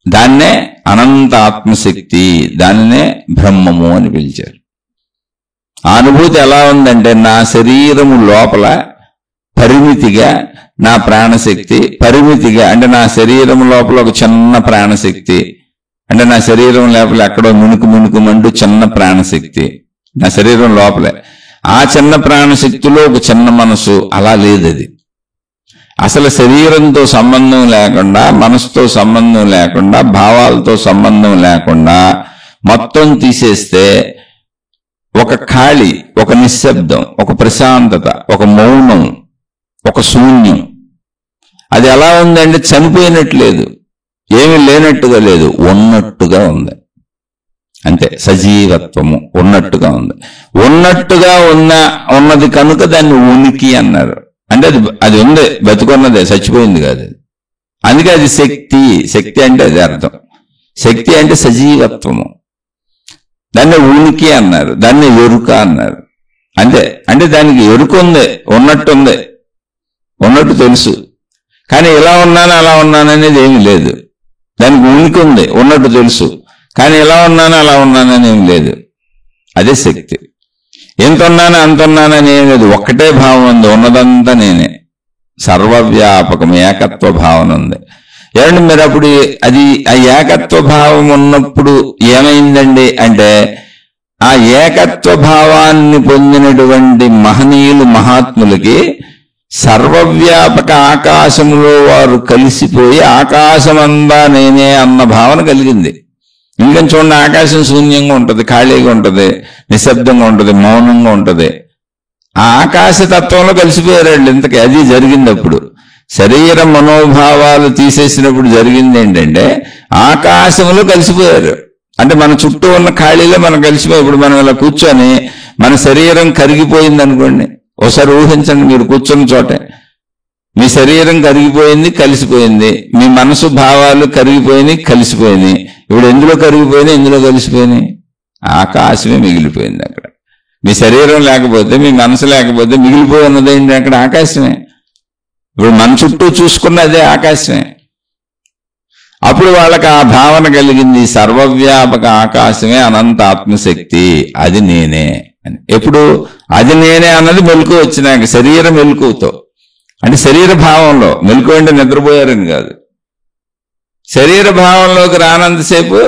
A: దాన్నే అనంత ఆత్మశక్తి, దానినే బ్రహ్మము అని పిలిచారు. ఆ అనుభూతి ఎలా ఉందంటే నా శరీరము లోపల పరిమితిగా నా ప్రాణశక్తి, పరిమితిగా అంటే నా శరీరం లోపల ఒక చిన్న ప్రాణశక్తి, అంటే నా శరీరం లోపల ఎక్కడో మిణుకుమంటూ చిన్న ప్రాణశక్తి నా శరీరం లోపలే. ఆ చిన్న ప్రాణశక్తిలో ఒక చిన్న మనసు. అలా లేదు అది. అసలు శరీరంతో సంబంధం లేకుండా, మనసుతో సంబంధం లేకుండా, భావాలతో సంబంధం లేకుండా మొత్తం తీసేస్తే ఒక ఖాళీ, ఒక నిశ్శబ్దం, ఒక ప్రశాంతత, ఒక మౌనం, ఒక శూన్యం. అది ఎలా ఉందంటే చనిపోయినట్టు లేదు, ఏమీ లేనట్టుగా లేదు, ఉన్నట్టుగా ఉంది. అంతే, సజీవత్వము ఉన్నట్టుగా ఉంది. ఉన్నట్టుగా ఉన్నది కనుక దాన్ని ఉనికి అన్నారు. అంటే అది ఉంది, బతుకున్నదే, చచ్చిపోయింది కాదు. అందుకే అది శక్తి. శక్తి అంటే అది అర్థం. శక్తి అంటే సజీవత్వము. దాన్ని ఉనికి అన్నారు, దాన్ని ఎరుక అన్నారు. అంతే. అంటే దానికి ఎరుక ఉంది, ఉన్నట్టుంది, ఉన్నట్టు తెలుసు. కానీ ఇలా ఉన్నాను అలా ఉన్నాను అనేది ఏమీ లేదు. దానికి ఉనికి ఉంది, ఉన్నట్టు తెలుసు. కానీ ఇలా ఉన్నాను అలా ఉన్నానని ఏమి లేదు. అదే శక్తి. ఎంత ఉన్నాను అంత ఉన్నానని ఏం లేదు, ఒక్కటే భావం ఉంది, ఉన్నదంతా నేనే. సర్వవ్యాపకం, ఏకత్వ భావన ఉంది. ఏమంటే మీరు అప్పుడు అది ఆ ఏకత్వ భావం ఉన్నప్పుడు ఏమైందండి అంటే ఆ ఏకత్వ భావాన్ని పొందినటువంటి మహనీయులు, మహాత్ములకి సర్వవ్యాపక ఆకాశంలో వారు కలిసిపోయి ఆకాశమంతా నేనే అన్న భావన కలిగింది. ఇంకని చూడండి, ఆకాశం శూన్యంగా ఉంటుంది, ఖాళీగా ఉంటుంది, నిశ్శబ్దంగా ఉంటుంది, మౌనంగా ఉంటుంది. ఆ ఆకాశ తత్వంలో కలిసిపోయారండి. ఇంతకీ అది జరిగింది. అప్పుడు శరీర మనోభావాలు తీసేసినప్పుడు జరిగింది ఏంటంటే ఆకాశంలో కలిసిపోయారు. అంటే మన చుట్టూ ఉన్న ఖాళీలో మనం కలిసిపోయి, ఇప్పుడు మనం ఇలా కూర్చొని మన శరీరం కరిగిపోయింది అనుకోండి. ఒకసారి ఊహించండి, మీరు కూర్చున్న చోటే మీ శరీరం కరిగిపోయింది, కలిసిపోయింది. మీ మనసు భావాలు కరిగిపోయినాయి, కలిసిపోయినాయి. ఇప్పుడు ఎందులో కరిగిపోయినాయి, ఎందులో కలిసిపోయినాయి? ఆకాశమే మిగిలిపోయింది అక్కడ. మీ శరీరం లేకపోతే, మీ మనసు లేకపోతే మిగిలిపోయి ఉన్నది ఏంటి? అక్కడ ఆకాశమే. ఇప్పుడు మన చుట్టూ చూసుకున్నదే ఆకాశమే. అప్పుడు వాళ్ళకి ఆ భావన కలిగింది, సర్వవ్యాపక ఆకాశమే అనంత ఆత్మశక్తి, అది నేనే అని. ఎప్పుడు అది నేనే అన్నది మెలకువ వచ్చినాక, శరీర మెలకువతో, అంటే శరీర భావంలో. మెలకువ అంటే నిద్రపోయారని కాదు, శరీర భావంలోకి రానంతసేపు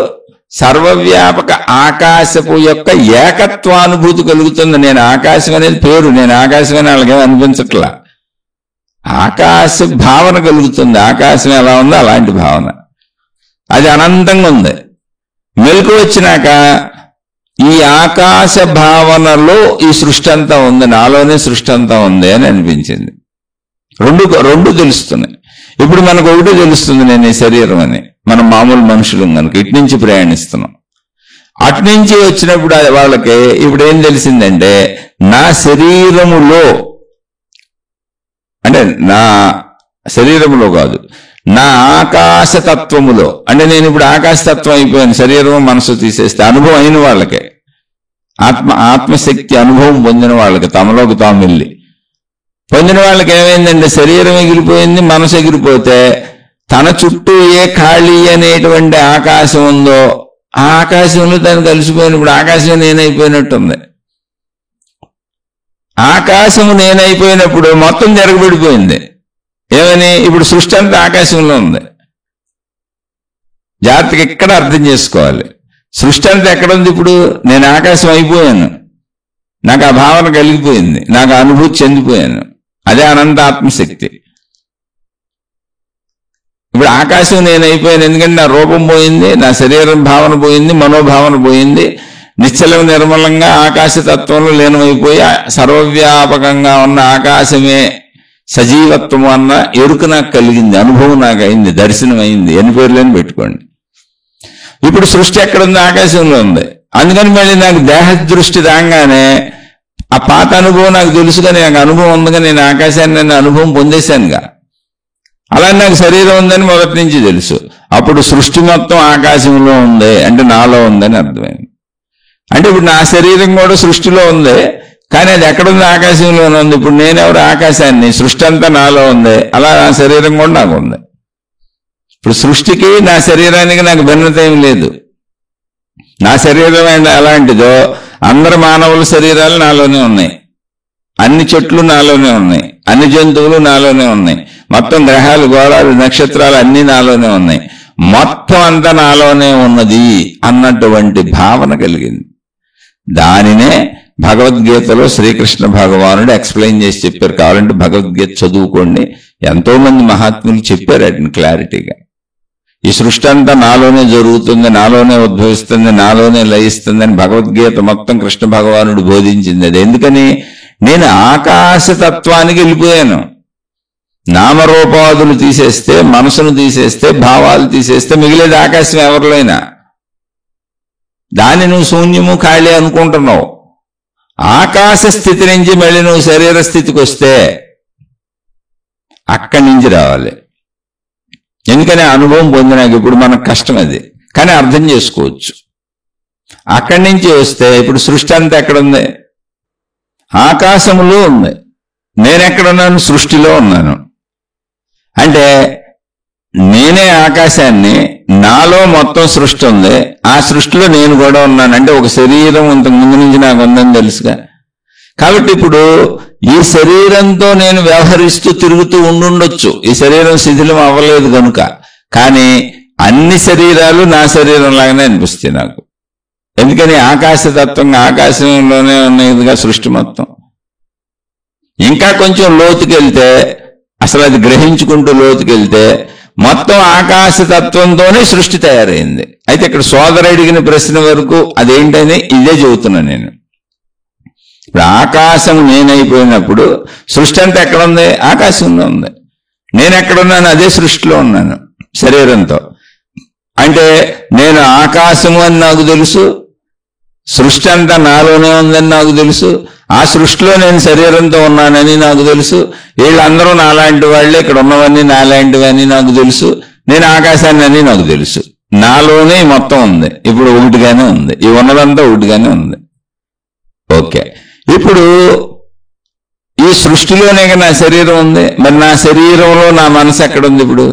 A: సర్వవ్యాపక ఆకాశపు యొక్క ఏకత్వానుభూతి కలుగుతుంది. నేను ఆకాశం అనేది పేరు, నేను ఆకాశం అని వాళ్ళకేం అనిపించట్లా, ఆకాశ భావన కలుగుతుంది. ఆకాశం ఎలా ఉందో అలాంటి భావన, అది అనంతంగా ఉంది. మెలకు వచ్చినాక ఈ ఆకాశ భావనలో ఈ సృష్టి అంతా ఉంది, నాలోనే సృష్టి అంతా ఉంది అని అనిపించింది. రెండు తెలుస్తున్నాయి. ఇప్పుడు మనకు ఒకటి తెలుస్తుంది, నేను ఈ శరీరం అని. మనం మామూలు మనుషులు కనుక ఇటు నుంచి ప్రయాణిస్తున్నాం. అటు నుంచి వచ్చినప్పుడు వాళ్ళకి ఇప్పుడు ఏం తెలిసిందంటే, నా శరీరములో, అంటే నా శరీరములో కాదు, నా ఆకాశతత్వములో, అంటే నేను ఇప్పుడు ఆకాశతత్వం అయిపోయాను. శరీరం మనసు తీసేస్తే అనుభవం అయిన వాళ్ళకే, ఆత్మశక్తి అనుభవం పొందిన వాళ్ళకి, తమలోకి తాము వెళ్ళి పొందిన వాళ్ళకి ఏమైందంటే, శరీరం ఎగిరిపోయింది, మనసు ఎగిరిపోతే తన చుట్టూ ఏ ఖాళీ అనేటువంటి ఆకాశం ఉందో ఆ ఆకాశంలో తను కలిసిపోయినప్పుడు ఆకాశం నేనైపోయినట్టుంది. ఆకాశము నేనైపోయినప్పుడు మొత్తం జరగబడిపోయింది. ఏమని? ఇప్పుడు సృష్టి అంతా ఆకాశంలో ఉంది. జాగ్రత్తగా ఇక్కడ అర్థం చేసుకోవాలి. సృష్టి అంతా ఎక్కడుంది? ఇప్పుడు నేను ఆకాశం అయిపోయాను, నాకు ఆ భావన కలిగిపోయింది, నాకు అనుభూతి చెందిపోయాను. అదే అనంత ఆత్మశక్తి. ఇప్పుడు ఆకాశం నేను అయిపోయాను, ఎందుకంటే నా రూపం పోయింది, నా శరీరం భావన పోయింది, మనోభావన పోయింది. నిశ్చలం నిర్మలంగా ఆకాశతత్వంలో లీనమైపోయి సర్వవ్యాపకంగా ఉన్న ఆకాశమే సజీవత్వం అన్న ఎరుక నాకు కలిగింది, అనుభవం నాకు అయింది, దర్శనం అయింది. ఎన్ని పేర్లని పెట్టుకోండి. ఇప్పుడు సృష్టి ఎక్కడుంది? ఆకాశంలో ఉంది. అందుకని మళ్ళీ నాకు దేహ దృష్టి రాగానే ఆ పాత అనుభవం నాకు తెలుసుగా, నాకు అనుభవం ఉందిగా, నేను ఆకాశాన్ని నేను అనుభవం పొందేశానుగా. అలా నాకు శరీరం ఉందని మొదటి నుంచి తెలుసు. అప్పుడు సృష్టి మొత్తం ఆకాశంలో ఉంది అంటే నాలో ఉందని అర్థమైంది. అంటే ఇప్పుడు నా శరీరం కూడా సృష్టిలో ఉంది, కానీ అది ఎక్కడుంది? ఆకాశంలోనే ఉంది. ఇప్పుడు నేనెవరు? ఆకాశాన్ని. సృష్టి అంతా నాలో ఉంది, అలా నా శరీరం కూడా నాకు ఉంది. ఇప్పుడు సృష్టికి నా శరీరానికి నాకు భిన్నత ఏం లేదు. నా శరీరం ఎలాంటిదో అందరు మానవుల శరీరాలు నాలోనే ఉన్నాయి, అన్ని చెట్లు నాలోనే ఉన్నాయి, అన్ని జంతువులు నాలోనే ఉన్నాయి, మొత్తం గ్రహాలు, గోళాలు, నక్షత్రాలు అన్ని నాలోనే ఉన్నాయి, మొత్తం అంతా నాలోనే ఉన్నది అన్నటువంటి భావన కలిగింది. దానినే భగవద్గీతలో శ్రీకృష్ణ భగవానుడు ఎక్స్ప్లెయిన్ చేసి చెప్పారు. కావాలంటే భగవద్గీత చదువుకోండి, ఎంతో మంది మహాత్ములు చెప్పారు వాటిని క్లారిటీగా. ఈ సృష్టి అంతా నాలోనే జరుగుతుంది, నాలోనే ఉద్భవిస్తుంది, నాలోనే లయిస్తుంది అని భగవద్గీత మొత్తం కృష్ణ భగవానుడు బోధించింది. అది ఎందుకని? నేను ఆకాశతత్వానికి వెళ్ళిపోయాను. నామరూపాదులు తీసేస్తే, మనసును తీసేస్తే, భావాలు తీసేస్తే మిగిలేది ఆకాశం. ఎవరిలోనైనా దాన్ని నువ్వు శూన్యము ఖాళీ అనుకుంటున్నావు. ఆకాశ స్థితి నుంచి మళ్ళీ నువ్వు శరీర స్థితికి వస్తే అక్కడి నుంచి రావాలి. ఎందుకని? అనుభవం పొందినాక ఇప్పుడు మనకు కష్టం అది, కానీ అర్థం చేసుకోవచ్చు. అక్కడి నుంచి వస్తే ఇప్పుడు సృష్టి అంతా ఎక్కడుంది? ఆకాశములో ఉంది. నేనెక్కడున్నాను? సృష్టిలో ఉన్నాను. అంటే నేనే ఆకాశాన్ని, నాలో మొత్తం సృష్టి ఉంది, ఆ సృష్టిలో నేను కూడా ఉన్నాను. అంటే ఒక శరీరం ఇంతకు ముందు నుంచి నాకు ఉందని తెలుసుగా. కాబట్టి ఇప్పుడు ఈ శరీరంతో నేను వ్యవహరిస్తూ తిరుగుతూ ఉండుండొచ్చు, ఈ శరీరం శిథిలం అవ్వలేదు కనుక. కానీ అన్ని శరీరాలు నా శరీరం లాగానే అనిపిస్తాయి నాకు. ఎందుకని? ఆకాశతత్వంగా ఆకాశంలోనే ఉన్నదిగా సృష్టి మొత్తం. ఇంకా కొంచెం లోతుకెళ్తే, అసలు అది గ్రహించుకుంటూ లోతుకెళ్తే మొత్తం ఆకాశతత్వంతోనే సృష్టి తయారైంది. అయితే ఇక్కడ సోదరు అడిగిన ప్రశ్న వరకు అదేంటని ఇదే చెబుతున్నాను నేను. ఇప్పుడు ఆకాశం నేనైపోయినప్పుడు సృష్టి అంతా ఎక్కడుంది? ఆకాశంలో ఉంది. నేను ఎక్కడున్నాను? అదే సృష్టిలో ఉన్నాను శరీరంతో. అంటే నేను ఆకాశము అని నాకు తెలుసు, సృష్టి అంతా నాలోనే ఉందని నాకు తెలుసు, ఆ సృష్టిలో నేను శరీరంతో ఉన్నానని నాకు తెలుసు. వీళ్ళందరూ నాలాంటి వాళ్ళే, ఇక్కడ ఉన్నవన్నీ నాలాంటివని నాకు తెలుసు. నేను ఆకాశాన్ని అని నాకు తెలుసు. నాలోనే మొత్తం ఉంది. ఇప్పుడు ఒకటిగానే ఉంది, ఈ ఉన్నదంతా ఒకటిగానే ఉంది. ఓకే. ఇప్పుడు ఈ సృష్టిలోనే నా శరీరం ఉంది. మరి నా శరీరంలో నా మనసు ఎక్కడుంది? ఇప్పుడు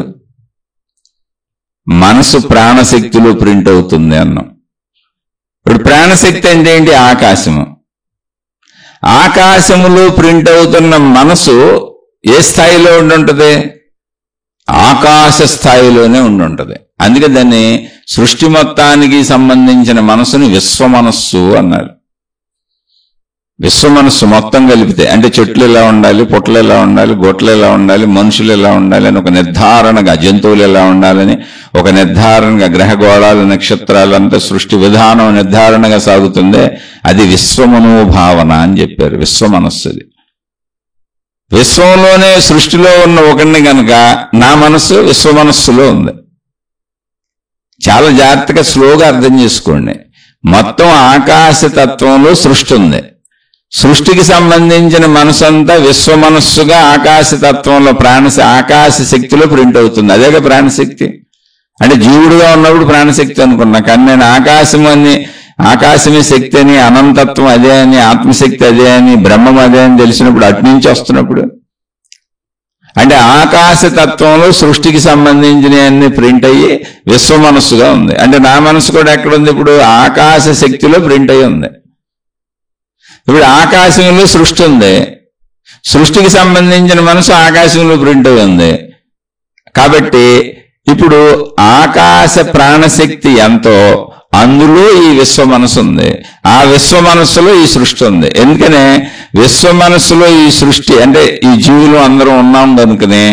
A: మనసు ప్రాణశక్తిలో ప్రింట్ అవుతుంది అన్నాం. ఇప్పుడు ప్రాణశక్తి అంటే ఏంటి? ఆకాశము. ఆకాశములో ప్రింట్ అవుతున్న మనసు ఏ స్థాయిలో ఉండుంటది? ఆకాశ స్థాయిలోనే ఉండుంటది. అందుకే దాన్ని సృష్టి మొత్తానికి సంబంధించిన మనసుని విశ్వమనస్సు అన్నారు. విశ్వమనస్సు మొత్తం కలిపితే, అంటే చెట్లు ఎలా ఉండాలి, పుట్టలు ఎలా ఉండాలి, గొట్టలు ఎలా ఉండాలి, మనుషులు ఎలా ఉండాలి అని ఒక నిర్ధారణగా, జంతువులు ఎలా ఉండాలని ఒక నిర్ధారణగా, గ్రహగోళాలు నక్షత్రాలు అంతా సృష్టి విధానం నిర్ధారణగా సాగుతుందే అది విశ్వమనోభావన అని చెప్పారు. విశ్వమనస్సుది. విశ్వంలోనే సృష్టిలో ఉన్న ఒకరిని కనుక నా మనస్సు విశ్వమనస్సులో ఉంది. చాలా జాగ్రత్తగా స్లోగా అర్థం చేసుకోండి. మొత్తం ఆకాశతత్వంలో సృష్టి ఉంది. సృష్టికి సంబంధించిన మనసంతా విశ్వమనస్సుగా ఆకాశతత్వంలో ఆకాశ శక్తిలో ప్రింట్ అవుతుంది. అదేగా ప్రాణశక్తి. అంటే జీవుడుగా ఉన్నప్పుడు ప్రాణశక్తి అనుకున్నా, కానీ నేను ఆకాశమే శక్తి అని, అనంతత్వం అదే అని, ఆత్మశక్తి అదే అని, బ్రహ్మం అదే అని తెలిసినప్పుడు అటు నుంచి వస్తున్నప్పుడు అంటే ఆకాశతత్వంలో సృష్టికి సంబంధించిన అన్ని ప్రింట్ అయ్యి విశ్వమనస్సుగా ఉంది. అంటే నా మనసు కూడా ఎక్కడుంది? ఇప్పుడు ఆకాశ శక్తిలో ప్రింట్ అయ్యి ఉంది. ఇప్పుడు ఆకాశంలో సృష్టి ఉంది. సృష్టికి సంబంధించిన మనసు ఆకాశంలో ప్రింట్ అయి ఉంది. కాబట్టి ఇప్పుడు ఆకాశ ప్రాణశక్తి ఎంతో అందులో ఈ విశ్వ మనసు ఉంది. ఆ విశ్వ మనస్సులో ఈ సృష్టి ఉంది. ఎందుకనే విశ్వ మనస్సులో ఈ సృష్టి అంటే ఈ జీవులు అందరం ఉన్నాం కనుకనే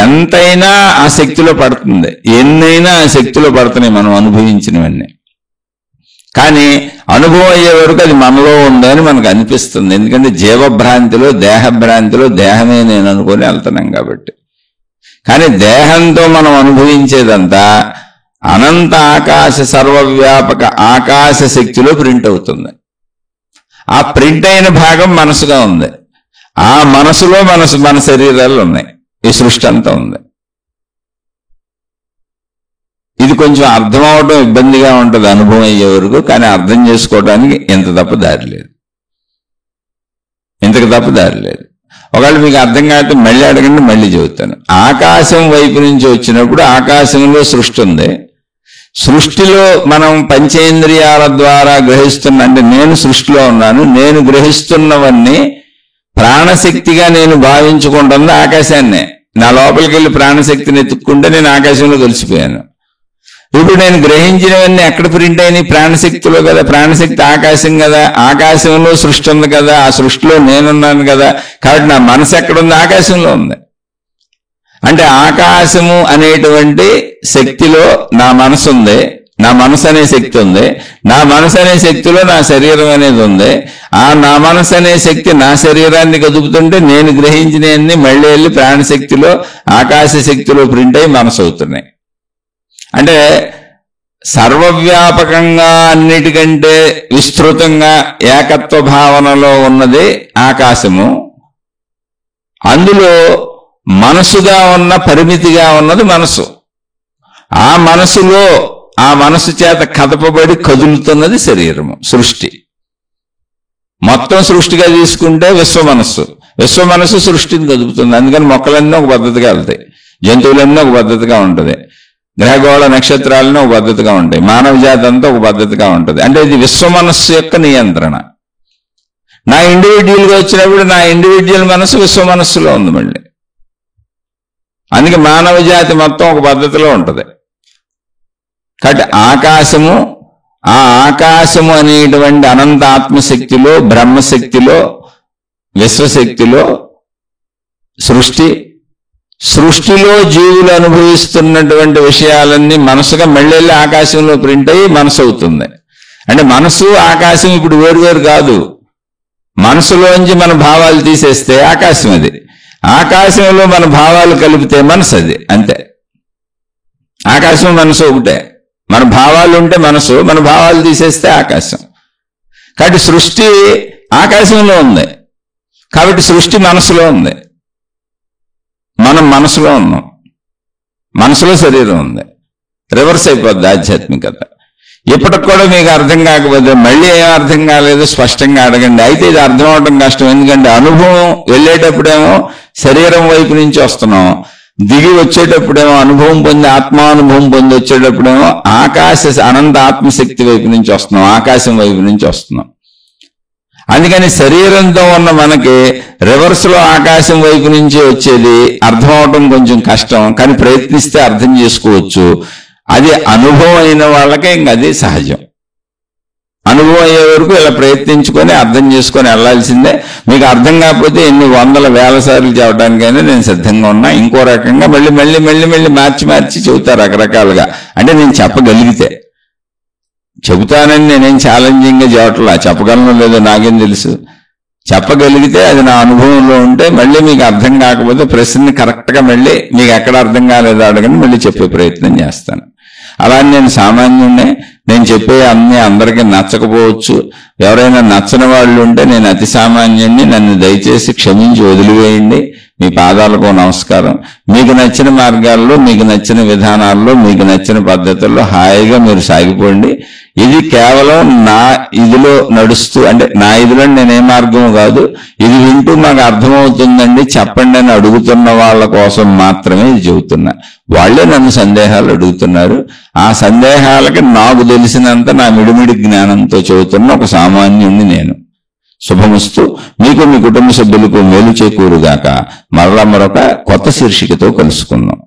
A: ఎంతైనా ఆ శక్తిలో పడుతుంది, ఎన్నైనా ఆ శక్తిలో పడుతున్నాయి మనం అనుభవించినవన్నీ. కానీ అనుభవం అయ్యే వరకు అది మనలో ఉందని మనకు అనిపిస్తుంది. ఎందుకంటే జీవభ్రాంతిలో, దేహభ్రాంతిలో దేహమే నేను అనుకొని వెళ్తున్నాం కాబట్టి. కానీ దేహంతో మనం అనుభవించేదంతా అనంత ఆకాశ సర్వవ్యాపక ఆకాశ శక్తిలో ప్రింట్ అవుతుంది. ఆ ప్రింట్ అయిన భాగం మనసుగా ఉంది. ఆ మనసులో మన శరీరాలు ఉన్నాయి. ఈ సృష్టి అంతా ఉంది. ఇది కొంచెం అర్థం అవడం ఇబ్బందిగా ఉంటుంది అనుభవం అయ్యే వరకు. కానీ అర్థం చేసుకోవడానికి ఇంతకు తప్ప దారి లేదు. ఒకవేళ మీకు అర్థం కాకపోతే మళ్ళీ అడగండి, మళ్ళీ చెబుతాను. ఆకాశం వైపు నుంచి వచ్చినప్పుడు ఆకాశంలో సృష్టి ఉంది. సృష్టిలో మనం పంచేంద్రియాల ద్వారా గ్రహిస్తున్న, అంటే నేను సృష్టిలో ఉన్నాను, నేను గ్రహిస్తున్నవన్నీ ప్రాణశక్తిగా నేను భావించుకుంటుంది ఆకాశాన్నే. నా లోపలికి వెళ్ళి ప్రాణశక్తిని ఎత్తుక్కుంటే నేను ఆకాశంలో కలిసిపోయాను. ఇప్పుడు నేను గ్రహించినవన్నీ ఎక్కడ ప్రింట్ అయినాయి? ప్రాణశక్తిలో కదా. ప్రాణశక్తి ఆకాశం కదా. ఆకాశంలో సృష్టి ఉంది కదా. ఆ సృష్టిలో నేనున్నాను కదా. కాబట్టి నా మనసు ఎక్కడుంది? ఆకాశంలో ఉంది. అంటే ఆకాశము అనేటువంటి శక్తిలో నా మనసు ఉంది. నా మనసు అనే శక్తి ఉంది. నా మనసు అనే శక్తిలో నా శరీరం అనేది ఉంది. ఆ నా మనసు అనే శక్తి నా శరీరాన్ని కదుపుతుంటే నేను గ్రహించినవన్నీ మళ్ళీ వెళ్ళి ప్రాణశక్తిలో, ఆకాశ శక్తిలో ప్రింట్ అయి మనసు అవుతున్నాయి. అంటే సర్వవ్యాపకంగా అన్నిటికంటే విస్తృతంగా ఏకత్వ భావనలో ఉన్నది ఆకాశము. అందులో మనసుగా ఉన్న, పరిమితిగా ఉన్నది మనసు. ఆ మనసులో, ఆ మనసు చేత కదపబడి కదులుతున్నది శరీరము, సృష్టి. మొత్తం సృష్టిగా తీసుకుంటే విశ్వమనస్సు సృష్టిని కదుపుతుంది. అందుకని మొక్కలన్నీ ఒక పద్ధతిగా వెళ్తాయి, జంతువులన్నీ ఒక పద్ధతిగా ఉంటుంది, గ్రహగోళ నక్షత్రాలన్నీ ఒక పద్ధతిగా ఉంటాయి, మానవ జాతి అంతా ఒక పద్ధతిగా ఉంటుంది. అంటే ఇది విశ్వమనస్సు యొక్క నియంత్రణ. నా ఇండివిజువల్గా వచ్చినప్పుడు నా ఇండివిజువల్ మనసు విశ్వమనస్సులో ఉంది మళ్ళీ. అందుకే మానవ జాతి మొత్తం ఒక పద్ధతిలో ఉంటుంది. కాబట్టి ఆ ఆకాశము అనేటువంటి అనంత ఆత్మశక్తిలో, బ్రహ్మశక్తిలో, విశ్వశక్తిలో సృష్టిలో జీవులు అనుభవిస్తున్నటువంటి విషయాలన్నీ మనసుగా మళ్ళీ ఆకాశంలో ప్రింట్ అయ్యి మనసు అవుతుంది. అంటే మనసు, ఆకాశం ఇప్పుడు వేరువేరు కాదు. మనసులోంచి మన భావాలు తీసేస్తే ఆకాశం అది, ఆకాశంలో మన భావాలు కలిపితే మనసు అది. అంతే. ఆకాశం మనసు ఒకటే. మన భావాలు ఉంటే మనసు, మన భావాలు తీసేస్తే ఆకాశం. కాబట్టి సృష్టి ఆకాశంలో ఉంది, కాబట్టి సృష్టి మనసులో ఉంది. మనం మనసులో ఉన్నాం, మనసులో శరీరం ఉంది. రివర్స్ అయిపోద్ది ఆధ్యాత్మికత. ఇప్పటికి కూడా మీకు అర్థం కాకపోతే మళ్ళీ ఏం అర్థం కాలేదు స్పష్టంగా అడగండి. అయితే ఇది అర్థం అవడం కష్టం, ఎందుకంటే అనుభవం వెళ్ళేటప్పుడేమో శరీరం వైపు నుంచి వస్తున్నాం, దిగి వచ్చేటప్పుడేమో అనుభవం పొంది ఆత్మానుభవం పొంది వచ్చేటప్పుడేమో అనంత ఆత్మశక్తి వైపు నుంచి వస్తున్నాం, ఆకాశం వైపు నుంచి వస్తున్నాం. అందుకని శరీరంతో ఉన్న మనకి రివర్స్ లో ఆకాశం వైపు నుంచి వచ్చేది అర్థం అవటం కొంచెం కష్టం, కానీ ప్రయత్నిస్తే అర్థం చేసుకోవచ్చు. అది అనుభవం అయిన వాళ్ళకే ఇంక అది సహజం. అనుభవం అయ్యే వరకు ఇలా ప్రయత్నించుకొని అర్థం చేసుకొని వెళ్ళాల్సిందే. మీకు అర్థం కాకపోతే ఎన్ని వందల వేల సార్లు చెప్పడానికైనా నేను సిద్ధంగా ఉన్నా. ఇంకో రకంగా మళ్ళీ మళ్ళీ మళ్ళీ మళ్ళీ మార్చి చెబుతా రకరకాలుగా. అంటే నేను చెప్పగలిగితే చెబుతానని నేనేం ఛాలెంజింగ్గా చెప్పట్లా, చెప్పగలను లేదో నాకేం తెలుసు. చెప్పగలిగితే అది నా అనుభవంలో ఉంటే మళ్ళీ మీకు అర్థం కాకపోతే ప్రశ్నని కరెక్ట్గా మళ్ళీ మీకు ఎక్కడ అర్థం కాలేదో అడగని మళ్ళీ చెప్పే ప్రయత్నం చేస్తాను. అలా నేను సామాన్యుడినే, నేను చెప్పే అన్నీ అందరికీ నచ్చకపోవచ్చు. ఎవరైనా నచ్చని వాళ్ళు ఉంటే నేను అతి సామాన్యుడిని, నన్ను దయచేసి క్షమించి వదిలివేయండి. మీ పాదాలకు నమస్కారం. మీకు నచ్చిన మార్గాల్లో, మీకు నచ్చిన విధానాల్లో, మీకు నచ్చిన పద్ధతుల్లో హాయిగా మీరు సాగిపోండి. ఇది కేవలం నా ఇదిలో నడుస్తూ, అంటే నా ఇదిలో నేనే మార్గం కాదు, ఇది వింటూ నాకు అర్థమవుతుందండి చెప్పండి అని అడుగుతున్న వాళ్ళ కోసం మాత్రమే ఇది చెబుతున్నా. వాళ్ళే నన్ను సందేహాలు అడుగుతున్నారు. ఆ సందేహాలకి నాకు తెలిసినంత నా మిడిమిడి జ్ఞానంతో చెబుతున్న ఒక సామాన్యుణ్ణి నేను. శుభమస్తు. మీకు మీ కుటుంబ సభ్యులకు మేలు చేకూరుగాక. మరొక కొత్త శీర్షికతో కలుసుకుందాం.